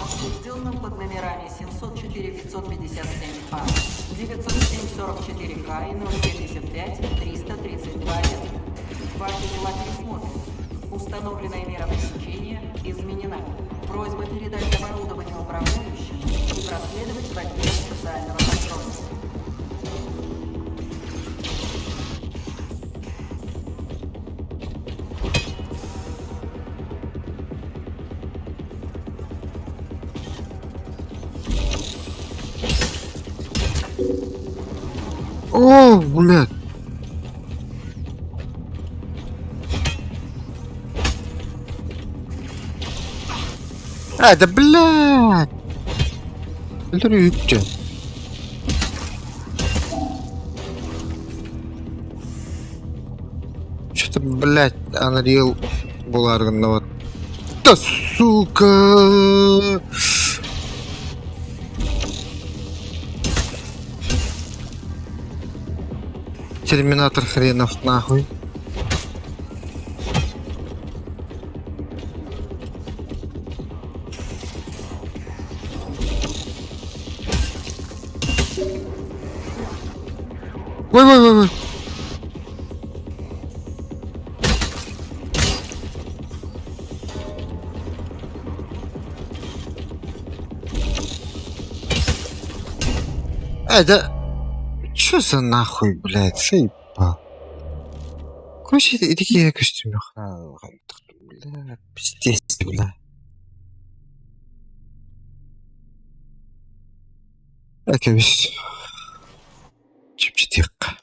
Speaker 16: Осужденным под номерами 704-557А, 907-44К и 075-332 Ваши дела пересмотрены. Установленная мера пресечения изменена. Просьба передать оборудование управляющим и проследовать в отдел социального контроля.
Speaker 1: О, блядь. Да, блядь. Лрюкте. Что-то, блядь, Unreal буларганного. Да, сука. Терминатор хренов нахуй. Ой. Да... Чё за нахуй, блядь, заебал. Короче, и такие костюмы. Бля, пиздец, бля. Так, я весь... Чип-четырка.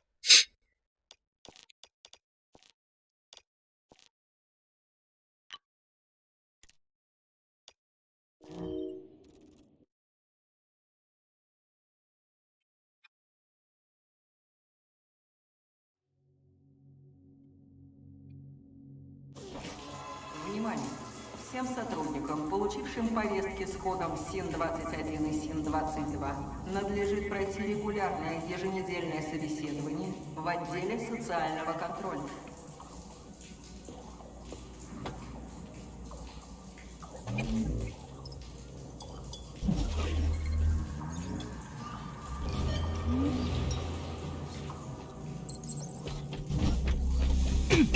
Speaker 16: Внимание! Всем сотрудникам, получившим повестки с кодом СИН-21 и СИН-22, надлежит пройти регулярное еженедельное собеседование в отделе социального контроля.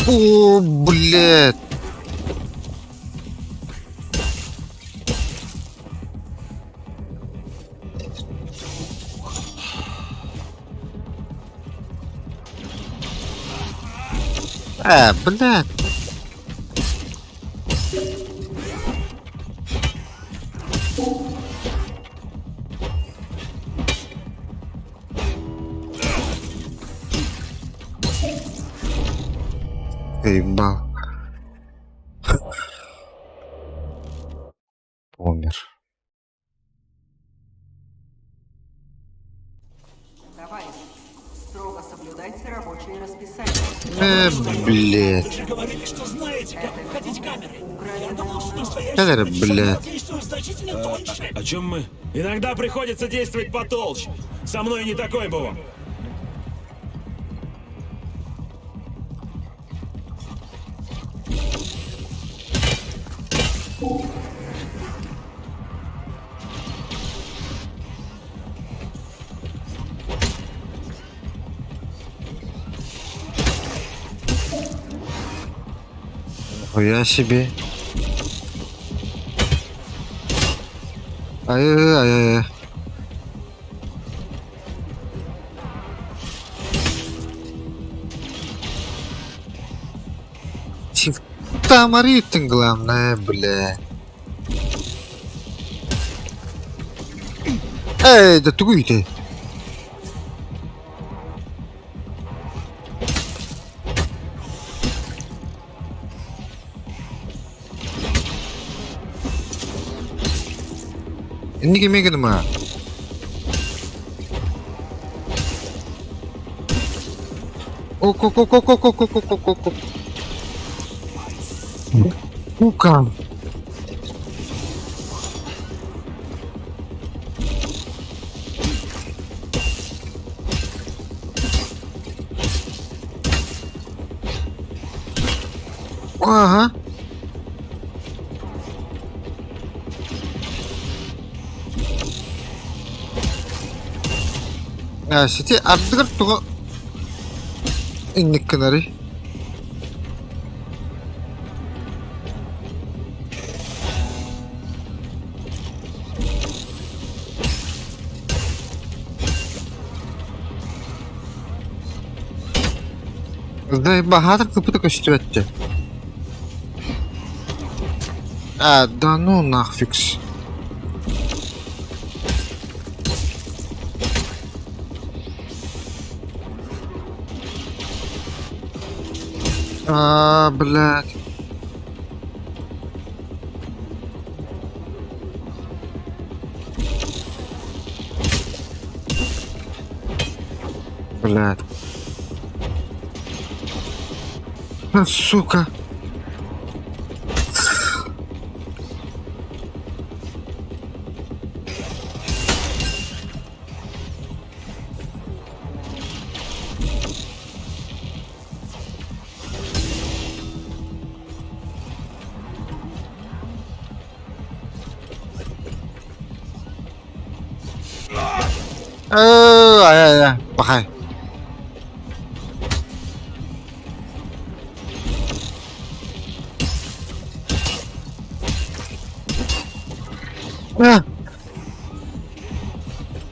Speaker 1: О, блядь. Блядь. Ебал. Помер.
Speaker 16: Товарищ, строго соблюдайте рабочие расписания.
Speaker 1: Блядь.
Speaker 7: Вы же говорили, что знаете, как обходить камеры. Я думал, что
Speaker 1: Камеры, блядь.
Speaker 7: действует значительно тоньше.
Speaker 4: О чем мы? Иногда приходится действовать потолще. Со мной не такой было.
Speaker 1: Хуя себе. Ай-яй-яй. Там рейтинг главное, бля. Да тугуй ты. Ini gimana gitu mah? Oh, kok. Bukan. Wah. Nah, sih ada kan tuh ini kenari. Дай багато хто таке щастя. А, да ну нафикс. А, блядь. Блядь. А, сука. Ай, пахай.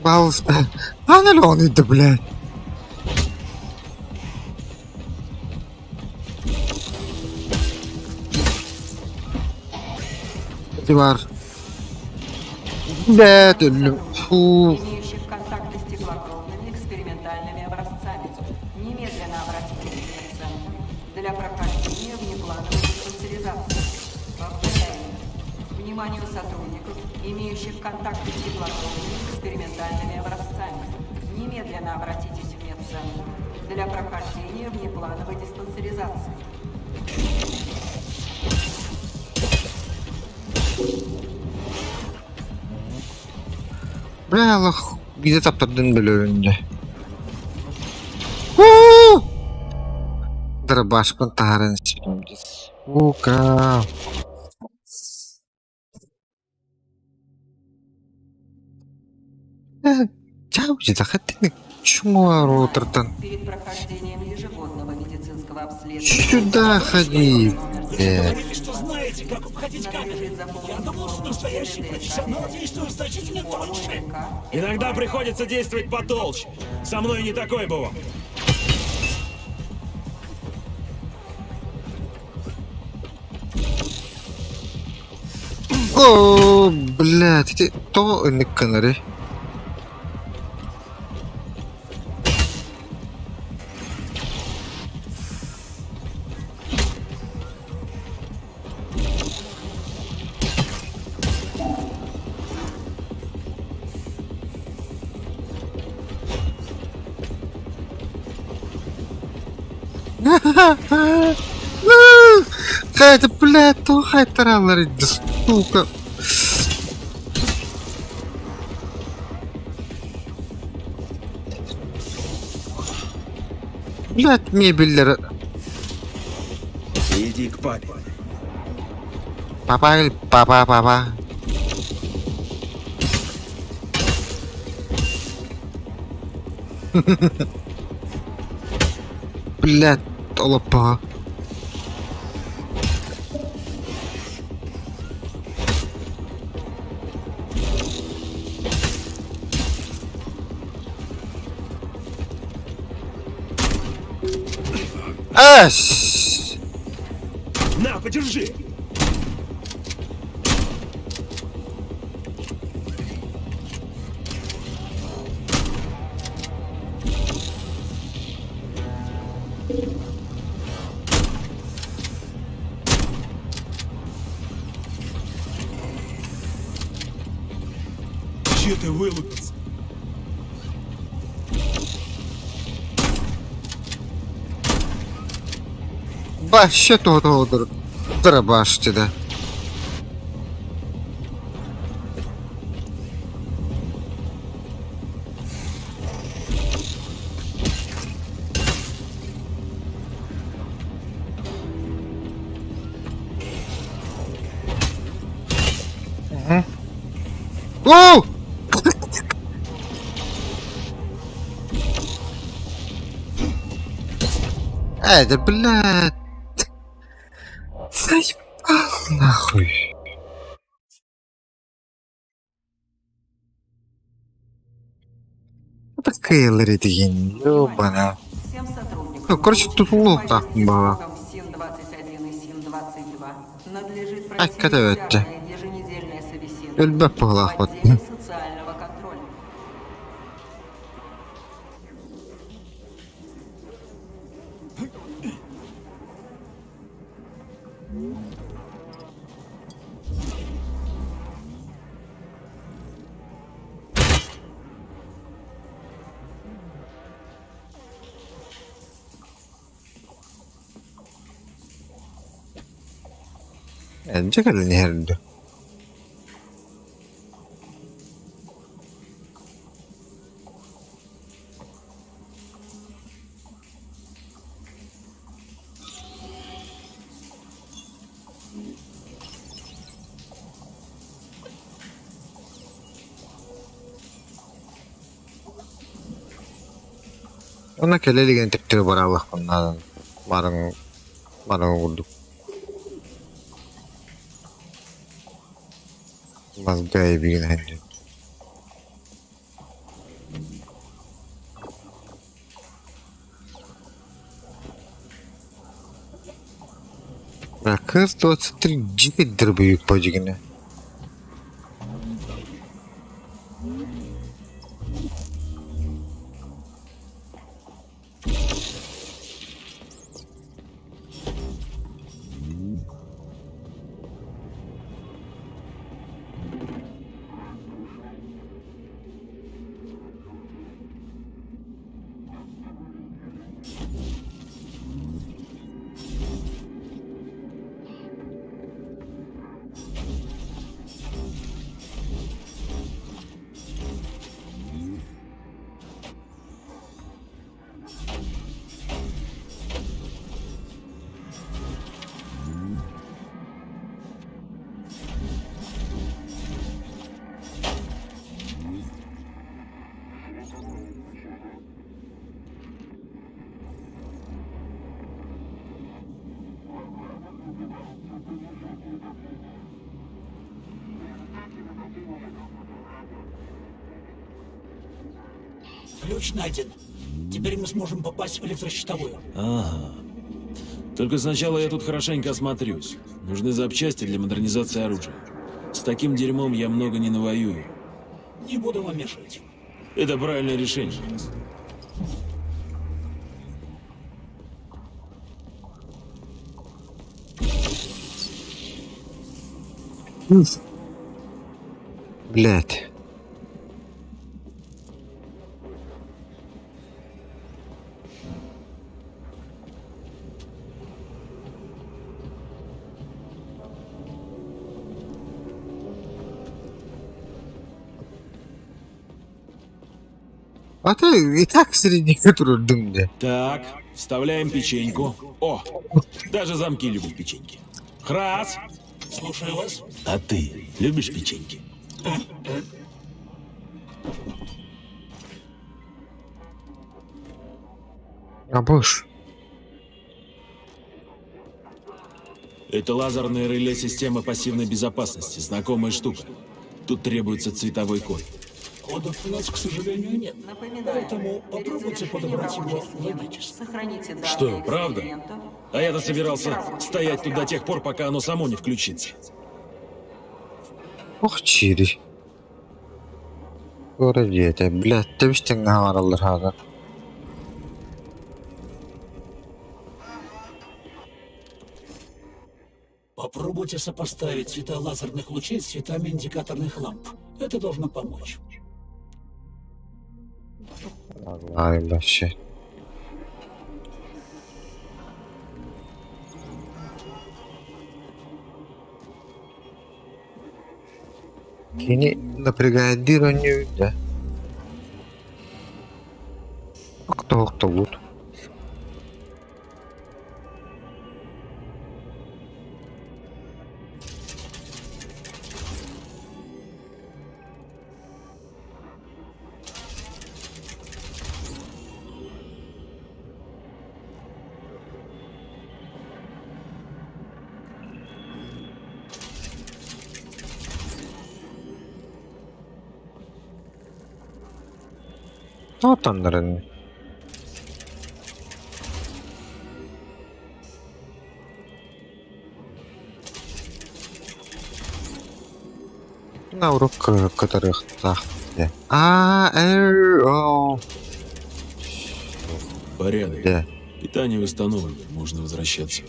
Speaker 1: Балс. А, налёный, да, блядь. Дивар. Да, ты, фу.
Speaker 16: Имеющих контакты с теплокровными экспериментальными образцами. Немедленно обратитесь в центр для прохождения внеплановой диспансеризации. Повторяю. Вниманию сотрудников, имеющих контакты с теплокровными экспериментальными образцами. Немедленно обратитесь в медцентр для прохождения внеплановой диспансеризации.
Speaker 1: Бля, лох, где-то поддын бөлігінде. Дырбаш пантарын сипімдес. Сука. Чаузи, захотели чмо роутертан.
Speaker 16: Перед прохождением ежегодного медицинского обследования.
Speaker 1: Сюда ходи.
Speaker 7: Что знаете, как обходить камеры? Я думал, что настоящий профессионал действует значительно тоньше.
Speaker 4: Иногда приходится действовать потолще. Со мной не такое было.
Speaker 1: О, блядь, это то не канари. Хайда, блядь, то хайтералар, сука. Блядь, мебель.
Speaker 4: Иди к папе.
Speaker 1: Папа, папа. Блядь, толпа. Ась!
Speaker 4: На, подержи! где ты вылупился?
Speaker 1: Вообще того дробашьте, да. Оу! Да блядь. Заебал нахуй. Это Кейлори деген, ёбана.
Speaker 16: Всем сотрудникам,
Speaker 1: Ну, короче, тут лох так было.
Speaker 16: СИН-21 и СИН-22 надлежит
Speaker 1: Ай,
Speaker 16: пройти
Speaker 1: когда это?
Speaker 16: регулярное еженедельное совещание
Speaker 1: Эльба погла,
Speaker 16: в
Speaker 1: вот.
Speaker 16: отделе социального контроля.
Speaker 1: Jangan lihat. Ona kelleligini teptirip baralıq bunlardan. Barın vurduk. Mazgaya bir gün hence. Kız 23 jigitdir büyük bacıgını.
Speaker 7: Ключ найден. Теперь мы сможем попасть в электрощитовую.
Speaker 4: Ага. Только сначала я тут хорошенько осмотрюсь. Нужны запчасти для модернизации оружия. С таким дерьмом я много не навоюю.
Speaker 7: Не буду вам мешать.
Speaker 4: Это правильное решение.
Speaker 1: Блядь. А ты и так среди которых дым-то.
Speaker 4: Так, вставляем печеньку. О, даже замки любят печеньки. Храс!
Speaker 7: Слушаю вас.
Speaker 4: А ты любишь печеньки?
Speaker 1: А Бош.
Speaker 4: Это лазерное реле системы пассивной безопасности. Знакомая штука. Тут требуется цветовой код.
Speaker 7: Кодов у нас, к сожалению, нет.
Speaker 16: Напоминаю,
Speaker 7: Поэтому попробуйте подобрать его в Эдакис.
Speaker 16: Сохраните данные
Speaker 4: Что, правда?
Speaker 16: экспериментов.
Speaker 4: А я-то собирался стоять тут до тех пор, пока оно само не включится.
Speaker 1: Ох, чири. Вроде это, блядь, ты встиг нагаралар хазар.
Speaker 7: Попробуйте сопоставить цвета лазерных лучей с цветами индикаторных ламп. Это должно помочь.
Speaker 1: Vallahi вообще. Kini напрягает иронию, да? А кто вот? Вот он, наверное. На урок, которых так.
Speaker 4: Порядок.
Speaker 1: Да.
Speaker 4: Питание восстановлено, можно возвращаться.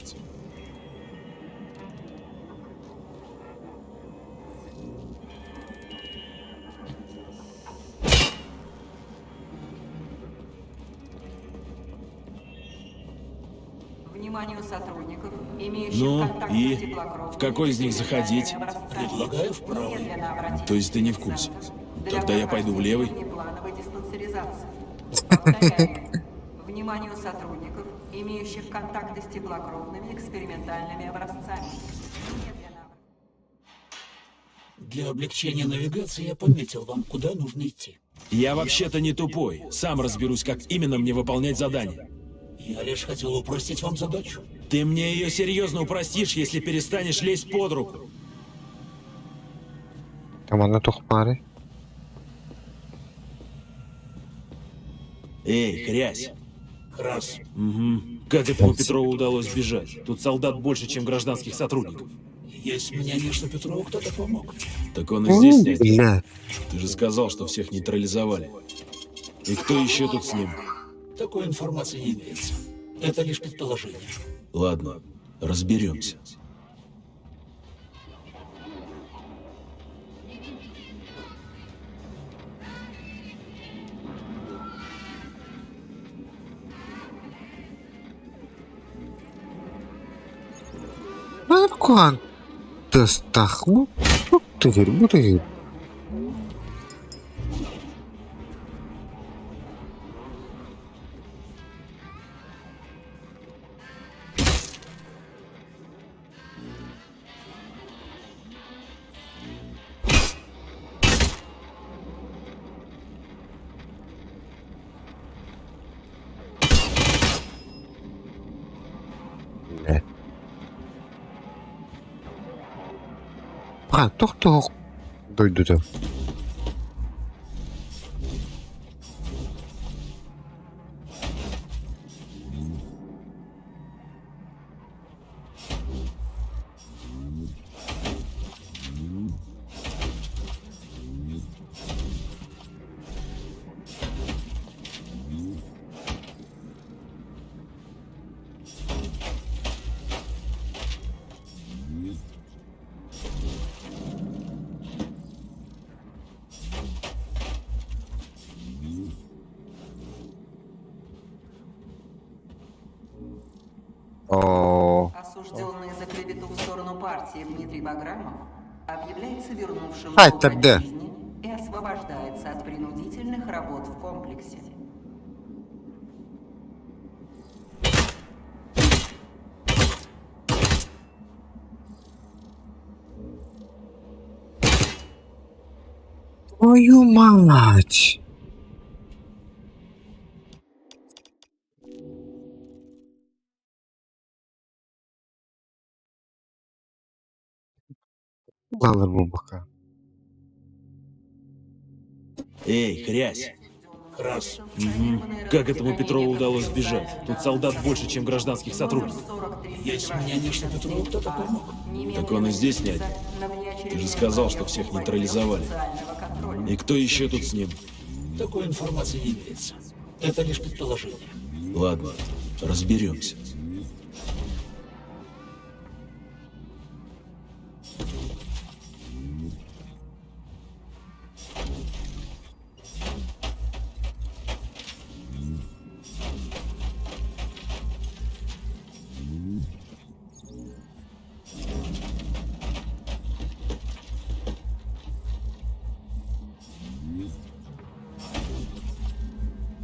Speaker 16: Вниманию сотрудников, имеющих
Speaker 4: Ну,
Speaker 16: контакт
Speaker 4: и
Speaker 16: с теплокровными
Speaker 4: в какой из них заходить?
Speaker 7: Предлагаю в правый.
Speaker 16: Немедленно обратиться
Speaker 4: То есть ты не в курсе?
Speaker 16: для
Speaker 4: Тогда я пойду в левый.
Speaker 16: внеплановой диспансеризации. Повторяю. Вниманию сотрудников, имеющих контакты с теплокровными экспериментальными образцами. Немедленно.
Speaker 7: Для облегчения навигации я пометил вам, куда нужно идти.
Speaker 4: Я вообще-то не тупой. Сам разберусь, как именно мне выполнять задание.
Speaker 7: Я лишь хотел упростить вам задачу.
Speaker 4: Ты мне ее серьезно упростишь, если перестанешь лезть под руку.
Speaker 1: Там она toch пари.
Speaker 4: Эй, хрясь.
Speaker 7: Раз.
Speaker 4: Угу. Как этому Петрову удалось сбежать? Тут солдат больше, чем гражданских сотрудников.
Speaker 7: Есть мнение, что Петрову кто-то помог.
Speaker 4: Так он и здесь снять.
Speaker 1: Бля.
Speaker 4: Ты же сказал, что всех нейтрализовали. И кто еще тут с ним?
Speaker 7: Такой информации не имеется. Это лишь предположение.
Speaker 4: Ладно, разберемся.
Speaker 1: Quantas tahmu? Butir. Toch duydu da.
Speaker 16: Осужденный за клевету в сторону партии Дмитрий Баграмов объявляется вернувшим
Speaker 1: Ай,
Speaker 16: к
Speaker 1: тогда.
Speaker 16: жизни и освобождается от принудительных работ в комплексе.
Speaker 1: Твою мать! Ладно, бабака.
Speaker 4: Эй, хрясь.
Speaker 7: Раз.
Speaker 4: Угу. Как этому Петрову удалось сбежать? Тут солдат больше, чем гражданских сотрудников.
Speaker 7: Есть мнение, что Петрову кто-то помог.
Speaker 4: Так он и здесь снять. Ты же сказал, что всех нейтрализовали. И кто еще тут с ним?
Speaker 7: Такой информации не имеется. Это лишь предположение.
Speaker 4: Ладно, разберемся.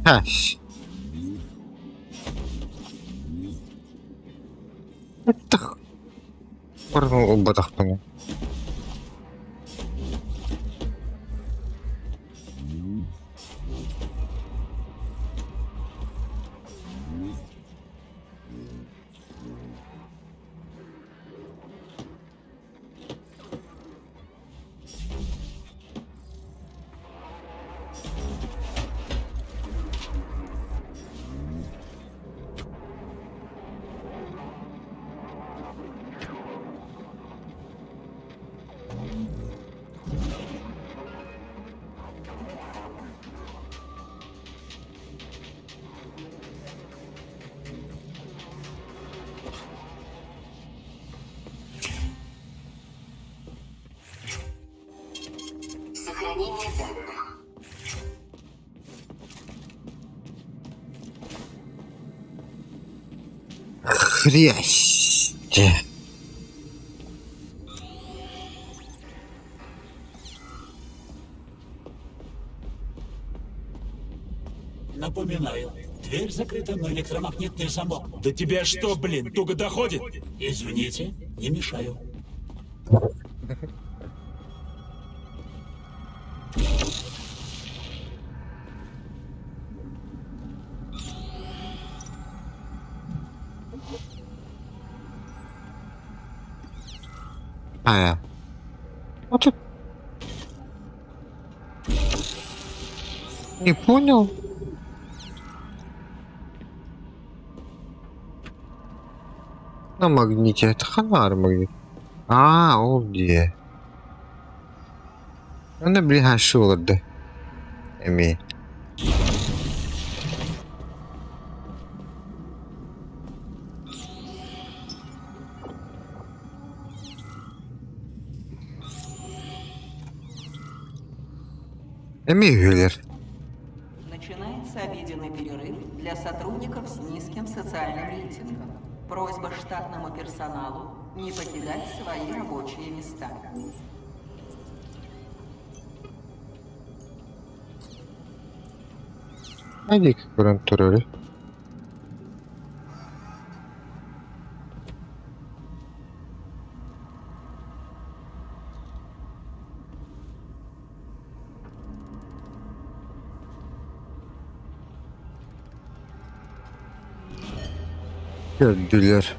Speaker 1: Хаш. Это... Порнул ботах понял.
Speaker 2: Сохранение данных.
Speaker 1: Хрясьте.
Speaker 7: Напоминаю, дверь закрыта на электромагнитный замок.
Speaker 4: До тебя что, блин, туго доходит?
Speaker 7: Извините, не мешаю.
Speaker 1: Вот это... Не понял. На магните, это ханар магнит. О где? Она ближайшего да. Эми. Гюллер.
Speaker 16: Начинается обеденный перерыв для сотрудников с низким социальным рейтингом. Просьба штатному персоналу не покидать свои рабочие места.
Speaker 1: Найди конкурентуры. Gördüler.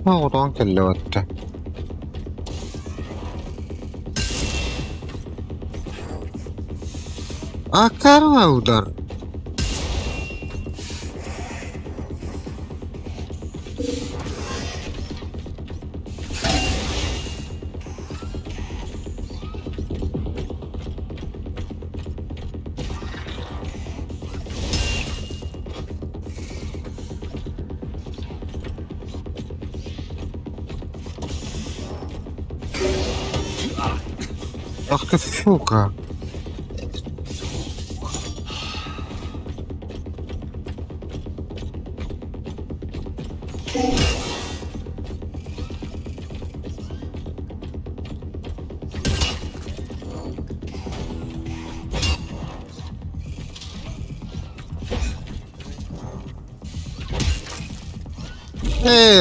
Speaker 1: Oradan kellevattı. Karma udar. Ах ты сука.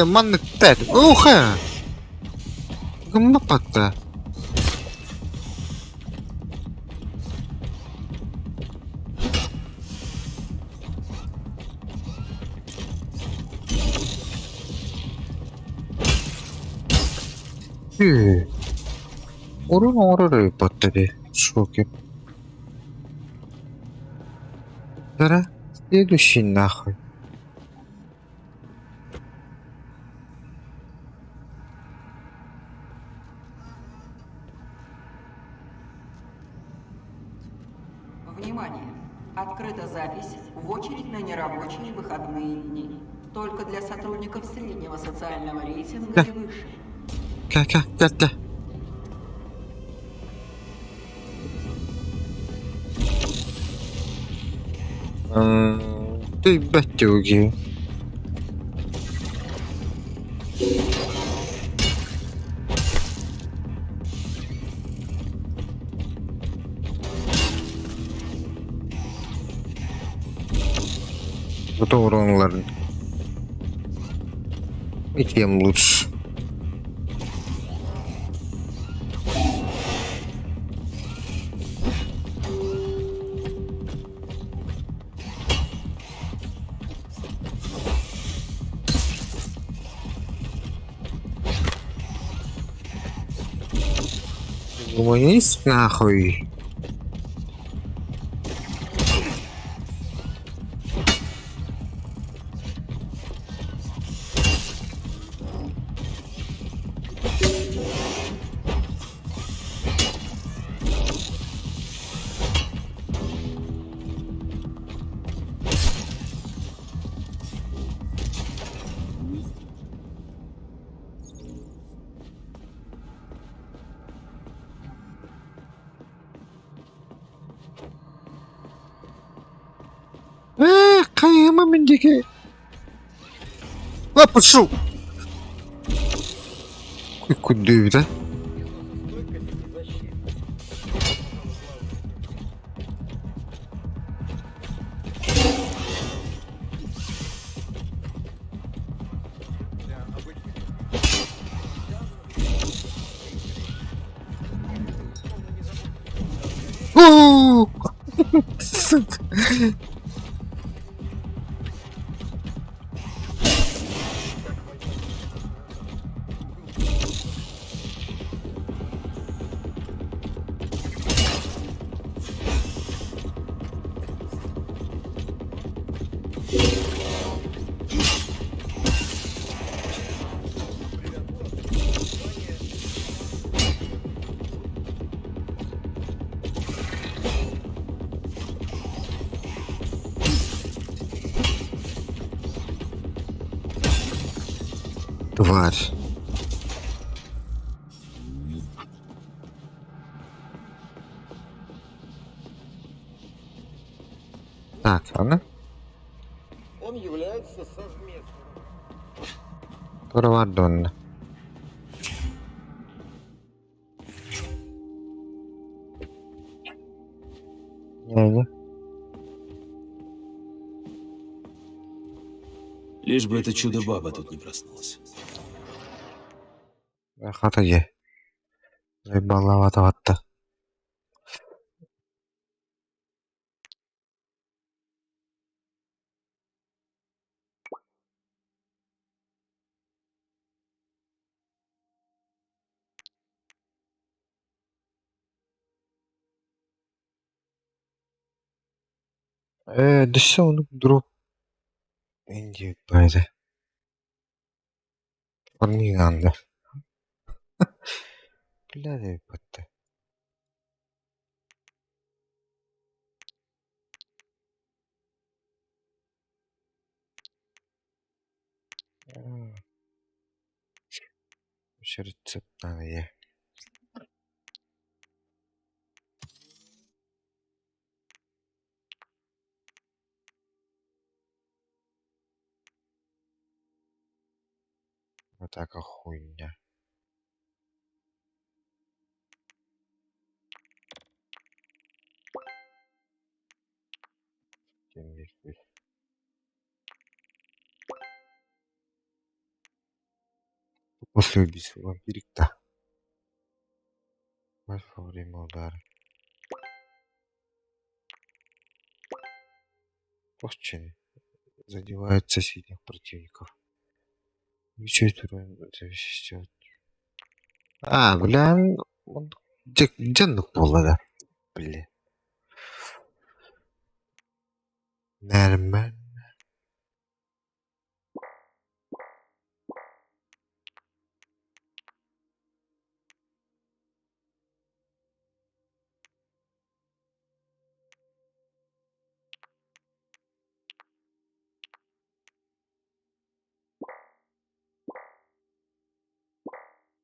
Speaker 1: Манны тет. Уха. Гмапата. Урон потери. Шоки. Дара, следующий нахуй.
Speaker 16: Внимание! Открыта запись в очередь на нерабочие выходные дни. Только для сотрудников среднего социального рейтинга и выше.
Speaker 1: Как-как-как-то. Ты батюги. Bütün oranların. İkiyem lütfen. Гуманист нахуй. Кайма мендики. А, пошел. Куда это? Сука. Тварь. Так, ладно.
Speaker 11: Он является совместным.
Speaker 1: Правадонна. Не-не.
Speaker 4: Лишь бы эта чудо-баба тут не проснулась.
Speaker 1: Хата є. Заебаловато. Düşse onu drop. İnce böyle. Formiganda. Bля, патта. Еще рецепт надо є. Вот такая хуйня. После убийства вампирика. Во время удара. Площадь задевает соседних противников. Увеличивает уровень зависимости от... А, бля, где на пола, да? Бля. Нормально.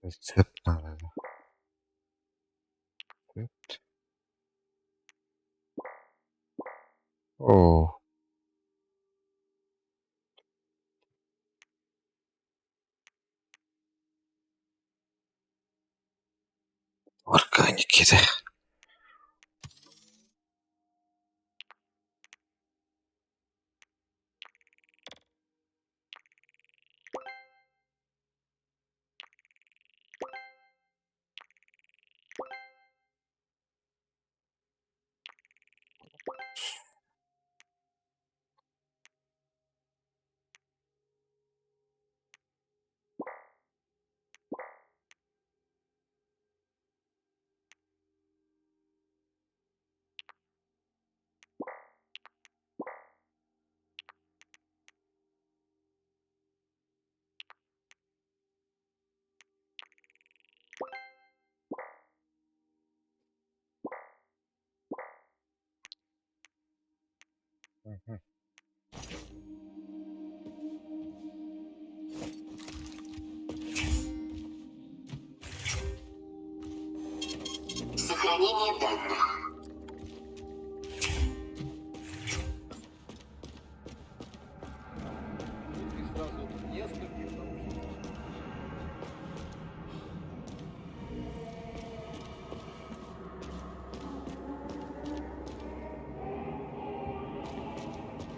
Speaker 1: Рецепт надо. Рецепт. О. Органики, да.
Speaker 2: Сохранение данных.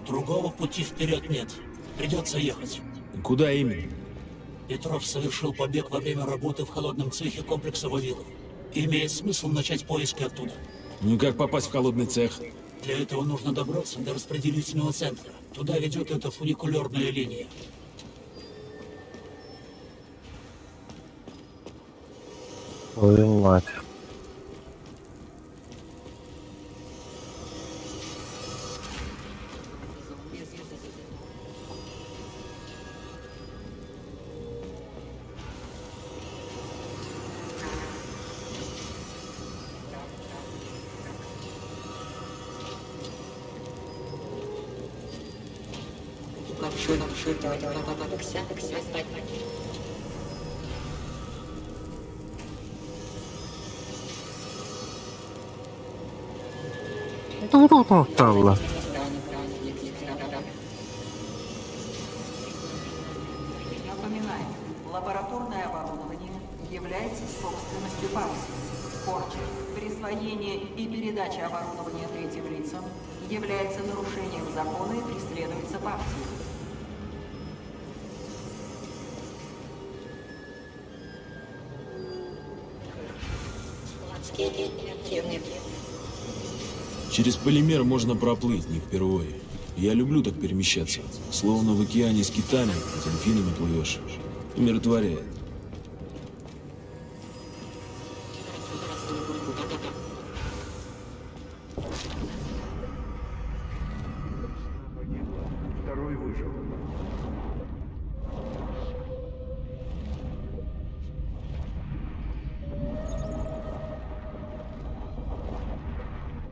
Speaker 7: Другого пути вперед нет. Придется ехать.
Speaker 4: Куда именно?
Speaker 7: Петров совершил побег во время работы в холодном цехе комплекса Вавилов. Имеет смысл начать поиски оттуда.
Speaker 4: Ну и как попасть в холодный цех?
Speaker 7: Для этого нужно добраться до распределительного центра. Туда ведет эта фуникулерная линия.
Speaker 1: Ой, мать. Талла.
Speaker 16: Напоминаем, лабораторное оборудование является собственностью партии. Порча, присвоение и передача оборудования третьим лицам является нарушением закона и преследуется партией.
Speaker 4: Через полимер можно проплыть, не впервые. Я люблю так перемещаться. Словно в океане с китами, дельфинами плывешь. Умиротворяет.
Speaker 11: Второй выжил.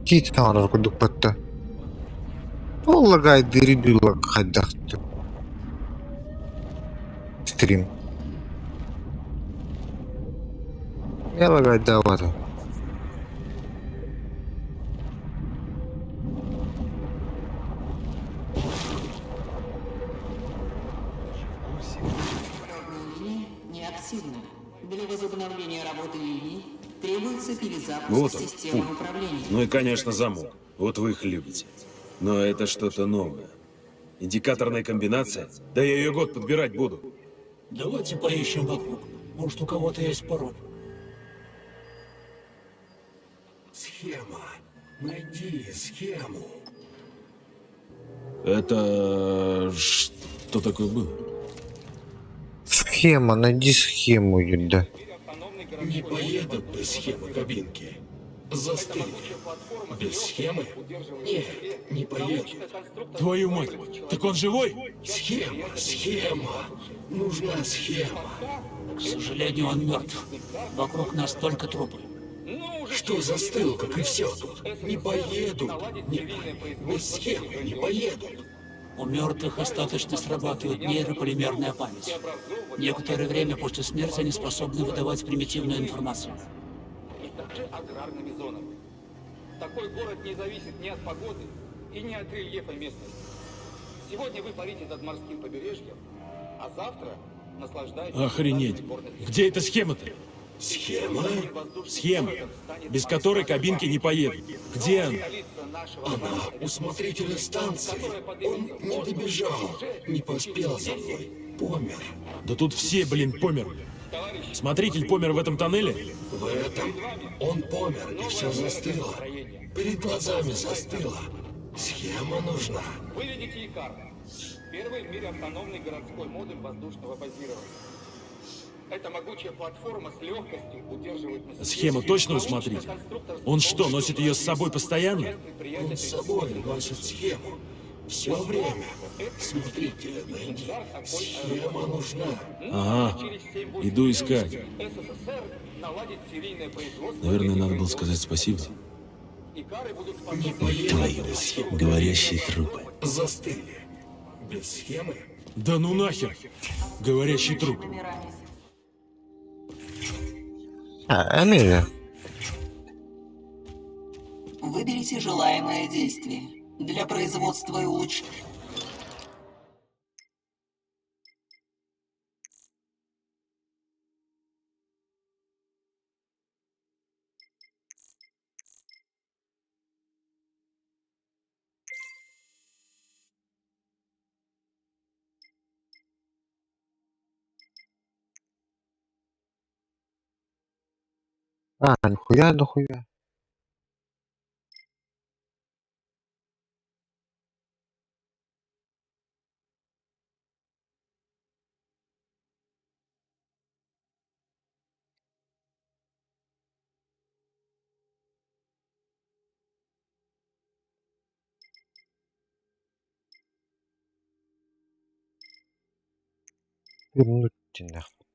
Speaker 1: Кит таныр кудук батта. Оллагай диридула хайдахты. Стрим. Я лагай давата.
Speaker 12: Неактивно. Для возобновления работы линии требуется перезапуск
Speaker 4: Вот он.
Speaker 12: системы
Speaker 4: Фу.
Speaker 12: управления.
Speaker 4: Ну и, конечно, замок. Вот вы их любите. Но это что-то новое. Индикаторная комбинация? Да я ее год подбирать буду.
Speaker 7: Давайте поищем вокруг. Может, у кого-то есть пароль.
Speaker 5: Схема. Найди схему.
Speaker 4: Это... что такое было?
Speaker 1: Схема, найди схему, Юда.
Speaker 5: Не поедут без схемы кабинки. Застыли. Без схемы? Нет, не поедут.
Speaker 4: Твою мать, так он живой?
Speaker 5: Схема. Нужна схема.
Speaker 7: К сожалению, он мертв. Вокруг нас только трупы.
Speaker 5: Что застыл, как и все тут? Не поедут. Без схемы не поедут.
Speaker 7: У мертвых остаточно срабатывает нейрополимерная память. Некоторое время после смерти они способны выдавать примитивную информацию.
Speaker 11: И также аграрными зонами. Такой город не зависит ни от погоды и ни от рельефа местности. Сегодня вы парите над морским побережьем, а завтра наслаждаетесь...
Speaker 4: Охренеть. Где эта схема-то?
Speaker 5: Схема?
Speaker 4: Схема, без которой кабинки не поедут. Где она?
Speaker 5: Она у смотрителя станции. Он не добежал, не поспел за мной. Помер.
Speaker 4: Да тут все, блин, померли. Смотритель помер в этом тоннеле?
Speaker 5: В этом он помер, и все застыло. Перед глазами застыло. Схема нужна.
Speaker 11: Вы видите Икар. Первый в мире автономный городской модуль воздушного базирования. Эта могучая платформа с легкостью удерживает на себе...
Speaker 4: Схема точно у смотрителя? Он что, носит ее с собой постоянно?
Speaker 5: Он с собой носит схему. Все время. Смотрителя найди. Схема нужна.
Speaker 4: Ага, иду искать.
Speaker 11: СССР наладит серийное производство...
Speaker 4: Наверное, надо было сказать спасибо.
Speaker 7: и кары будут
Speaker 4: Твои говорящие трупы.
Speaker 7: Застыли. Без схемы.
Speaker 4: Да ну нахер! Говорящий труп.
Speaker 1: Эмилия.
Speaker 12: Выберите желаемое действие. Для производства и улучшения.
Speaker 1: Нихуя. Вернуть нахуй.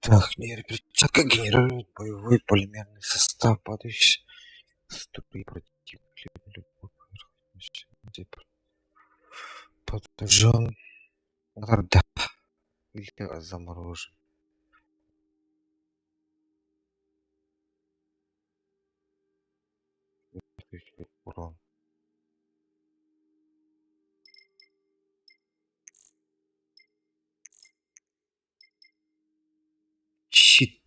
Speaker 1: Так, нейроперчатка генерирует боевой полимерный состав, падающий ступи против любой поверхности, где подожжен, да, или заморожен. Урон. Щит.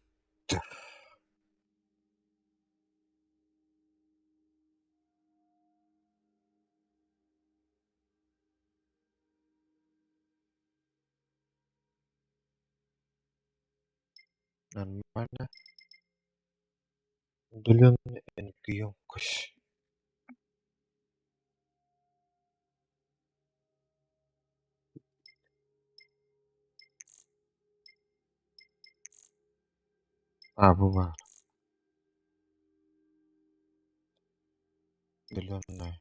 Speaker 1: Нормально. Удаленная энергоемкость. Бывает. Удаленная.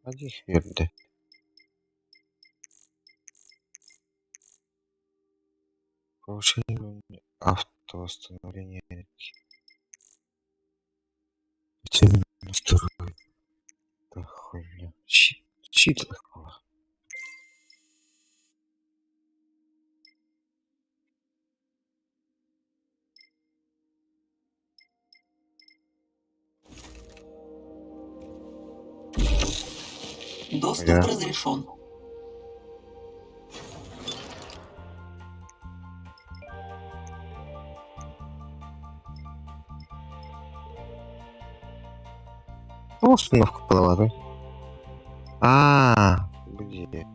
Speaker 1: Один хверды. Повышение автовосстановления энергии. Настрой. Да хуйня. Щит легко.
Speaker 12: Доступ разрешен.
Speaker 1: Установка была, да? Где?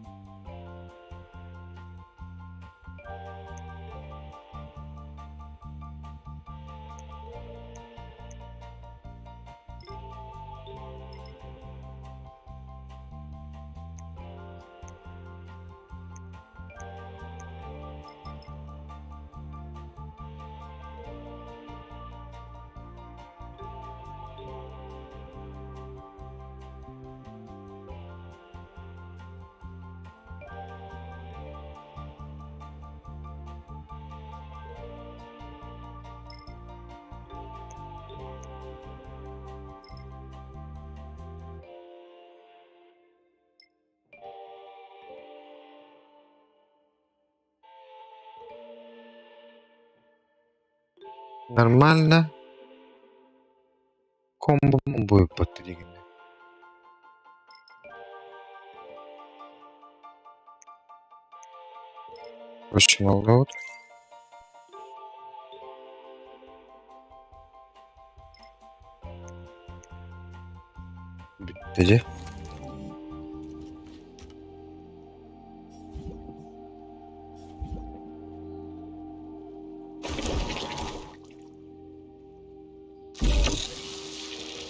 Speaker 1: Нормально. комбо будет потребен. Очень много. Bitti.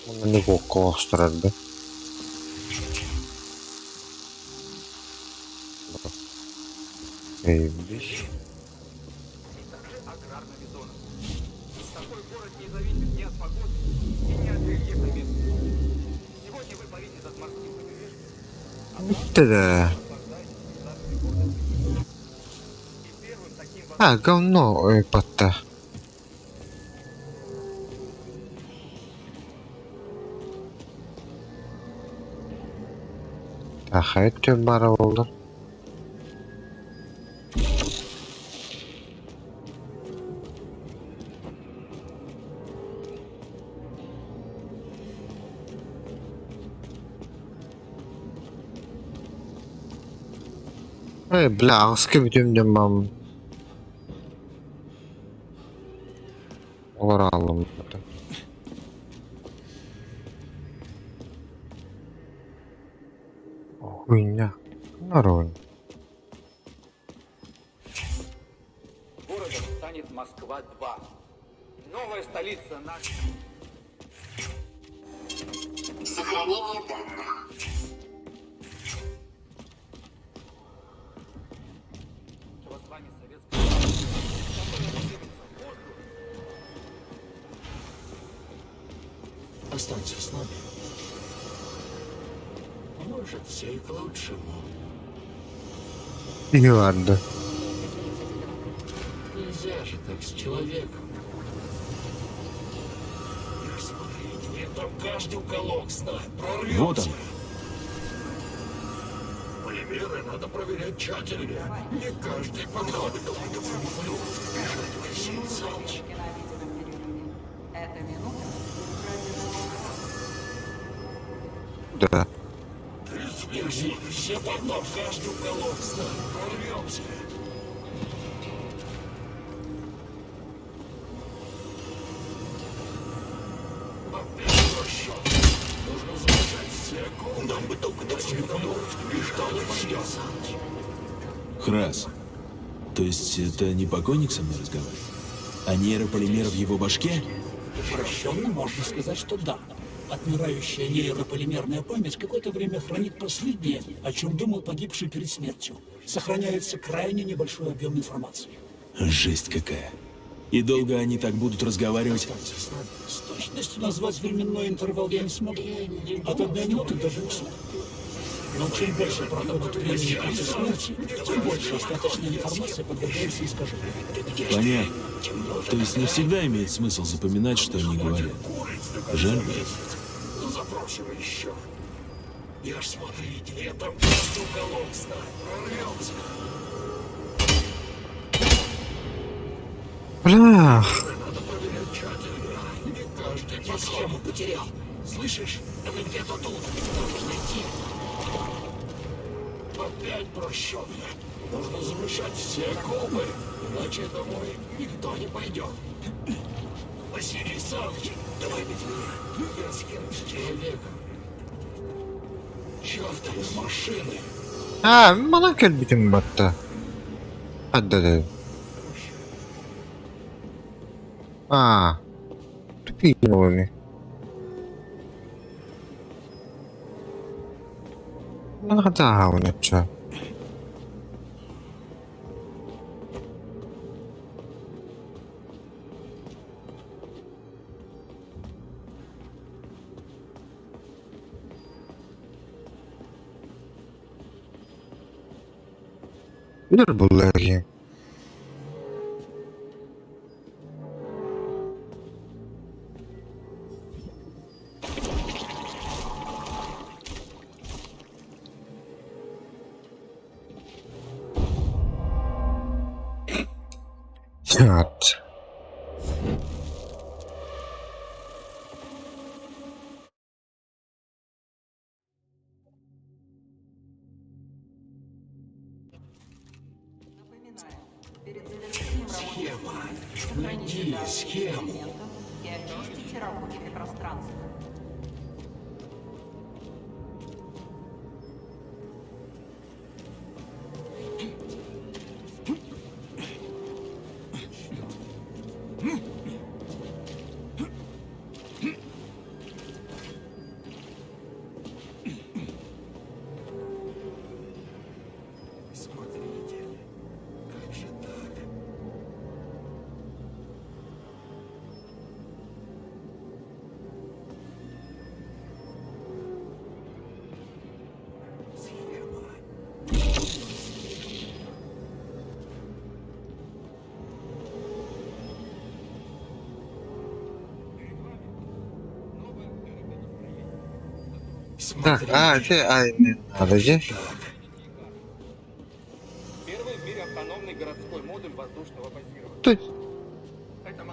Speaker 1: Bunu ne kokku astırdı. Neymiş?
Speaker 11: Такой город не зависит ни от погоды и ни от рельефа местности. Сегодня вы парите над морским побережьем.
Speaker 1: Bitti de. Ha, говно battı. Hayat tüm bara oldu. Bla, skip dümdüm mam. Olur aldım. Хуйня. Народ.
Speaker 11: Городом станет Москва-2. Новая столица нашей.
Speaker 2: Сохранение данных.
Speaker 11: Что с вами советская
Speaker 7: Останься с нами. Может, все и к лучшему.
Speaker 1: И ладно.
Speaker 7: Нельзя же так с человеком. Смотрите, там каждый уголок знает. Прорвемся.
Speaker 4: Вот он.
Speaker 7: Полимеры надо проверять тщательнее. Не каждый подход.
Speaker 16: Эта минута
Speaker 1: Да.
Speaker 7: Все давно каждый уголок знает. Прорвемся. Нужно завершать все. Нам бы только до всего и что не пойдет.
Speaker 4: Храс. То есть это не покойник со мной разговаривает? А нейрополимер в его башке?
Speaker 7: Упрощенно можно сказать, что да. Отмирающая нейрополимерная память какое-то время хранит последнее, о чем думал погибший перед смертью. Сохраняется крайне небольшой объем информации.
Speaker 4: Жесть какая. И долго они так будут разговаривать?
Speaker 7: С точностью назвать временной интервал я не смогу. От 1 минуты до 200. Но чем больше проходит времени после смерти, тем больше остаточной информации подвергается искажению.
Speaker 4: Понятно. То есть не всегда имеет смысл запоминать, что они говорят. Жаль.
Speaker 7: Запросим еще. Я ж смотрите, я там каждый уголок знаю. Прорвемся.
Speaker 1: Блях.
Speaker 7: Надо проверять тщательно. Не каждый по схему потерял. Слышишь? Она где-то тут. Нужно найти. Опять прощенная. Нужно замешать все кубы, иначе домой никто не пойдет. Василий Саныч, давай ведь меня. Я скинусь с человека. Чёртовы машины.
Speaker 1: Bana gel bütün battı. Hadi de. Tupik ini. Mana tahu nih, Cak. Bilir bunlar ya. Evet.
Speaker 7: Найди схему.
Speaker 16: И очистите рабочее пространство.
Speaker 5: Смотрите, как же так?
Speaker 1: Так, не надо же.
Speaker 11: Первый в мире автономный городской модуль воздушного базирования.
Speaker 1: Тут.
Speaker 11: Это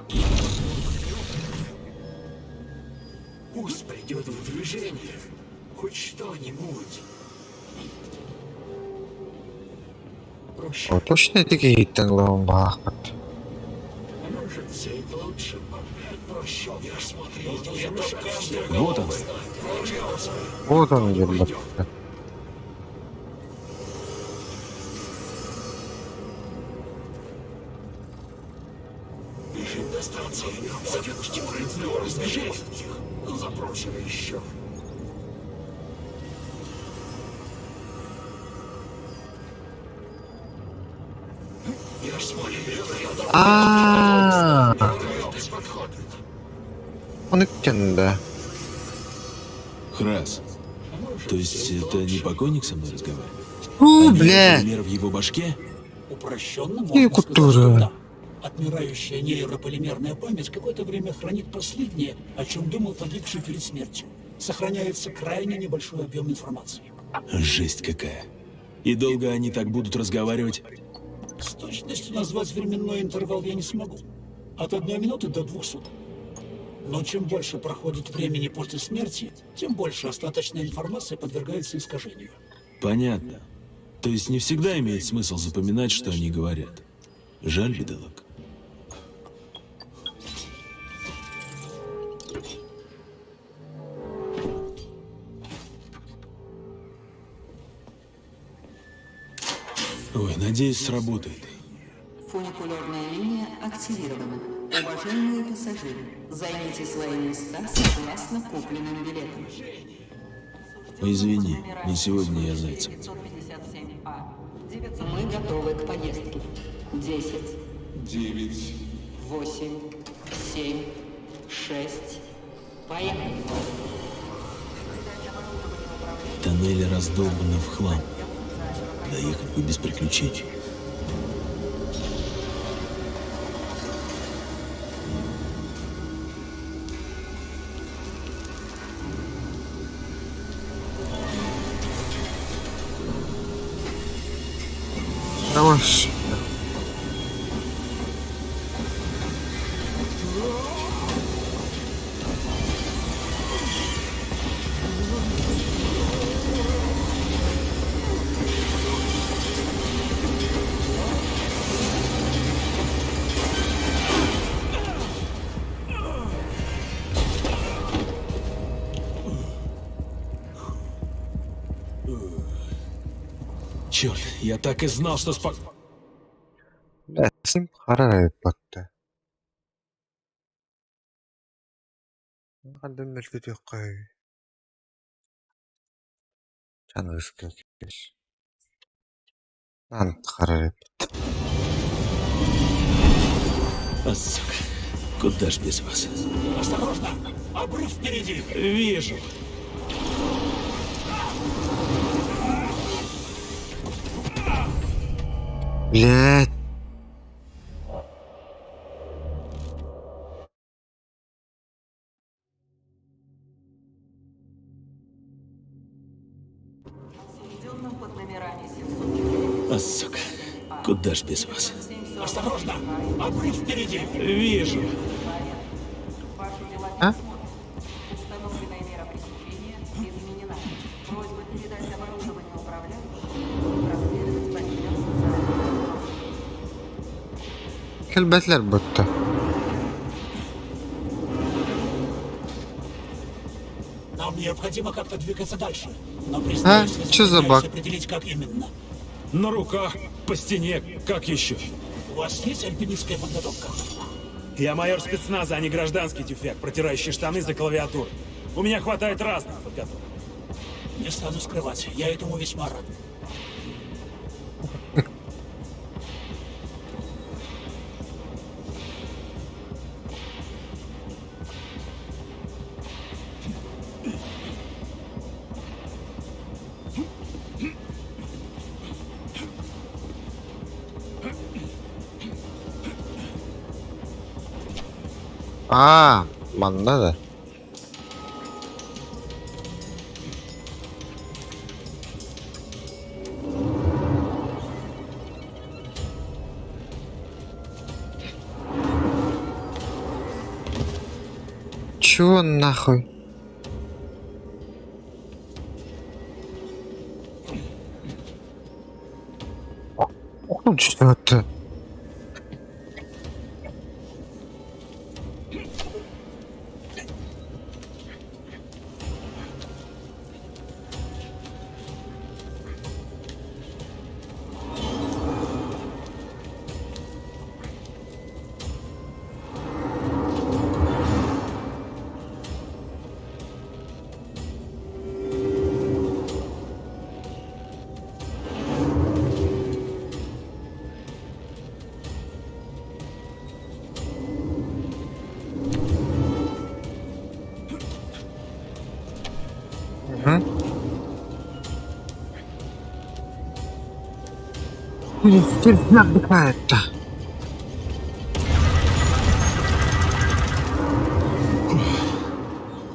Speaker 7: Пусть придет в движение. Хоть что-нибудь. Проще.
Speaker 1: О, точно такие гиттен бахат.
Speaker 7: Может, все это лучше. Проще. Я смотрел, я каждый.
Speaker 4: Вот он.
Speaker 1: Вот он, ебать.
Speaker 7: Бежим до станции. Запустим рынок, разбежим их. Забросим еще. Я смотрел,
Speaker 1: Он иккенде.
Speaker 4: Храс. То есть это не покойник со мной разговаривает?
Speaker 1: Бля.
Speaker 4: Например, в его башке?
Speaker 7: Упрощенно
Speaker 1: И
Speaker 7: можно сказать,
Speaker 1: культура.
Speaker 7: что да. Отмирающая нейрополимерная память какое-то время хранит последнее, о чем думал погибший перед смертью. Сохраняется крайне небольшой объем информации.
Speaker 4: Жесть какая. И долго они так будут разговаривать?
Speaker 7: С точностью назвать временной интервал я не смогу. От 1 минуты до 2 суток. Но чем больше проходит времени после смерти, тем больше остаточная информация подвергается искажению.
Speaker 4: Понятно. То есть не всегда имеет смысл запоминать, что они говорят. Жаль бедолаг. Ой, надеюсь, сработает.
Speaker 16: Фуникулерная линия активирована. Уважаемые пассажиры, займите свои места согласно купленным билетам.
Speaker 4: Извини, но сегодня я зайцем.
Speaker 16: Мы готовы к поездке. 10,
Speaker 11: 9,
Speaker 16: 8, 7, 6. Поехали.
Speaker 4: Тоннели раздолбаны в хлам. Доехать бы без приключений.
Speaker 1: Давай.
Speaker 4: Черт, я так и знал, что
Speaker 1: Бля, сим харай батты. Хадым мэлтэти кай. Чаныс кэкэш. Харай.
Speaker 4: А, сука, куда ж без вас?
Speaker 7: Осторожно! Обрыв впереди!
Speaker 4: Вижу.
Speaker 1: Блядь.
Speaker 16: Заведенным под номерами 704.
Speaker 4: А, сука, куда ж без вас?
Speaker 7: Осторожно! Обрыв впереди!
Speaker 4: Вижу.
Speaker 1: А?
Speaker 16: Установленная мера пресечения изменена. Просьба передать оборудование управляющему. Проследовать по
Speaker 1: Келбетлер бутты.
Speaker 7: необходимо как-то двигаться дальше. Но признаюсь, я
Speaker 1: Чё за баг?
Speaker 7: затрудняюсь определить, как именно.
Speaker 4: На руках, по стене, как еще?
Speaker 7: У вас есть альпинистская подготовка?
Speaker 4: Я майор спецназа, а не гражданский тюфяк, протирающий штаны за клавиатурой. У меня хватает разных подготовок.
Speaker 7: Не стану скрывать, я этому весьма рад.
Speaker 1: Manda da. Чё нахуй? Ну что это? Херня какая-то.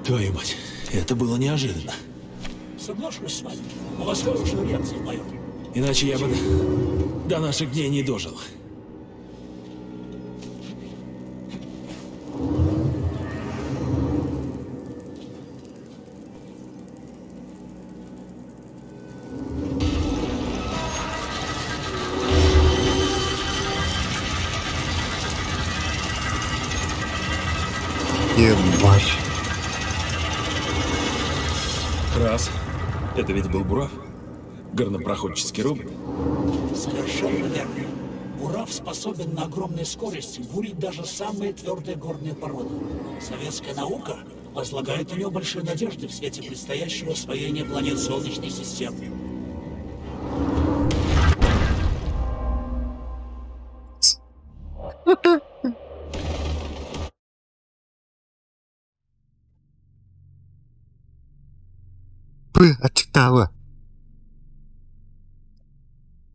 Speaker 4: Твою мать, это было неожиданно.
Speaker 7: Соглашусь с вами. У вас хорошая реакция, майор.
Speaker 4: Иначе я бы до наших дней не дожил.
Speaker 1: Ебать.
Speaker 4: Раз. Это ведь был Бурав? Горнопроходческий робот?
Speaker 7: Совершенно верно. Бурав способен на огромной скорости бурить даже самые твердые горные породы. Советская наука возлагает на него большие надежды в свете предстоящего освоения планет Солнечной системы.
Speaker 1: Отчитала.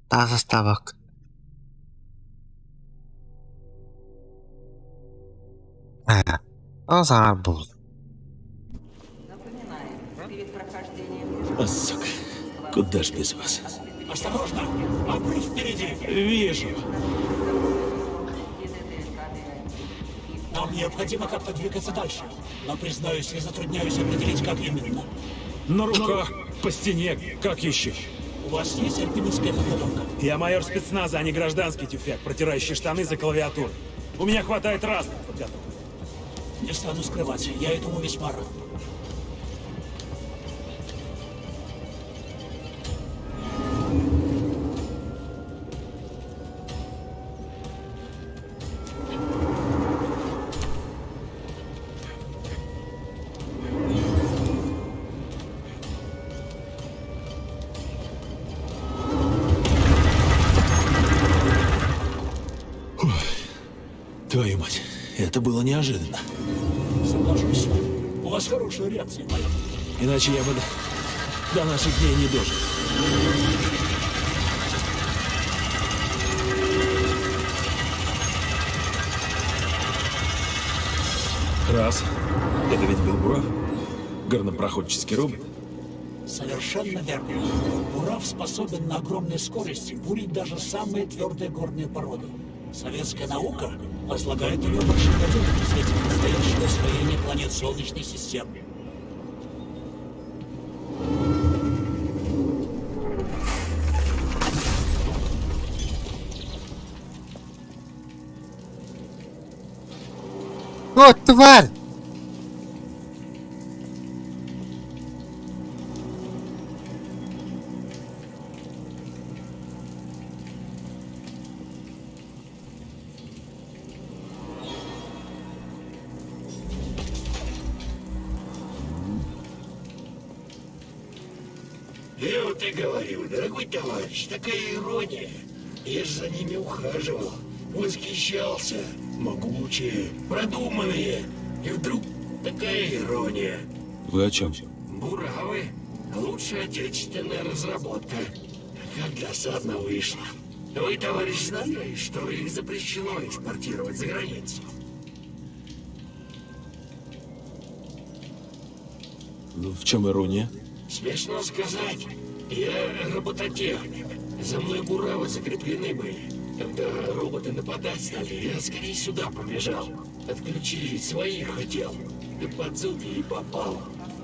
Speaker 1: Та заставок. Он забыл.
Speaker 16: Перед прохождением...
Speaker 4: Сука, куда ж без вас?
Speaker 7: Осторожно! Обрыв впереди!
Speaker 4: Вижу.
Speaker 7: Нам необходимо как-то двигаться дальше. Но, признаюсь, я затрудняюсь определить, как именно.
Speaker 4: На руках, по стене, как еще?
Speaker 7: У вас есть альпинистская подготовка?
Speaker 4: Я майор спецназа, а не гражданский тюфяк, протирающий штаны за клавиатурой. У меня хватает разных подготовок.
Speaker 7: Не стану скрывать, я этому весьма рад.
Speaker 4: Твою мать, это было неожиданно.
Speaker 7: Соглашусь с вами. У вас хорошая реакция, майор.
Speaker 4: Иначе я бы до наших дней не дожил. Раз. Это ведь был Бурав? Горнопроходческий робот?
Speaker 7: Совершенно верно. Бурав способен на огромной скорости бурить даже самые твердые горные породы. Советская наука возлагает на него большие надежды в свете предстоящего освоения планет Солнечной системы.
Speaker 1: Вот тварь!
Speaker 7: вот и говорю, дорогой товарищ, такая ирония. Я же за ними ухаживал, восхищался. Могучие, продуманные. И вдруг такая ирония.
Speaker 4: Вы о чем?
Speaker 7: Буравы. Лучшая отечественная разработка. Как досадно вышло. Вы, товарищ, знали, что их запрещено экспортировать за границу?
Speaker 4: Ну, в чем ирония?
Speaker 7: Смешно сказать. Я робототехник. За мной буравы закреплены были. Когда роботы нападать стали, я скорее сюда побежал. Отключить своих хотел. Да под зубы и попал.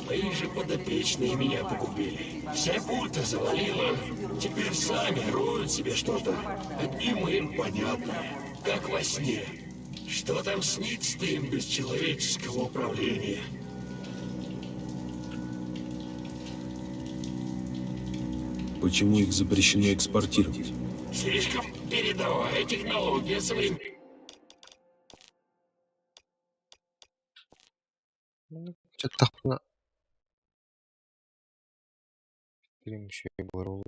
Speaker 7: Мои же подопечные меня погубили. Все пульты завалило. Теперь сами роют себе что-то. Одним им понятное. Как во сне. Что там снится им без человеческого управления?
Speaker 4: Почему их запрещено экспортировать?
Speaker 7: Слишком передовая технология современная.
Speaker 1: Что-то так на... Еще и было.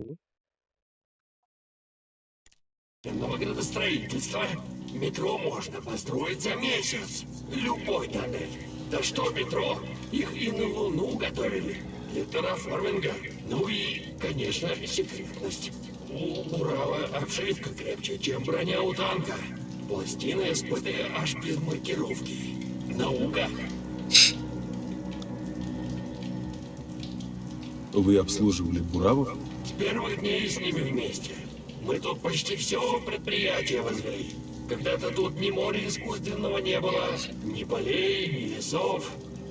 Speaker 7: Градостроительство. Метро можно построить за месяц. Любой тоннель. Да что метро? Их и на Луну готовили. Для терраформинга. Ну и, конечно, секретность. У Бурава обшивка крепче, чем броня у танка. Пластины СПД аж без маркировки. Наука.
Speaker 4: Вы обслуживали буравов?
Speaker 7: С первых дней с ними вместе. Мы тут почти все предприятие возвели. Когда-то тут ни моря искусственного не было, ни полей, ни лесов.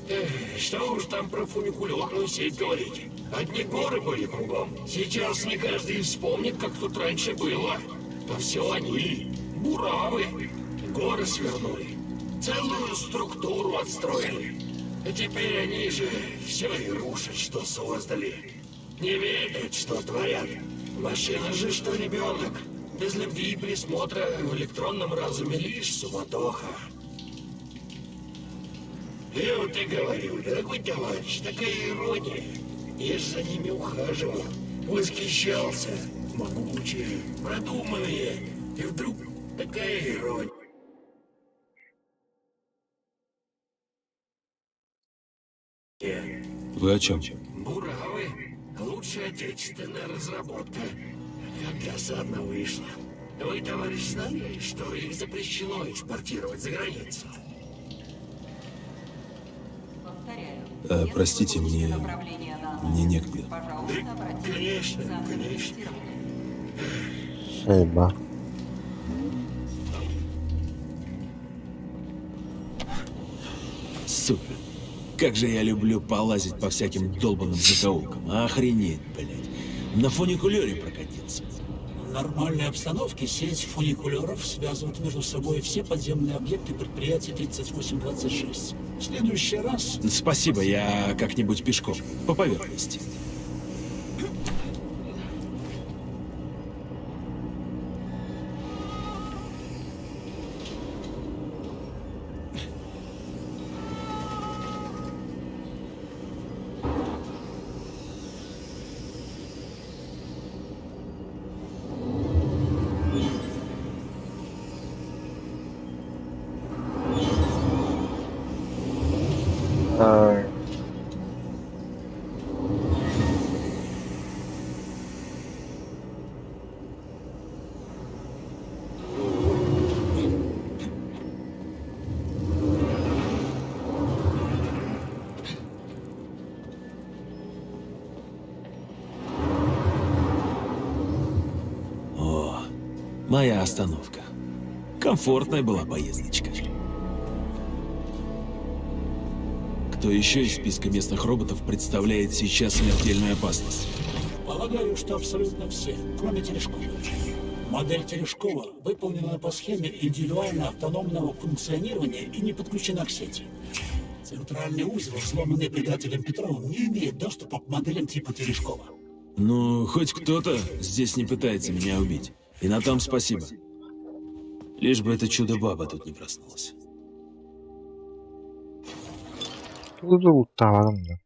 Speaker 7: Эх, что уж там про фуникулерную сеть говорить. Одни горы были кругом. Сейчас не каждый вспомнит, как тут раньше было. А все они, буравы, горы свернули. Целую структуру отстроили. А теперь они же все и рушат, что создали. Не ведают, что творят. Машина же, что ребенок. Без любви и присмотра в электронном разуме лишь суматоха. Я вот и говорю, дорогой товарищ, такая ирония. Я же за ними ухаживал, восхищался. Могучие, продуманные. И вдруг такая ирония.
Speaker 4: Вы о чем?
Speaker 7: Буравы. Лучшая отечественная разработка. Как досадно вышло. Вы, товарищ, знали, что их запрещено экспортировать за границу?
Speaker 4: Простите, мне некогда.
Speaker 7: Конечно, конечно.
Speaker 1: Шейба.
Speaker 4: Сука. Как же я люблю полазить по всяким долбанным закоулкам. Охренеть, блядь. На фуникулере прокатиться.
Speaker 7: В нормальной обстановке сеть фуникулеров связывает между собой все подземные объекты предприятия 3826. В следующий раз...
Speaker 4: Спасибо, я как-нибудь пешком. По поверхности. Моя остановка. Комфортная была поездочка. Кто еще из списка местных роботов представляет сейчас смертельную опасность?
Speaker 7: Полагаю, что абсолютно все, кроме Терешкова. Модель Терешкова выполнена по схеме индивидуально автономного функционирования и не подключена к сети. Центральный узел, сломанный предателем Петровым, не имеет доступа к моделям типа Терешкова.
Speaker 4: Ну, хоть кто-то здесь не пытается меня убить. И на том спасибо. Лишь бы эта чудо-баба тут не проснулась.
Speaker 1: Тут зовут там, да.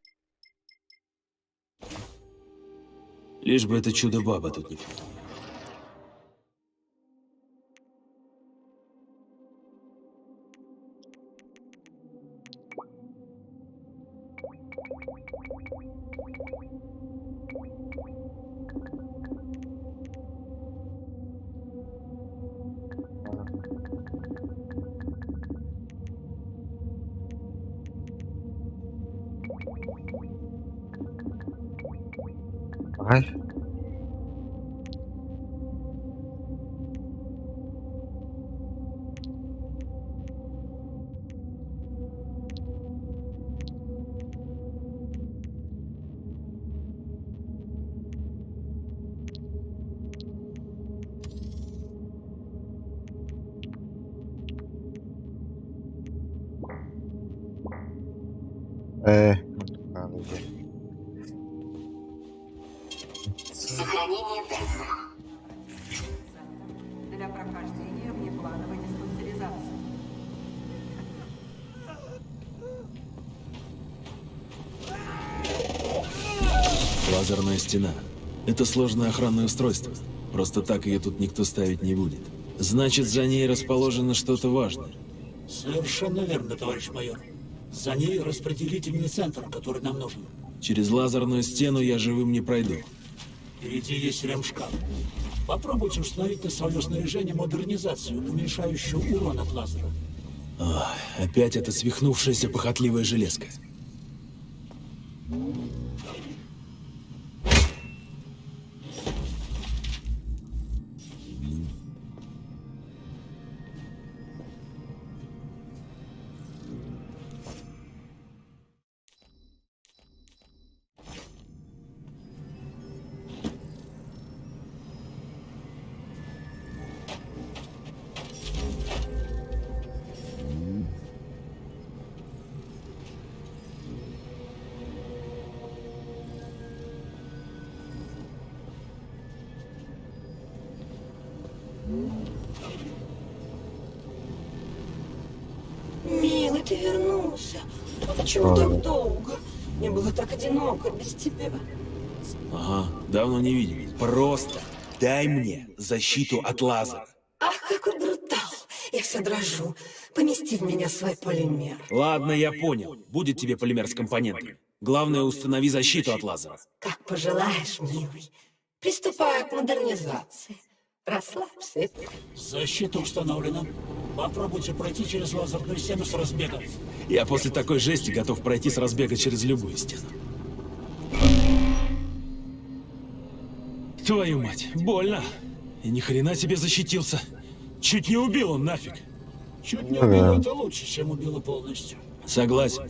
Speaker 4: Лишь бы это чудо-баба тут не...
Speaker 1: Ай. Надо где?
Speaker 16: Сохранение данных. Для прохождения внеплановой диспансеризации.
Speaker 4: Лазерная стена. Это сложное охранное устройство. Просто так ее тут никто ставить не будет. Значит, за ней расположено что-то важное.
Speaker 7: Совершенно верно, товарищ майор. За ней распределительный центр, который нам нужен.
Speaker 4: Через лазерную стену я живым не пройду.
Speaker 7: Впереди есть ремшкаф. Попробуйте установить на свое снаряжение модернизацию, уменьшающую урон от лазера.
Speaker 4: Ох, опять эта свихнувшаяся похотливая железка.
Speaker 2: Милый, ты вернулся. А почему так долго? Мне было так одиноко без тебя.
Speaker 4: Ага, давно не виделись. Просто дай мне защиту от лазера.
Speaker 2: Ах, какой брутал. Я вся дрожу. Помести в меня свой полимер.
Speaker 4: Ладно, я понял. Будет тебе полимер с компонентами. Главное, установи защиту от лазера.
Speaker 2: Как пожелаешь, милый. Приступаю к модернизации. Расслабься.
Speaker 7: Защита установлена. Попробуйте пройти через лазерную стену с разбега.
Speaker 4: Я после такой жести готов пройти с разбега через любую стену. Твою мать, больно. И ни хрена себе защитился. Чуть не убил он нафиг.
Speaker 7: Чуть не убило, это лучше, чем убило полностью.
Speaker 4: Согласен.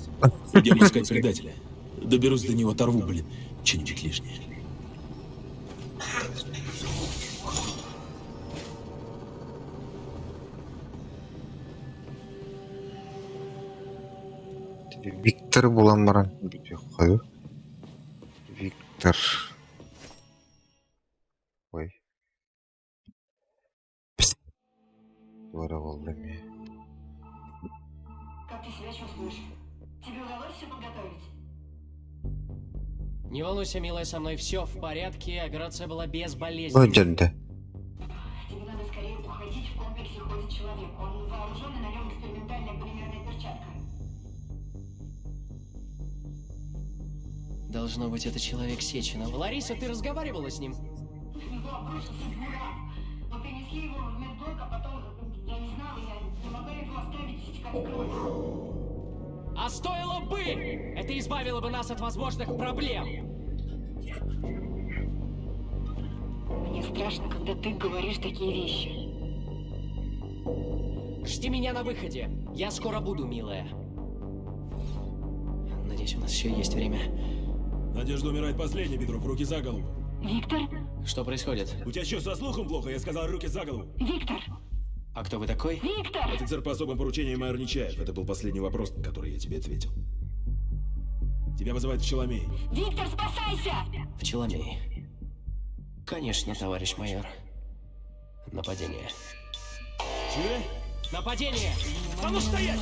Speaker 4: Идем искать предателя. Доберусь до него, оторву, блин, что-нибудь лишнее.
Speaker 1: Виктор Буламаран. Виктор. Ой. Вороволдами.
Speaker 19: Как ты себя чувствуешь? Тебе удалось все подготовить?
Speaker 20: Не волнуйся, милая, со мной все в порядке, операция была
Speaker 1: Ой,
Speaker 20: безболезненной.
Speaker 1: дядя.
Speaker 19: Тебе надо скорее уходить, в комплексе ходит человек. Он вооружен, и на нем экспериментальная полимерная перчатка.
Speaker 20: Должно быть, это человек Сеченова. Лариса, ты разговаривала с ним?
Speaker 19: Его обрушился буран. Мы принесли его в медблок, а потом, я не знала, я не могла его оставить истекать кровью.
Speaker 20: А стоило бы! Это избавило бы нас от возможных проблем.
Speaker 19: Мне страшно, когда ты говоришь такие вещи.
Speaker 20: Жди меня на выходе. Я скоро буду, милая. Надеюсь, у нас еще есть время.
Speaker 4: Надежда умирает последней, Петров, руки за голову.
Speaker 19: Виктор?
Speaker 20: Что происходит?
Speaker 4: У тебя что, со слухом плохо? Я сказал, руки за голову.
Speaker 19: Виктор!
Speaker 20: А кто вы такой?
Speaker 19: Виктор!
Speaker 4: Офицер по особым поручениям майор Нечаев. Это был последний вопрос, на который я тебе ответил. Тебя вызывают в Челомей.
Speaker 19: Виктор, спасайся!
Speaker 20: В Челомей. Конечно, товарищ майор. Нападение.
Speaker 4: Че?
Speaker 20: Нападение! А ну стоять!